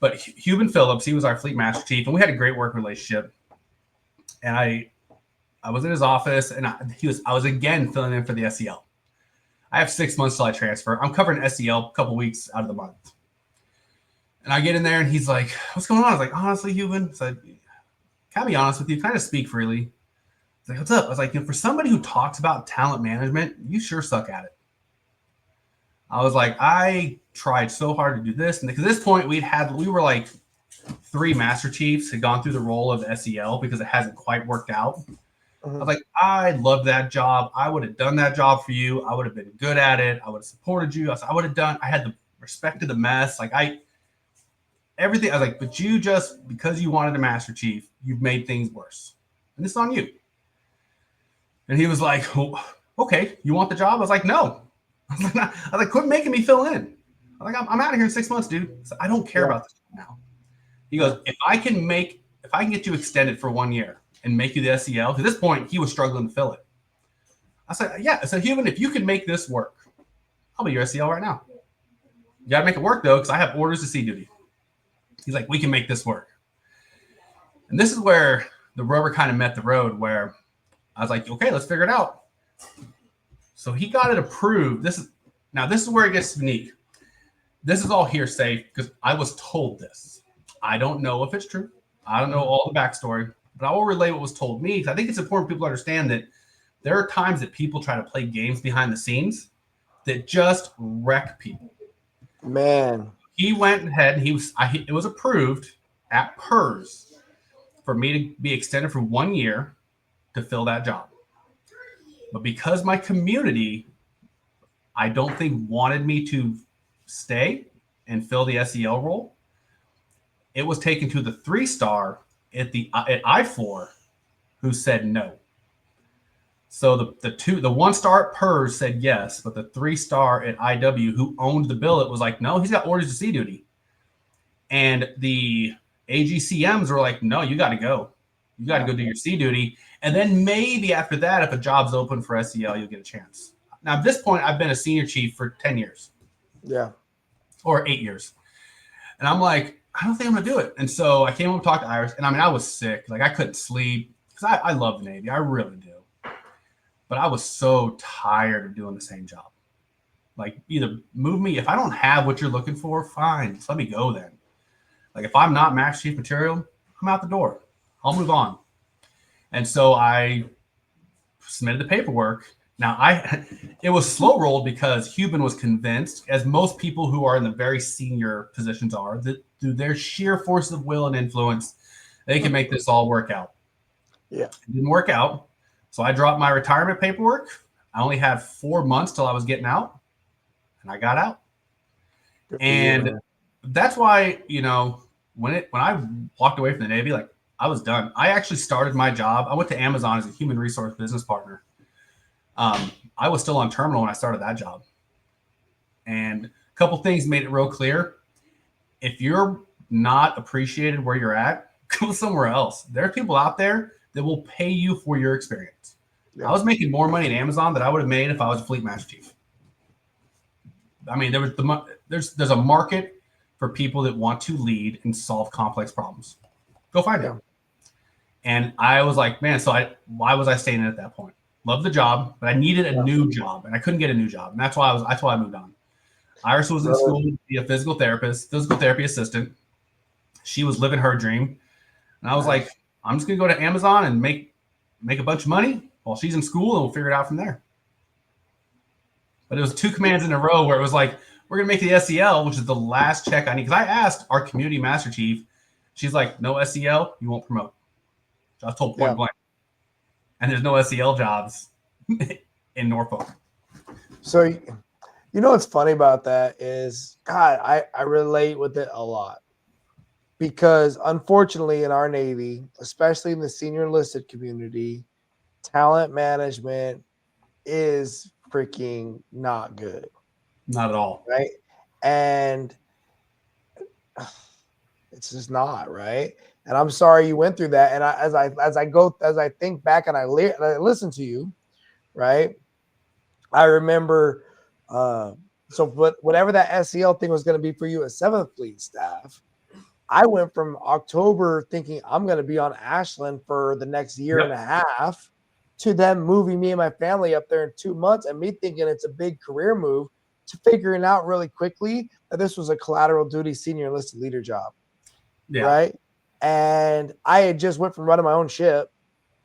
[SPEAKER 3] But Hubin Phillips, he was our fleet master chief, and we had a great work relationship. And I was in his office, and I was again filling in for the SEL. I have 6 months till I transfer. I'm covering SEL a couple weeks out of the month. And I get in there, and he's like, "What's going on?" I was like, "Honestly, Hubin," I said, "Can I be honest with you? Kind of speak freely." He's like, "What's up?" I was like, "For somebody who talks about talent management, you sure suck at it." I was like, I tried so hard to do this. And at this point, we were like 3 Master Chiefs had gone through the role of SEL because it hasn't quite worked out. I was like, I loved that job. I would have done that job for you. I would have been good at it. I would have supported you. I had the respect of the mess. Everything. I was like, but you just, because you wanted a Master Chief, you've made things worse. And it's on you. And he was like, oh, okay, you want the job? I was like, no. I was like, quit making me fill in. I'm like, I'm out of here in 6 months, dude. I don't care about this now. He goes, if I can get you extended for 1 year and make you the SEL, to this point, he was struggling to fill it. I said, yeah. I said, Hubin, if you can make this work, I'll be your SEL right now. You got to make it work, though, because I have orders to sea duty. He's like, we can make this work. And this is where the rubber kind of met the road, where I was like, okay, let's figure it out. So he got it approved. This is where it gets unique. This is all hearsay because I was told this. I don't know if it's true. I don't know all the backstory. but I will relay what was told me, because I think it's important people understand that there are times that people try to play games behind the scenes that just wreck people.
[SPEAKER 2] Man.
[SPEAKER 3] He went ahead and it was approved at PERS for me to be extended for 1 year to fill that job. But because my community, I don't think, wanted me to stay and fill the SEL role, it was taken to the 3-star at I4 who said no. So the 1-star at PERS said yes, but the 3-star at IW who owned the billet was like, no, he's got orders to sea duty. And the AGCMs were like, no, you got to go. You got to go do your sea duty. And then maybe after that, if a job's open for SEL, you'll get a chance. Now, at this point, I've been a senior chief for 10 years.
[SPEAKER 2] Yeah.
[SPEAKER 3] Or 8 years. And I'm like, I don't think I'm going to do it. And so I came home and talked to Iris. And I mean, I was sick. Like, I couldn't sleep because I love the Navy. I really do. But I was so tired of doing the same job. Like, either move me. If I don't have what you're looking for, fine. Just let me go then. Like, if I'm not Max Chief material, I'm out the door. I'll move on. And so I submitted the paperwork. Now, it was slow rolled because Hubin was convinced, as most people who are in the very senior positions are, that through their sheer force of will and influence, they can make this all work out.
[SPEAKER 2] Yeah.
[SPEAKER 3] It didn't work out. So I dropped my retirement paperwork. I only had 4 months till I was getting out, and I got out. And that's why, when I walked away from the Navy, like, I was done. I actually started my job. I went to Amazon as a human resource business partner. I was still on terminal when I started that job. And a couple things made it real clear. If you're not appreciated where you're at, go somewhere else. There are people out there that will pay you for your experience. Yeah. I was making more money at Amazon than I would have made if I was a fleet master chief. I mean, there's a market for people that want to lead and solve complex problems. Go find it. And I was like, man, why was I staying in at that point? Loved the job, but I needed a new job, and I couldn't get a new job, and that's why I moved on. Iris was in school to be a physical therapy assistant. She was living her dream, and I was like, I'm just gonna go to Amazon and make a bunch of money while she's in school, and we'll figure it out from there. But it was 2 commands in a row where it was like, we're gonna make the SEL, which is the last check I need. Because I asked our community master chief, she's like, no SEL, you won't promote. So I was told point blank. And there's no SEL jobs in Norfolk.
[SPEAKER 2] So, what's funny about that is, God, I relate with it a lot. Because unfortunately in our Navy, especially in the senior enlisted community, talent management is freaking not good.
[SPEAKER 3] Not at all.
[SPEAKER 2] Right. And it's just not, right? And I'm sorry you went through that. And as I think back and I listen to you, right? I remember, whatever that SEL thing was going to be for you as 7th Fleet staff, I went from October thinking I'm going to be on Ashland for the next year and a half to them moving me and my family up there in 2 months, and me thinking it's a big career move, to figuring out really quickly that this was a collateral duty senior enlisted leader job. Yeah. Right. And I had just went from running my own ship,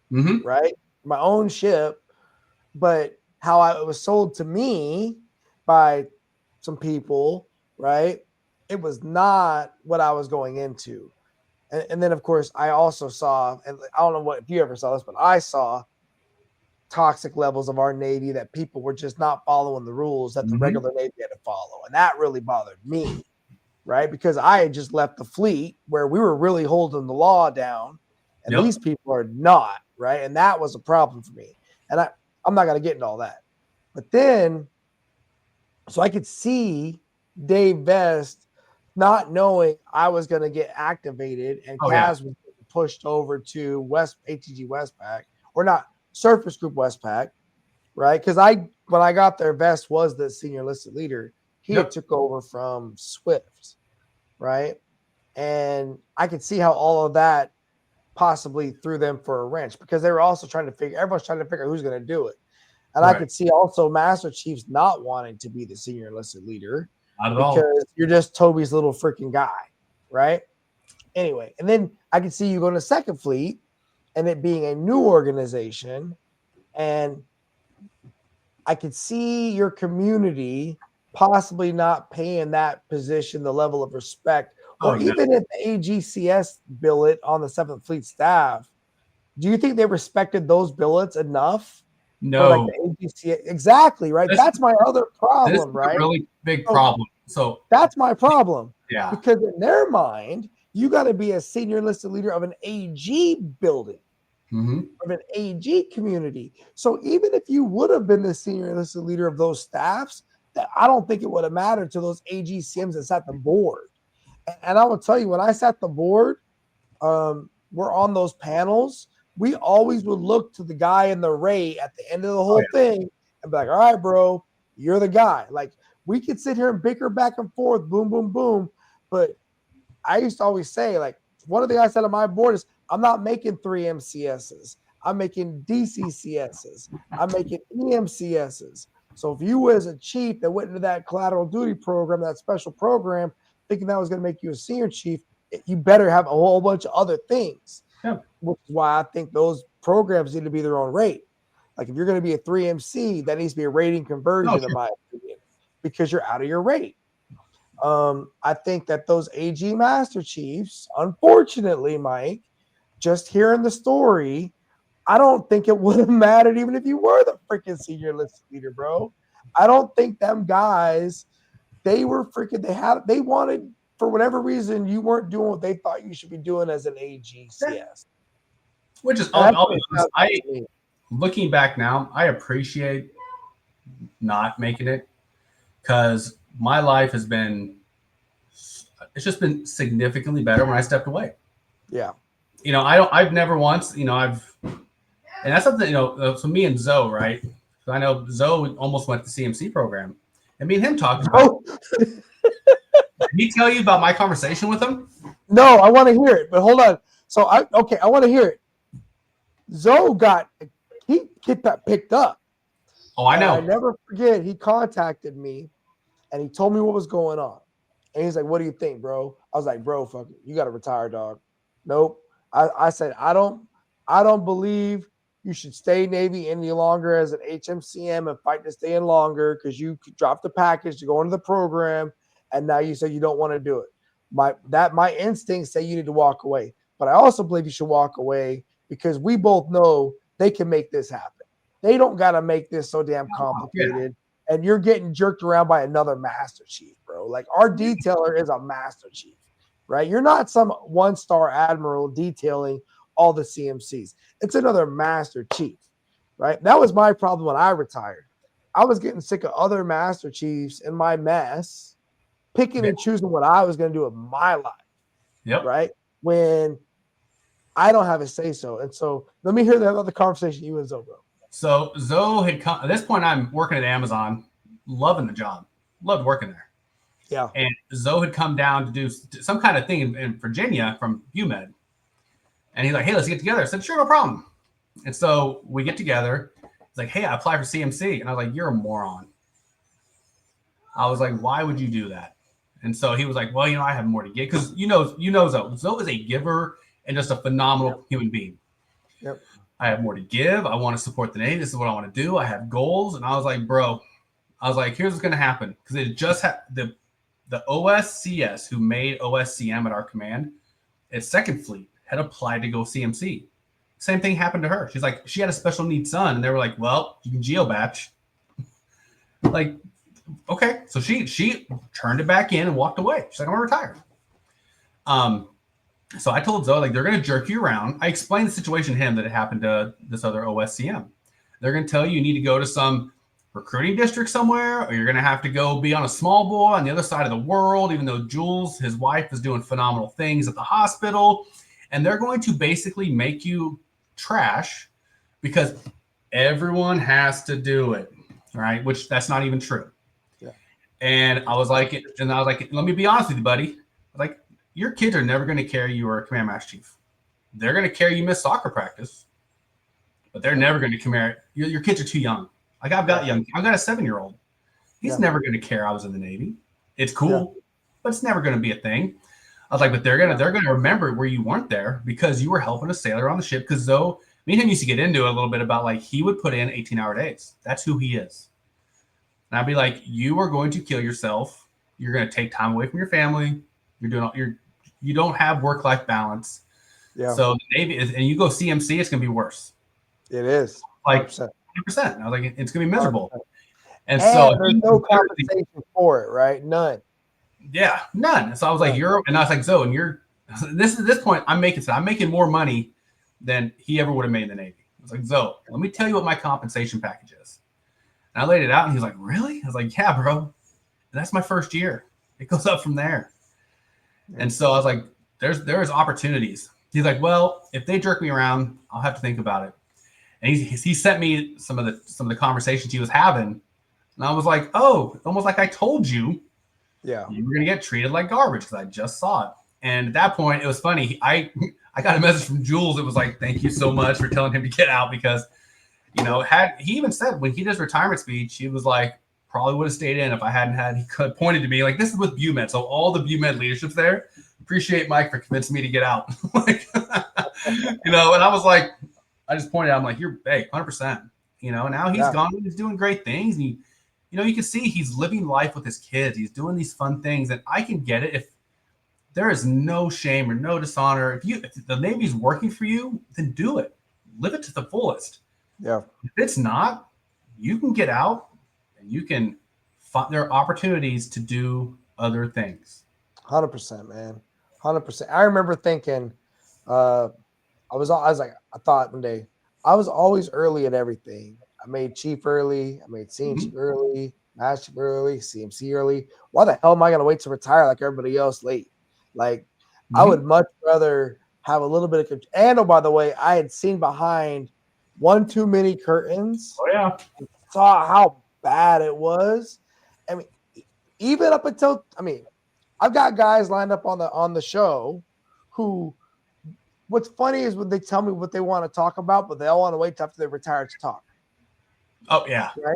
[SPEAKER 2] right? My own ship, but how it was sold to me by some people, right? It was not what I was going into. And then, of course, I also saw, and I don't know if you ever saw this, but I saw toxic levels of our Navy that people were just not following the rules that the regular Navy had to follow. And that really bothered me, right? Because I had just left the fleet where we were really holding the law down, and these people are not, right? And that was a problem for me. And I'm not going to get into all that. But then, so I could see Dave Vest not knowing I was going to get activated, and Kaz was pushed over to ATG Westpac, or not, Surface Group Westpac, right? Because when I got there, Vest was the senior enlisted leader. He took over from Swift, right? And I could see how all of that possibly threw them for a wrench, because they were also everyone's trying to figure out who's going to do it. And I could see also Master Chiefs not wanting to be the senior enlisted leader, not at all, because you're just Toby's little freaking guy, right? Anyway, and then I could see you going to 2nd Fleet, and it being a new organization, and I could see your community possibly not paying that position the level of respect,
[SPEAKER 3] Oh,
[SPEAKER 2] or
[SPEAKER 3] no.
[SPEAKER 2] even if the AGCS billet on the 7th Fleet staff, do you think they respected those billets enough for like
[SPEAKER 3] No.
[SPEAKER 2] the AGCS? Exactly, right?
[SPEAKER 3] This-
[SPEAKER 2] That's my other
[SPEAKER 3] This is
[SPEAKER 2] problem,
[SPEAKER 3] a
[SPEAKER 2] right?
[SPEAKER 3] really big
[SPEAKER 2] So-
[SPEAKER 3] problem. So
[SPEAKER 2] That's my problem.
[SPEAKER 3] yeah,
[SPEAKER 2] Because in their mind, you got to be a senior enlisted leader of an AG building,
[SPEAKER 3] Mhm.
[SPEAKER 2] of an AG community. So even if you would have been the senior enlisted leader of those staffs, that I don't think it would have mattered to those AGCMs that sat the board. And I will tell you, when I sat the board, we're on those panels. We always would look to the guy in the rate at the end of the whole thing and be like, all right, bro, you're the guy. Like, we could sit here and bicker back and forth, boom, boom, boom. But I used to always say, like, one of the guys said on my board is, I'm not making 3 MCSs. I'm making DCCSs. I'm making EMCSs. So if you as a chief that went into that collateral duty program, that special program, thinking that was going to make you a senior chief, you better have a whole bunch of other things.
[SPEAKER 3] Yeah.
[SPEAKER 2] Which is why I think those programs need to be their own rate. Like if you're going to be a 3MC, that needs to be a rating conversion, in my opinion, because you're out of your rate. I think that those AG Master Chiefs, unfortunately, Mike, just hearing the story, I don't think it would have mattered even if you were the freaking senior enlisted leader, bro. I don't think them guys, they were freaking, they wanted, for whatever reason, you weren't doing what they thought you should be doing as an AGCS.
[SPEAKER 3] Which is,
[SPEAKER 2] And
[SPEAKER 3] I'll be honest, looking back now, I appreciate not making it because my life has been, it's just been significantly better when I stepped away.
[SPEAKER 2] Yeah.
[SPEAKER 3] You know, I've never once, you know, and that's something, you know, so me and Zoe, right? So I know Zoe almost went to the CMC program, and me and him talked about. Did he tell you about my conversation with him?
[SPEAKER 2] No, I want to hear it, but hold on. So I want to hear it. Zoe he got picked up.
[SPEAKER 3] Oh, I know.
[SPEAKER 2] I never forget. He contacted me, and he told me what was going on. And he's like, "What do you think, bro?" I was like, "Bro, fuck it. You got to retire, dog." Nope. I said, I don't believe you should stay Navy any longer as an HMCM and fight to stay in longer because you dropped the package to go into the program, and now you say you don't want to do it. My instincts say you need to walk away, but I also believe you should walk away because we both know they can make this happen. They don't got to make this so damn complicated. Yeah. And you're getting jerked around by another Master Chief, bro. Like our detailer is a Master Chief, right? You're not some one-star admiral detailing all the CMCs. It's another Master Chief, right? That was my problem when I retired. I was getting sick of other Master Chiefs in my mess, picking and choosing what I was going to do with my life.
[SPEAKER 3] Yep.
[SPEAKER 2] Right? When I don't have a say-so. And so let me hear that other conversation you and Zoe, bro.
[SPEAKER 3] So Zoe had come, at this point, I'm working at Amazon, loving the job, loved working there.
[SPEAKER 2] Yeah.
[SPEAKER 3] And Zoe had come down to do some kind of thing in Virginia from UMed. And he's like, hey, let's get together. I said, sure, no problem. And so we get together. He's like, hey, I applied for CMC. And I was like, you're a moron. I was like, why would you do that? And so he was like, well, you know, I have more to give. Because you know Zoe. Zoe is a giver and just a phenomenal human being.
[SPEAKER 2] Yep.
[SPEAKER 3] I have more to give. I want to support the Navy. This is what I want to do. I have goals. And I was like, bro, here's what's going to happen. Because it just had the OSCS who made OSCM at our command, its second fleet, had applied to go CMC. Same thing happened to her. She's like, she had a special needs son. And they were like, well, you can geo-batch. Like, okay. So she turned it back in and walked away. She's like, I'm going to retire. So I told Zoe, like, they're going to jerk you around. I explained the situation to him that it happened to this other OSCM. They're going to tell you need to go to some recruiting district somewhere, or you're going to have to go be on a small boy on the other side of the world, even though Jules, his wife, is doing phenomenal things at the hospital. And they're going to basically make you trash because everyone has to do it, right? Which that's not even true.
[SPEAKER 2] Yeah.
[SPEAKER 3] And I was like, let me be honest with you, buddy. Like, your kids are never going to carry you or a command master chief. They're going to carry you miss soccer practice, but they're never going to carry. Your kids are too young. Like I've got a 7-year-old. He's never going to care I was in the Navy. It's cool, but it's never going to be a thing. I was like, but they're gonna remember where you weren't there because you were helping a sailor on the ship. Because though me and him used to get into it a little bit about like he would put in 18-hour days. That's who he is. And I'd be like, you are going to kill yourself. You're going to take time away from your family. You don't have work-life balance.
[SPEAKER 2] Yeah.
[SPEAKER 3] So the Navy is, and you go CMC, it's going to be worse.
[SPEAKER 2] It is.
[SPEAKER 3] Like
[SPEAKER 2] 100%.
[SPEAKER 3] 100%. And I was like, it's going to be miserable.
[SPEAKER 2] 100%.
[SPEAKER 3] And
[SPEAKER 2] And
[SPEAKER 3] so
[SPEAKER 2] there's no compensation for it, right? None.
[SPEAKER 3] yeah, none. So I was like, and I was like, Zoe, and this point, I'm making more money than he ever would have made in the Navy. I was like, Zoe, let me tell you what my compensation package is. And I laid it out, and he was like, really? I was like, yeah, bro. And that's my first year. It goes up from there. And so I was like, there's opportunities. He's like, well, if they jerk me around, I'll have to think about it. And he sent me some of the conversations he was having, and I was like, oh, almost like I told you.
[SPEAKER 2] Yeah.
[SPEAKER 3] You were gonna get treated like garbage because I just saw it. And at that point, it was funny. I got a message from Jules. It was like, thank you so much for telling him to get out because, he even said when he did his retirement speech, he was like, probably would have stayed in if I hadn't had. He could pointed to me like, this is with BUMED. So all the BUMED leadership's there. Appreciate Mike for convincing me to get out. And I was like, I just pointed out, I'm like, you're 100%. Now he's gone. He's doing great things. And you can see he's living life with his kids. He's doing these fun things, and I can get it. If there is no shame or no dishonor, if the Navy's working for you, then do it. Live it to the fullest.
[SPEAKER 2] Yeah.
[SPEAKER 3] If it's not, you can get out, and you can find there are opportunities to do other things.
[SPEAKER 2] 100%, man. 100%. I remember thinking, I thought one day, I was always early at everything. I made chief early. I made senior chief early, master chief early, CMC early. Why the hell am I going to wait to retire like everybody else late? Like, I would much rather have a little bit of control. And, oh, by the way, I had seen behind one too many curtains.
[SPEAKER 3] Oh, yeah.
[SPEAKER 2] Saw how bad it was. I mean, even up until, I've got guys lined up on the show who, what's funny is when they tell me what they want to talk about, but they all want to wait till after they retire to talk.
[SPEAKER 3] Oh, yeah.
[SPEAKER 2] Right.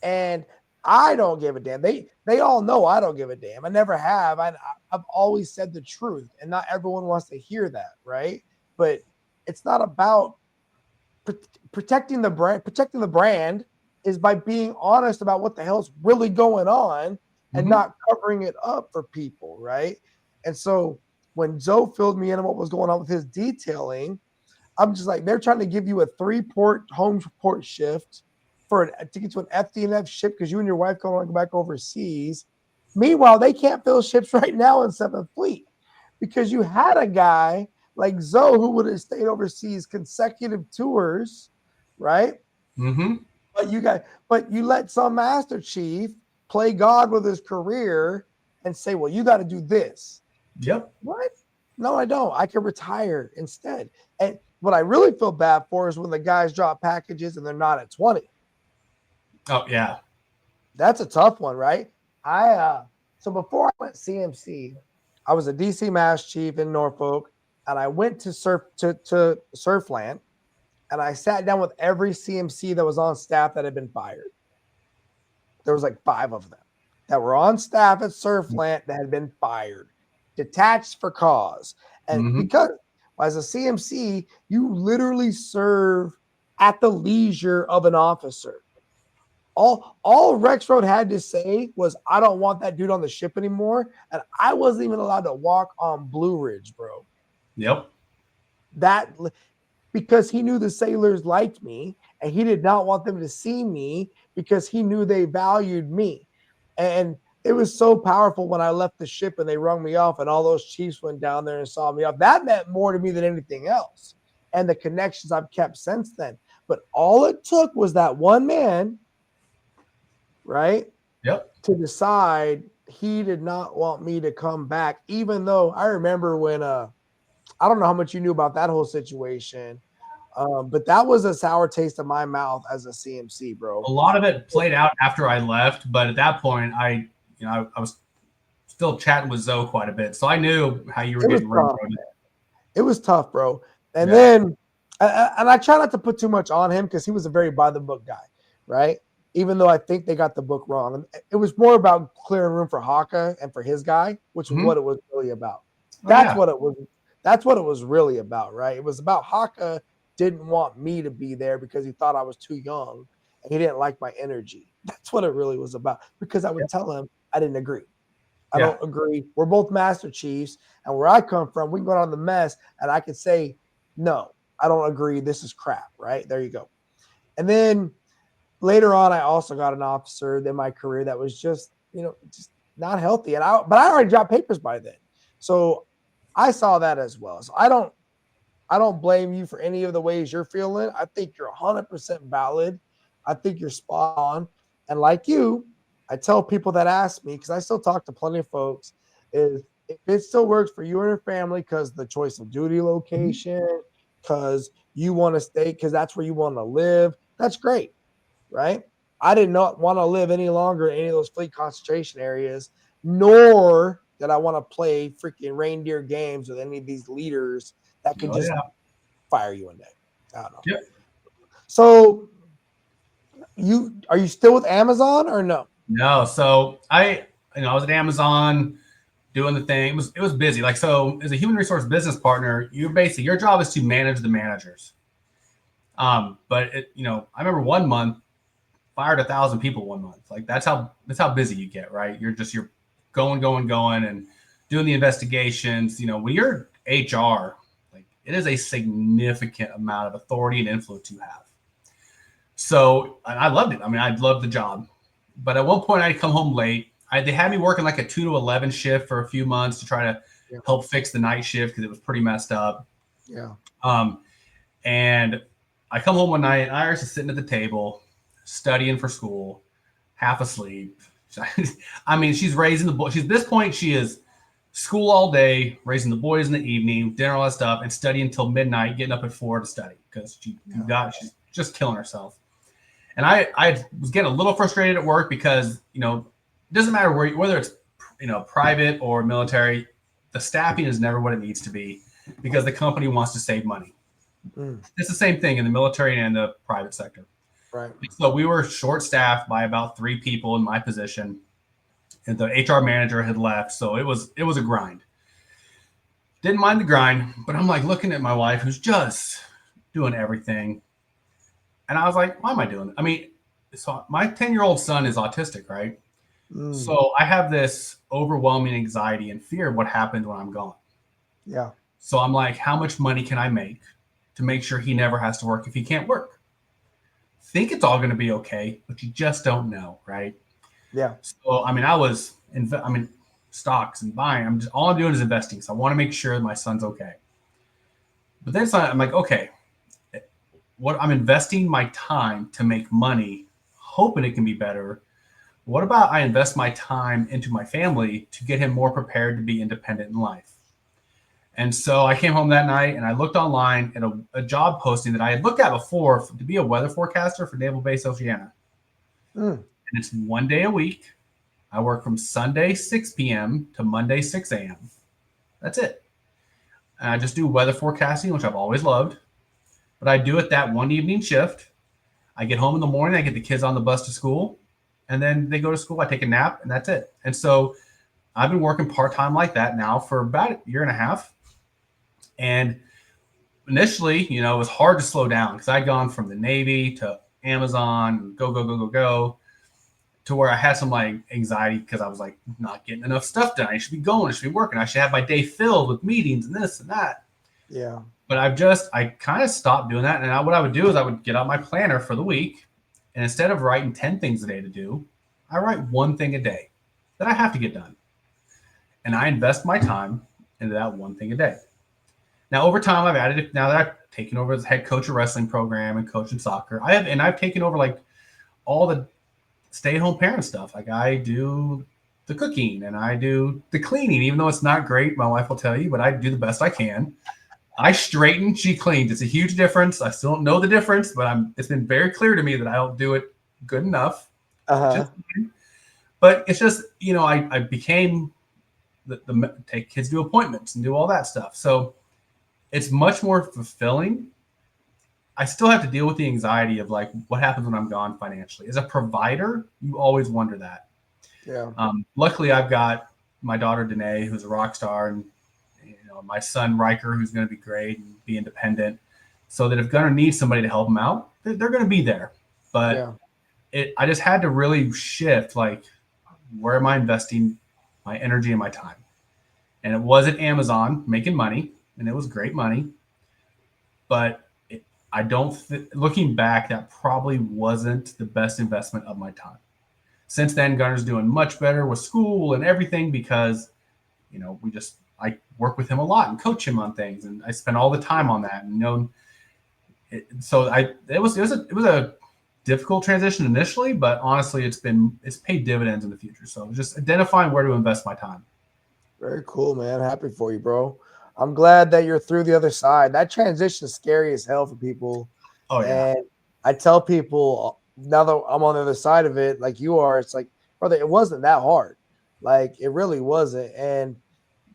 [SPEAKER 2] And I don't give a damn. They all know I don't give a damn. I never have. I've always said the truth, and not everyone wants to hear that. Right. But it's not about protecting the brand. Protecting the brand is by being honest about what the hell's really going on and not covering it up for people. Right. And so when Zoe filled me in on what was going on with his detailing, I'm just like, they're trying to give you a 3-port home port shift to get to an FD&F ship because you and your wife want to go back overseas. Meanwhile, they can't fill ships right now in 7th Fleet because you had a guy like Zoe who would have stayed overseas consecutive tours, right?
[SPEAKER 3] Mm-hmm.
[SPEAKER 2] But you let some Master Chief play God with his career and say, well, you got to do this.
[SPEAKER 3] Yep.
[SPEAKER 2] What? No, I don't. I can retire instead. And what I really feel bad for is when the guys drop packages and they're not at 20.
[SPEAKER 3] Oh, yeah.
[SPEAKER 2] That's a tough one, right? So before I went CMC, I was a DC Master Chief in Norfolk, and I went to Surfland, and I sat down with every CMC that was on staff that had been fired. There was like 5 of them that were on staff at Surfland that had been fired, detached for cause. And because as a CMC, you literally serve at the leisure of an officer. All Rexroad had to say was, I don't want that dude on the ship anymore. And I wasn't even allowed to walk on Blue Ridge, bro.
[SPEAKER 3] Yep.
[SPEAKER 2] Because he knew the sailors liked me and he did not want them to see me because he knew they valued me. And it was so powerful when I left the ship and they rung me off and all those chiefs went down there and saw me off. That meant more to me than anything else. And the connections I've kept since then. But all it took was that one man, right?
[SPEAKER 3] Yep.
[SPEAKER 2] To decide he did not want me to come back, even though I remember when I don't know how much you knew about that whole situation, but that was a sour taste in my mouth as a CMC, bro.
[SPEAKER 3] A lot of it played out after I left, but at that point, I was still chatting with Zoe quite a bit, so I knew how you were getting railroaded.
[SPEAKER 2] It was tough, bro. And then, and I try not to put too much on him because he was a very by the book guy, right? Even though I think they got the book wrong. It was more about clearing room for Haka and for his guy, which is what it was really about. That's
[SPEAKER 3] yeah.
[SPEAKER 2] what it was. That's what it was really about, right? It was about Haka didn't want me to be there because he thought I was too young and he didn't like my energy. That's what it really was about. Because I would tell him I didn't agree. I
[SPEAKER 3] Yeah.
[SPEAKER 2] don't agree. We're both Master Chiefs, and where I come from, we can go down the mess, and I could say, no, I don't agree. This is crap, right? There you go. And then later on, I also got an officer in my career that was just, just not healthy. But I already dropped papers by then. So I saw that as well. So I don't blame you for any of the ways you're feeling. I think you're 100% valid. I think you're spot on. And like you, I tell people that ask me, because I still talk to plenty of folks, is if it still works for you and your family because the choice of duty location, because you want to stay, because that's where you want to live, that's great, right? I did not want to live any longer in any of those fleet concentration areas, nor did I want to play freaking reindeer games with any of these leaders that could
[SPEAKER 3] Oh
[SPEAKER 2] just
[SPEAKER 3] yeah.
[SPEAKER 2] fire you one day. I don't know.
[SPEAKER 3] Yep.
[SPEAKER 2] So are you still with Amazon or no?
[SPEAKER 3] No. So I was at Amazon doing the thing. It was busy. Like, so as a human resource business partner, your job is to manage the managers. But I remember 1 month fired 1,000 people 1 month. Like that's how busy you get, right? You're going and doing the investigations. When you're HR, like it is a significant amount of authority and influence you have. So I loved it. I mean, I loved the job. But at one point I'd come home late. They had me working like a 2 to 11 shift for a few months to try to
[SPEAKER 2] Yeah.
[SPEAKER 3] help fix the night shift because it was pretty messed up.
[SPEAKER 2] Yeah.
[SPEAKER 3] And I come home one night and Iris is sitting at the table studying for school, half asleep. I mean, she's raising the boy. At this point, she is school all day, raising the boys in the evening, dinner, all that stuff, and studying until midnight, getting up at 4 to study because she's just killing herself. And I was getting a little frustrated at work because, it doesn't matter whether it's, private or military, the staffing is never what it needs to be because the company wants to save money. It's the same thing in the military and the private sector.
[SPEAKER 2] Right.
[SPEAKER 3] So we were short staffed by about 3 people in my position, and the HR manager had left. So it was a grind. Didn't mind the grind, but I'm like looking at my wife who's just doing everything. And I was like, why am I doing it? I mean, so my 10-year-old son is autistic, right? So I have this overwhelming anxiety and fear of what happens when I'm gone.
[SPEAKER 2] Yeah.
[SPEAKER 3] So I'm like, how much money can I make to make sure he never has to work if he can't work? Think it's all going to be okay, but you just don't know, right?
[SPEAKER 2] Yeah.
[SPEAKER 3] So I mean, I was stocks and buying. All I'm doing is investing. So I want to make sure my son's okay. But then I'm like, okay, what I'm investing my time to make money, hoping it can be better. What about I invest my time into my family to get him more prepared to be independent in life? And so I came home that night and I looked online at a job posting that I had looked at before to be a weather forecaster for Naval Base Oceana. And it's 1 day a week. I work from Sunday 6 p.m. to Monday 6 a.m. That's it. And I just do weather forecasting, which I've always loved. But I do it that one evening shift. I get home in the morning. I get the kids on the bus to school. And then they go to school. I take a nap, and that's it. And so I've been working part-time like that now for about a year and a half. And initially, it was hard to slow down because I'd gone from the Navy to Amazon, go, to where I had some like anxiety because I was like not getting enough stuff done. I should be going, I should be working. I should have my day filled with meetings and this and that.
[SPEAKER 2] Yeah.
[SPEAKER 3] But I kind of stopped doing that. And what I would do is I would get out my planner for the week. And instead of writing 10 things a day to do, I write one thing a day that I have to get done. And I invest my time into that one thing a day. Now, over time, I've added it. Now that I've taken over as head coach of wrestling program and coaching soccer, I've taken over like all the stay-at-home parent stuff. Like I do the cooking and I do the cleaning, even though it's not great. My wife will tell you, but I do the best I can. I straighten, she cleans. It's a huge difference. I still don't know the difference, but it's been very clear to me that I don't do it good enough. But it's just, I became the take kids to appointments and do all that stuff. So it's much more fulfilling. I still have to deal with the anxiety of like what happens when I'm gone financially. As a provider, you always wonder that.
[SPEAKER 2] Yeah.
[SPEAKER 3] Luckily, I've got my daughter Danae, who's a rock star, and my son Riker, who's going to be great and be independent, so that if Gunner needs somebody to help him out, they're going to be there. But I just had to really shift, like, where am I investing my energy and my time? And it wasn't Amazon making money, and it was great money. But looking back, that probably wasn't the best investment of my time. Since then, Gunner's doing much better with school and everything because, I work with him a lot and coach him on things, and I spend all the time on that. And it was a difficult transition initially, but honestly, it's paid dividends in the future. So just identifying where to invest my time.
[SPEAKER 2] Very cool, man. Happy for you, bro. I'm glad that you're through the other side. That transition is scary as hell for people.
[SPEAKER 3] Oh, yeah.
[SPEAKER 2] And I tell people now that I'm on the other side of it, like you are, it's like, brother, it wasn't that hard. Like, it really wasn't. And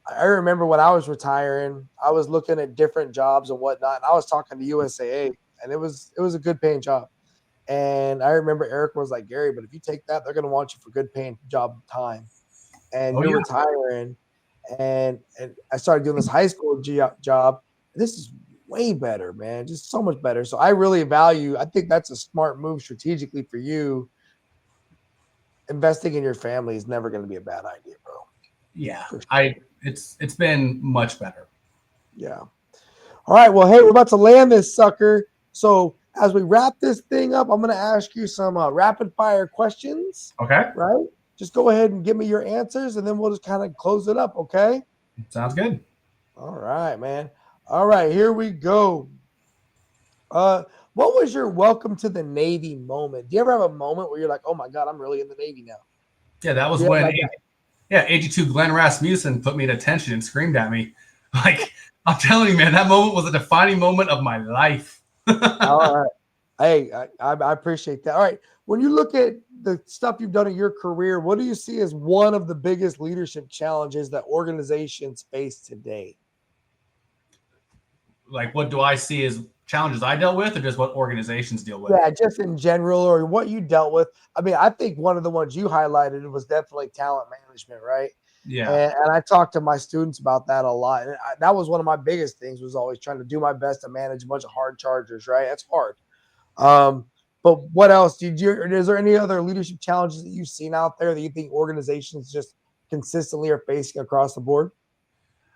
[SPEAKER 2] I remember when I was retiring, I was looking at different jobs and whatnot. And I was talking to USAA, and it was a good paying job. And I remember Eric was like, Gary, but if you take that, they're going to want you for good paying job time. And you're retiring. And I started doing this high school job. This is way better, man. Just so much better. So I really I think that's a smart move strategically for you. Investing in your family is never going to be a bad idea, bro.
[SPEAKER 3] Yeah. Sure. It's been much better.
[SPEAKER 2] Yeah. All right. Well, hey, we're about to land this sucker. So as we wrap this thing up, I'm going to ask you some rapid fire questions.
[SPEAKER 3] Okay.
[SPEAKER 2] Right? Just go ahead and give me your answers, and then we'll just kind of close it up, okay?
[SPEAKER 3] Sounds good.
[SPEAKER 2] All right, man. All right, here we go. What was your welcome to the Navy moment? Do you ever have a moment where you're like, oh, my God, I'm really in the Navy now?
[SPEAKER 3] Yeah, that was when AG2 Glenn Rasmussen put me at attention and screamed at me. Like, I'm telling you, man, that moment was a defining moment of my life.
[SPEAKER 2] All right. Hey, I appreciate that. All right. When you look at the stuff you've done in your career, what do you see as one of the biggest leadership challenges that organizations face today?
[SPEAKER 3] Like, what do I see as challenges I dealt with, or just what organizations deal with?
[SPEAKER 2] Yeah, just in general, or what you dealt with. I mean, I think one of the ones you highlighted was definitely talent management, right?
[SPEAKER 3] Yeah.
[SPEAKER 2] And I talk to my students about that a lot. And that was one of my biggest things, was always trying to do my best to manage a bunch of hard chargers, right? That's hard. But what else is there any other leadership challenges that you've seen out there that you think organizations just consistently are facing across the board?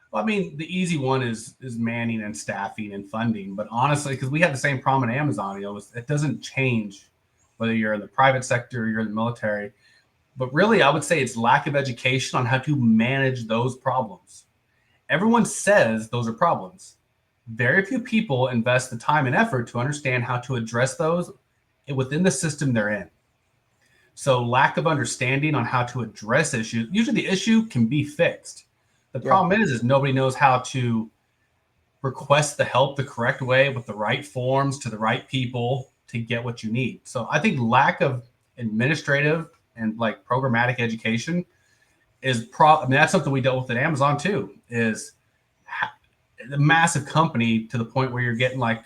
[SPEAKER 3] Well, I mean, the easy one is manning and staffing and funding. But honestly, because we have the same problem at Amazon, it doesn't change whether you're in the private sector or you're in the military. But really, I would say it's lack of education on how to manage those problems. Everyone says those are problems. Very few people invest the time and effort to understand how to address those within the system they're in. So lack of understanding on how to address issues. Usually the issue can be fixed. The problem is nobody knows how to request the help the correct way with the right forms to the right people to get what you need. So I think lack of administrative and like programmatic education is that's something we dealt with at Amazon too, is the massive company to the point where you're getting like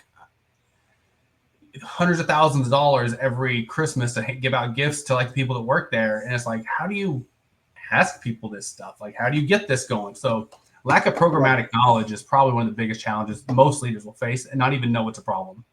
[SPEAKER 3] hundreds of thousands of dollars every Christmas to give out gifts to like the people that work there. And it's like, how do you ask people this stuff? Like, how do you get this going? So lack of programmatic knowledge is probably one of the biggest challenges most leaders will face and not even know it's a problem.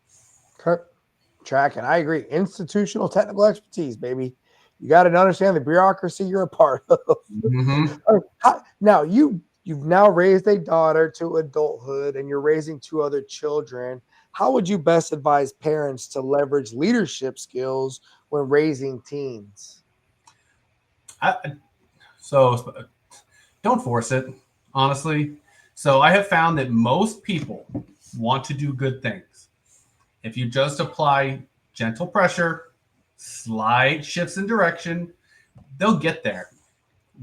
[SPEAKER 2] Tracking. I agree. Institutional technical expertise, baby. You got to understand the bureaucracy you're a part of.
[SPEAKER 3] Mm-hmm.
[SPEAKER 2] Now, you've now raised a daughter to adulthood and you're raising two other children. How would you best advise parents to leverage leadership skills when raising teens?
[SPEAKER 3] So don't force it, honestly. So I have found that most people want to do good things. If you just apply gentle pressure, slight shifts in direction, they'll get there.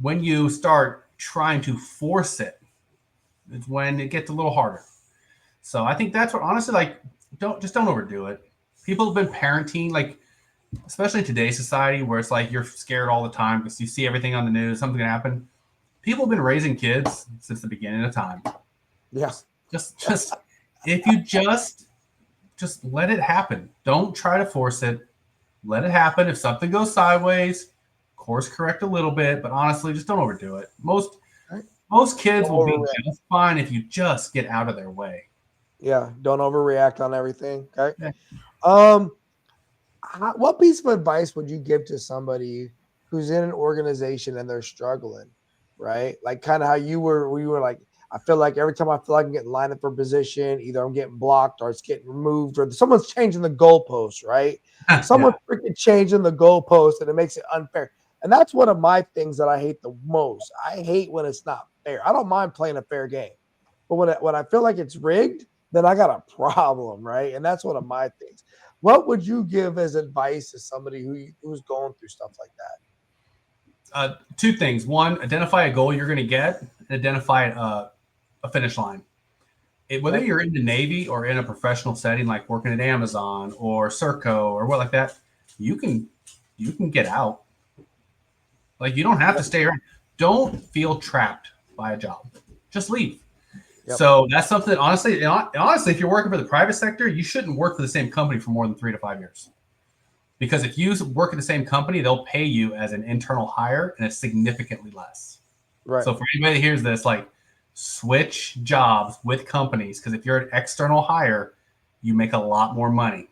[SPEAKER 3] When you start trying to force it, it's when it gets a little harder. So I think that's what, honestly, like, don't overdo it. People have been parenting, like, especially in today's society where it's like you're scared all the time because you see everything on the news, something can happen. People have been raising kids since the beginning of time.
[SPEAKER 2] Yes.
[SPEAKER 3] Just if you just let it happen. Don't try to force it. Let it happen. If something goes sideways, course correct a little bit, but honestly, just don't overdo it. Most Most kids
[SPEAKER 2] Don't
[SPEAKER 3] will be
[SPEAKER 2] overreact.
[SPEAKER 3] just fine if you just get out of their way.
[SPEAKER 2] Yeah, don't overreact on everything. Okay.
[SPEAKER 3] Yeah.
[SPEAKER 2] What piece of advice would you give to somebody who's in an organization and they're struggling, right? Like kind of how you were, where you were like, I feel like every time I feel like I'm getting lined up for a position, either I'm getting blocked or it's getting removed or someone's changing the goalpost, right? Someone's
[SPEAKER 3] Yeah.
[SPEAKER 2] freaking changing the goalpost and it makes it unfair. And that's one of my things that I hate the most. I hate when it's not fair. I don't mind playing a fair game, but when I feel like it's rigged, then I got a problem, right? And that's one of my things. What would you give as advice to somebody who's going through stuff like that?
[SPEAKER 3] Two things. One, identify a goal you're going to get, and identify a finish line. Whether you're in the Navy or in a professional setting like working at Amazon or Serco or what like that, you can get out. Like you don't have to stay around. Don't feel trapped by a job. Just leave.
[SPEAKER 2] Yep.
[SPEAKER 3] So that's something. Honestly, if you're working for the private sector, you shouldn't work for the same company for more than 3 to 5 years. Because if you work at the same company, they'll pay you as an internal hire, and it's significantly less.
[SPEAKER 2] Right.
[SPEAKER 3] So for anybody that hears this, like switch jobs with companies, because if you're an external hire, you make a lot more money.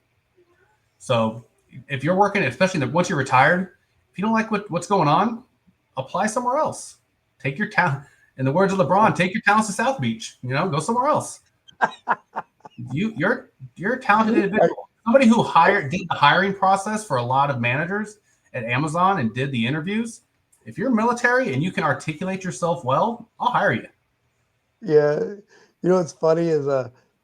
[SPEAKER 3] So if you're working, especially once you're retired, if you don't like what's going on, apply somewhere else. Take your talent. In the words of LeBron, take your talents to South Beach. Go somewhere else. You're a talented individual. Somebody who did the hiring process for a lot of managers at Amazon and did the interviews. If you're military and you can articulate yourself well, I'll hire you.
[SPEAKER 2] Yeah. What's funny is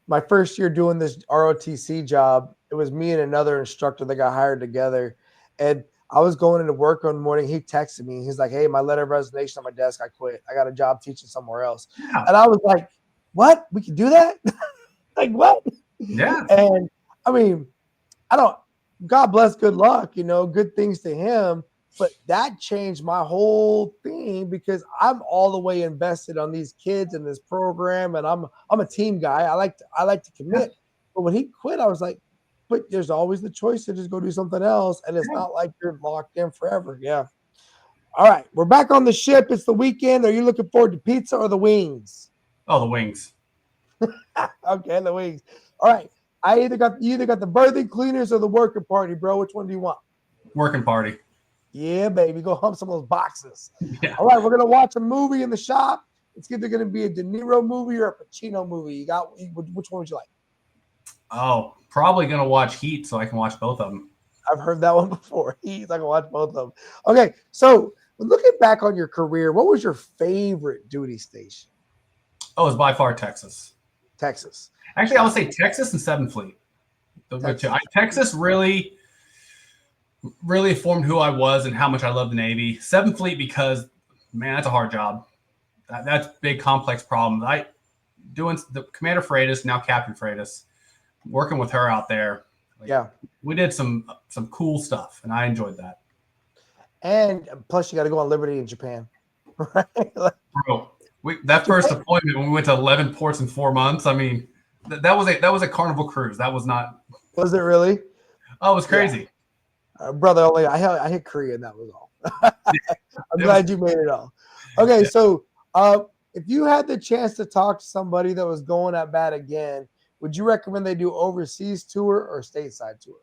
[SPEAKER 2] my first year doing this ROTC job, it was me and another instructor that got hired together. And I was going into work one morning. He texted me. He's like, hey, my letter of resignation on my desk. I quit. I got a job teaching somewhere else.
[SPEAKER 3] Yeah.
[SPEAKER 2] And I was like, what? We can do that? Like, what?
[SPEAKER 3] Yeah.
[SPEAKER 2] And I mean, God bless, good luck, good things to him. But that changed my whole thing because I'm all the way invested on these kids in this program. And I'm a team guy. I like to commit. Yeah. But when he quit, I was like, but there's always the choice to just go do something else. And it's not like you're locked in forever. Yeah. All right. We're back on the ship. It's the weekend. Are you looking forward to pizza or the wings?
[SPEAKER 3] Oh, the wings.
[SPEAKER 2] Okay, the wings. All right. You either got the birthing cleaners or the working party, bro. Which one do you want?
[SPEAKER 3] Working party.
[SPEAKER 2] Yeah, baby. Go hump some of those boxes.
[SPEAKER 3] Yeah.
[SPEAKER 2] All right. We're going to watch a movie in the shop. It's either going to be a De Niro movie or a Pacino movie. Which one would you like?
[SPEAKER 3] Oh, probably going to watch Heat so I can watch both of them.
[SPEAKER 2] I've heard that one before. Heat. I can watch both of them. Okay. So looking back on your career, what was your favorite duty station?
[SPEAKER 3] Oh, it's by far Texas.
[SPEAKER 2] Texas.
[SPEAKER 3] Actually, I would say Texas and 7th Fleet. Texas really formed who I was and how much I love the Navy. 7th Fleet because, man, that's a hard job. That's big, complex problem. Doing the Commander Freitas, now Captain Freitas, working with her out there. We did some cool stuff, and I enjoyed that.
[SPEAKER 2] And plus, you got to go on Liberty in Japan, right?
[SPEAKER 3] Bro, that first deployment when we went to 11 ports in 4 months. I mean, that was a Carnival cruise. That was not.
[SPEAKER 2] Was it really?
[SPEAKER 3] Oh, it was crazy.
[SPEAKER 2] Yeah. Brother, I hit Korea, and that was all. I'm glad you made it all. Okay, so if you had the chance to talk to somebody that was going at bat again, would you recommend they do overseas tour or stateside tour?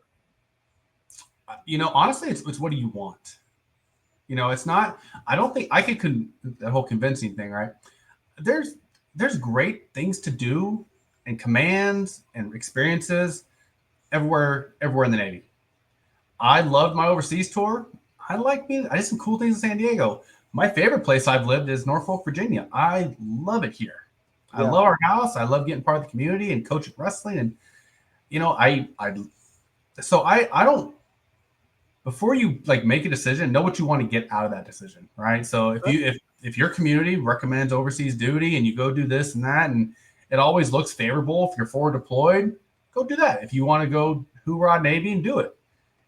[SPEAKER 3] Honestly, it's what do you want? It's not. I don't think I could that whole convincing thing, right? There's great things to do and commands and experiences everywhere in the Navy. I loved my overseas tour. I did some cool things in San Diego. My favorite place I've lived is Norfolk, Virginia. I love it here. I love our house. I love getting part of the community and coaching wrestling. And, I don't, before you make a decision, know what you want to get out of that decision. Right. So if your community recommends overseas duty and you go do this and that, and it always looks favorable, if you're forward deployed, go do that. If you want to go hoorah Navy and do it.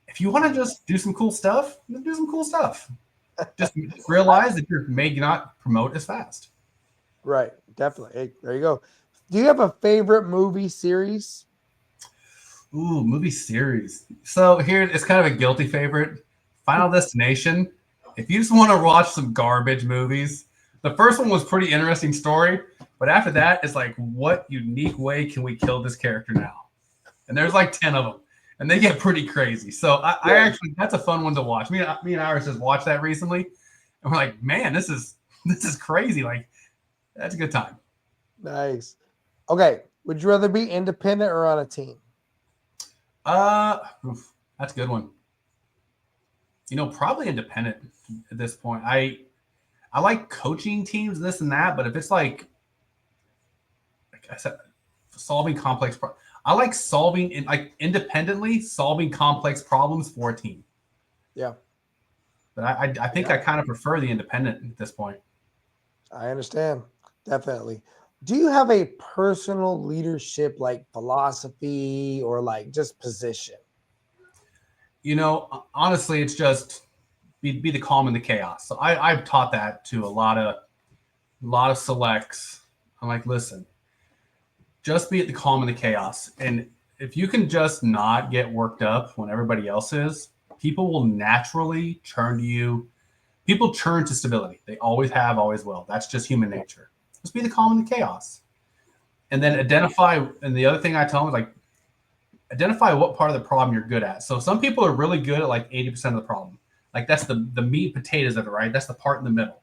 [SPEAKER 3] If you want to just do some cool stuff, then do some cool stuff. Just realize that you may not promote as fast.
[SPEAKER 2] Right. Definitely. Hey, there you go. Do you have a favorite movie series?
[SPEAKER 3] Ooh, movie series. So here, it's kind of a guilty favorite. Final Destination. If you just want to watch some garbage movies, The first one was pretty interesting story, but after that, it's like, what unique way can we kill this character now? And there's like 10 of them, and they get pretty crazy. So I actually, that's a fun one to watch. Me and Iris just watched that recently, and we're like, man, this is crazy. Like, that's a good time.
[SPEAKER 2] Nice. Okay. Would you rather be independent or on a team?
[SPEAKER 3] That's a good one. Probably independent at this point. I like coaching teams, this and that, but if it's like I said, solving complex I like independently solving complex problems for a team.
[SPEAKER 2] Yeah.
[SPEAKER 3] But I think I kind of prefer the independent at this point.
[SPEAKER 2] I understand. Definitely. Do you have a personal leadership like philosophy or like just position?
[SPEAKER 3] Honestly, it's just be the calm in the chaos. So I've taught that to a lot of selects. I'm like, listen, just be at the calm in the chaos. And if you can just not get worked up when everybody else is, people will naturally turn to you. People turn to stability. They always have, always will. That's just human nature. Just be the calm in the chaos. And then identify. And the other thing I tell them is like, identify what part of the problem you're good at. So some people are really good at like 80% of the problem. Like that's the meat and potatoes of it, right? That's the part in the middle.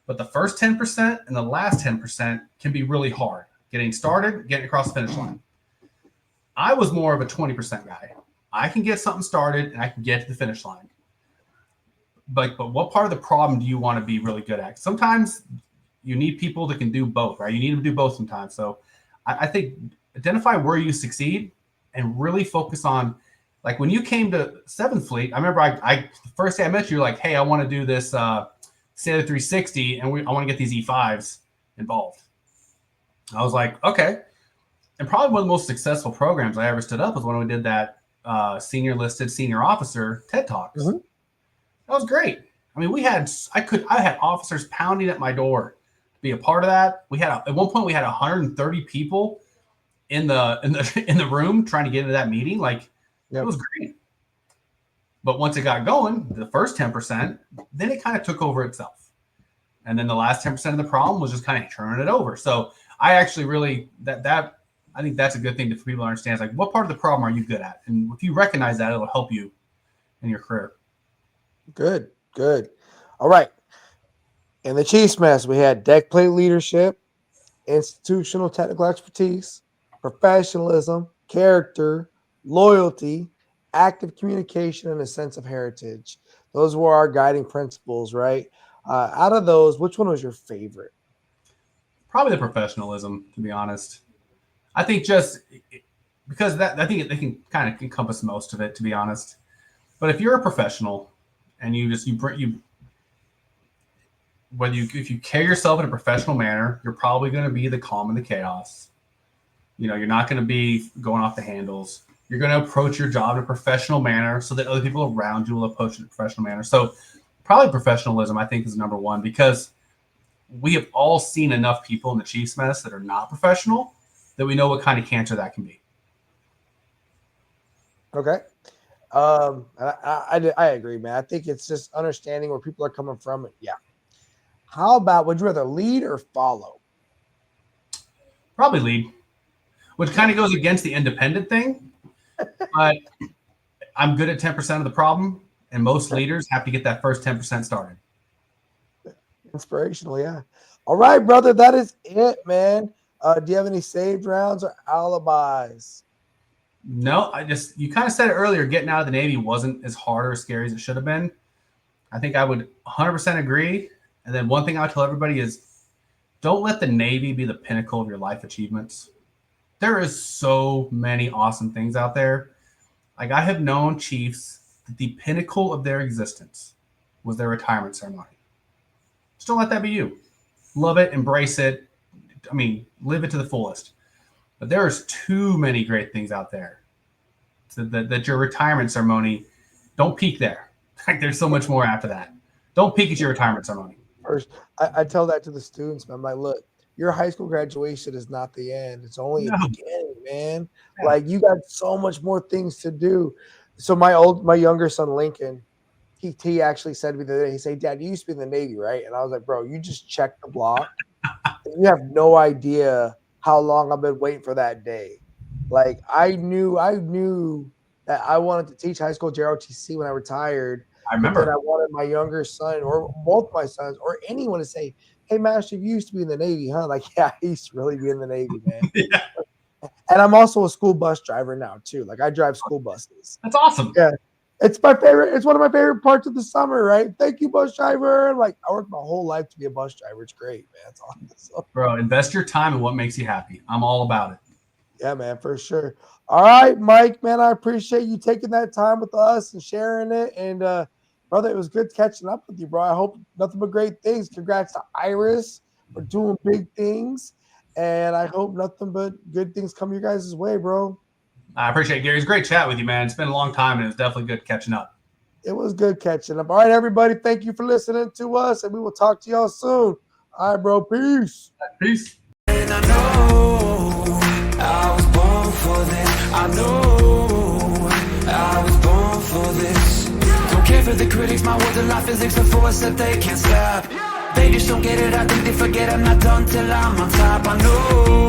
[SPEAKER 3] But the first 10% and the last 10% can be really hard. Getting started, getting across the finish line. I was more of a 20% guy. I can get something started and I can get to the finish line. But what part of the problem do you want to be really good at? Sometimes you need people that can do both, right? You need to do both sometimes. So I think identify where you succeed and really focus on, like when you came to 7th Fleet, I remember I the first day I met you, you're like, hey, I want to do this Sailor 360 and I want to get these E5s involved. I was like, okay. And probably one of the most successful programs I ever stood up was when we did that senior listed senior officer TED Talks.
[SPEAKER 2] Mm-hmm.
[SPEAKER 3] That was great. I mean, I had officers pounding at my door to be a part of that. We had at one point we had 130 people in the room trying to get into that meeting. Like, It was great. But once it got going, the first 10%, then it kind of took over itself. And then the last 10% of the problem was just kind of turning it over. So I actually really I think that's a good thing for people to understand. It's like, what part of the problem are you good at? And if you recognize that, it'll help you in your career.
[SPEAKER 2] Good. All right. In the Chiefs mess, we had deck plate leadership, institutional technical expertise, professionalism, character, loyalty, active communication, and a sense of heritage. Those were our guiding principles, right? Out of those, which one was your favorite?
[SPEAKER 3] Probably the professionalism, to be honest. I think just because I think they can kind of encompass most of it, to be honest. But if you're a professional and if you carry yourself in a professional manner, you're probably going to be the calm in the chaos. You're not going to be going off the handles. You're going to approach your job in a professional manner so that other people around you will approach it in a professional manner. So probably professionalism, I think, is number one, because we have all seen enough people in the Chiefs mess that are not professional that we know what kind of cancer that can be.
[SPEAKER 2] Okay. I agree, man. I think it's just understanding where people are coming from. Yeah. How about, would you rather lead or follow?
[SPEAKER 3] Probably lead, which kind of goes against the independent thing. But I'm good at 10% of the problem, and most leaders have to get that first 10% started.
[SPEAKER 2] Inspirational, yeah. All right, brother, that is it, man. Do you have any saved rounds or alibis?
[SPEAKER 3] No, you kind of said it earlier, getting out of the Navy wasn't as hard or scary as it should have been. I think I would 100% agree. And then one thing I would tell everybody is don't let the Navy be the pinnacle of your life achievements. There is so many awesome things out there. Like, I have known Chiefs that the pinnacle of their existence was their retirement ceremony. Just don't let that be you. Love it, embrace it. I mean, live it to the fullest. But there's too many great things out there. So that your retirement ceremony, don't peak there. Like, there's so much more after that. Don't peak at your retirement ceremony.
[SPEAKER 2] First, I tell that to the students, man. I'm like, look, your high school graduation is not the end. It's only a beginning, man. Like, you got so much more things to do. So my younger son, Lincoln, He actually said to me the other day, he said, Dad, you used to be in the Navy, right? And I was like, bro, you just checked the block. You have no idea how long I've been waiting for that day. Like I knew that I wanted to teach high school JROTC when I retired.
[SPEAKER 3] I remember.
[SPEAKER 2] But then I wanted my younger son or both my sons or anyone to say, hey, Master, you used to be in the Navy, huh? Like, yeah, I used to really be in the Navy, man.
[SPEAKER 3] Yeah.
[SPEAKER 2] And I'm also a school bus driver now, too. Like, I drive school buses.
[SPEAKER 3] That's awesome.
[SPEAKER 2] Yeah. It's my favorite. It's one of my favorite parts of the summer, right? Thank you, bus driver. Like, I worked my whole life to be a bus driver. It's great, man. It's awesome.
[SPEAKER 3] Bro, invest your time in what makes you happy. I'm all about it.
[SPEAKER 2] Yeah, man, for sure. All right, Mike, man, I appreciate you taking that time with us and sharing it. And, brother, it was good catching up with you, bro. I hope nothing but great things. Congrats to Iris for doing big things. And I hope nothing but good things come your guys' way, bro.
[SPEAKER 3] I appreciate it, Gary. It's a great chat with you, man. It's been a long time, and it's definitely good catching up.
[SPEAKER 2] It was good catching up. All right, everybody, thank you for listening to us, and we will talk to y'all soon. All right, bro, peace.
[SPEAKER 3] Peace.
[SPEAKER 1] And I know I was born for this. I know I was born for this. Don't care for the critics, my words are like physics, a force that they can't stop. They just don't get it, I think they forget I'm not done till I'm on top. I know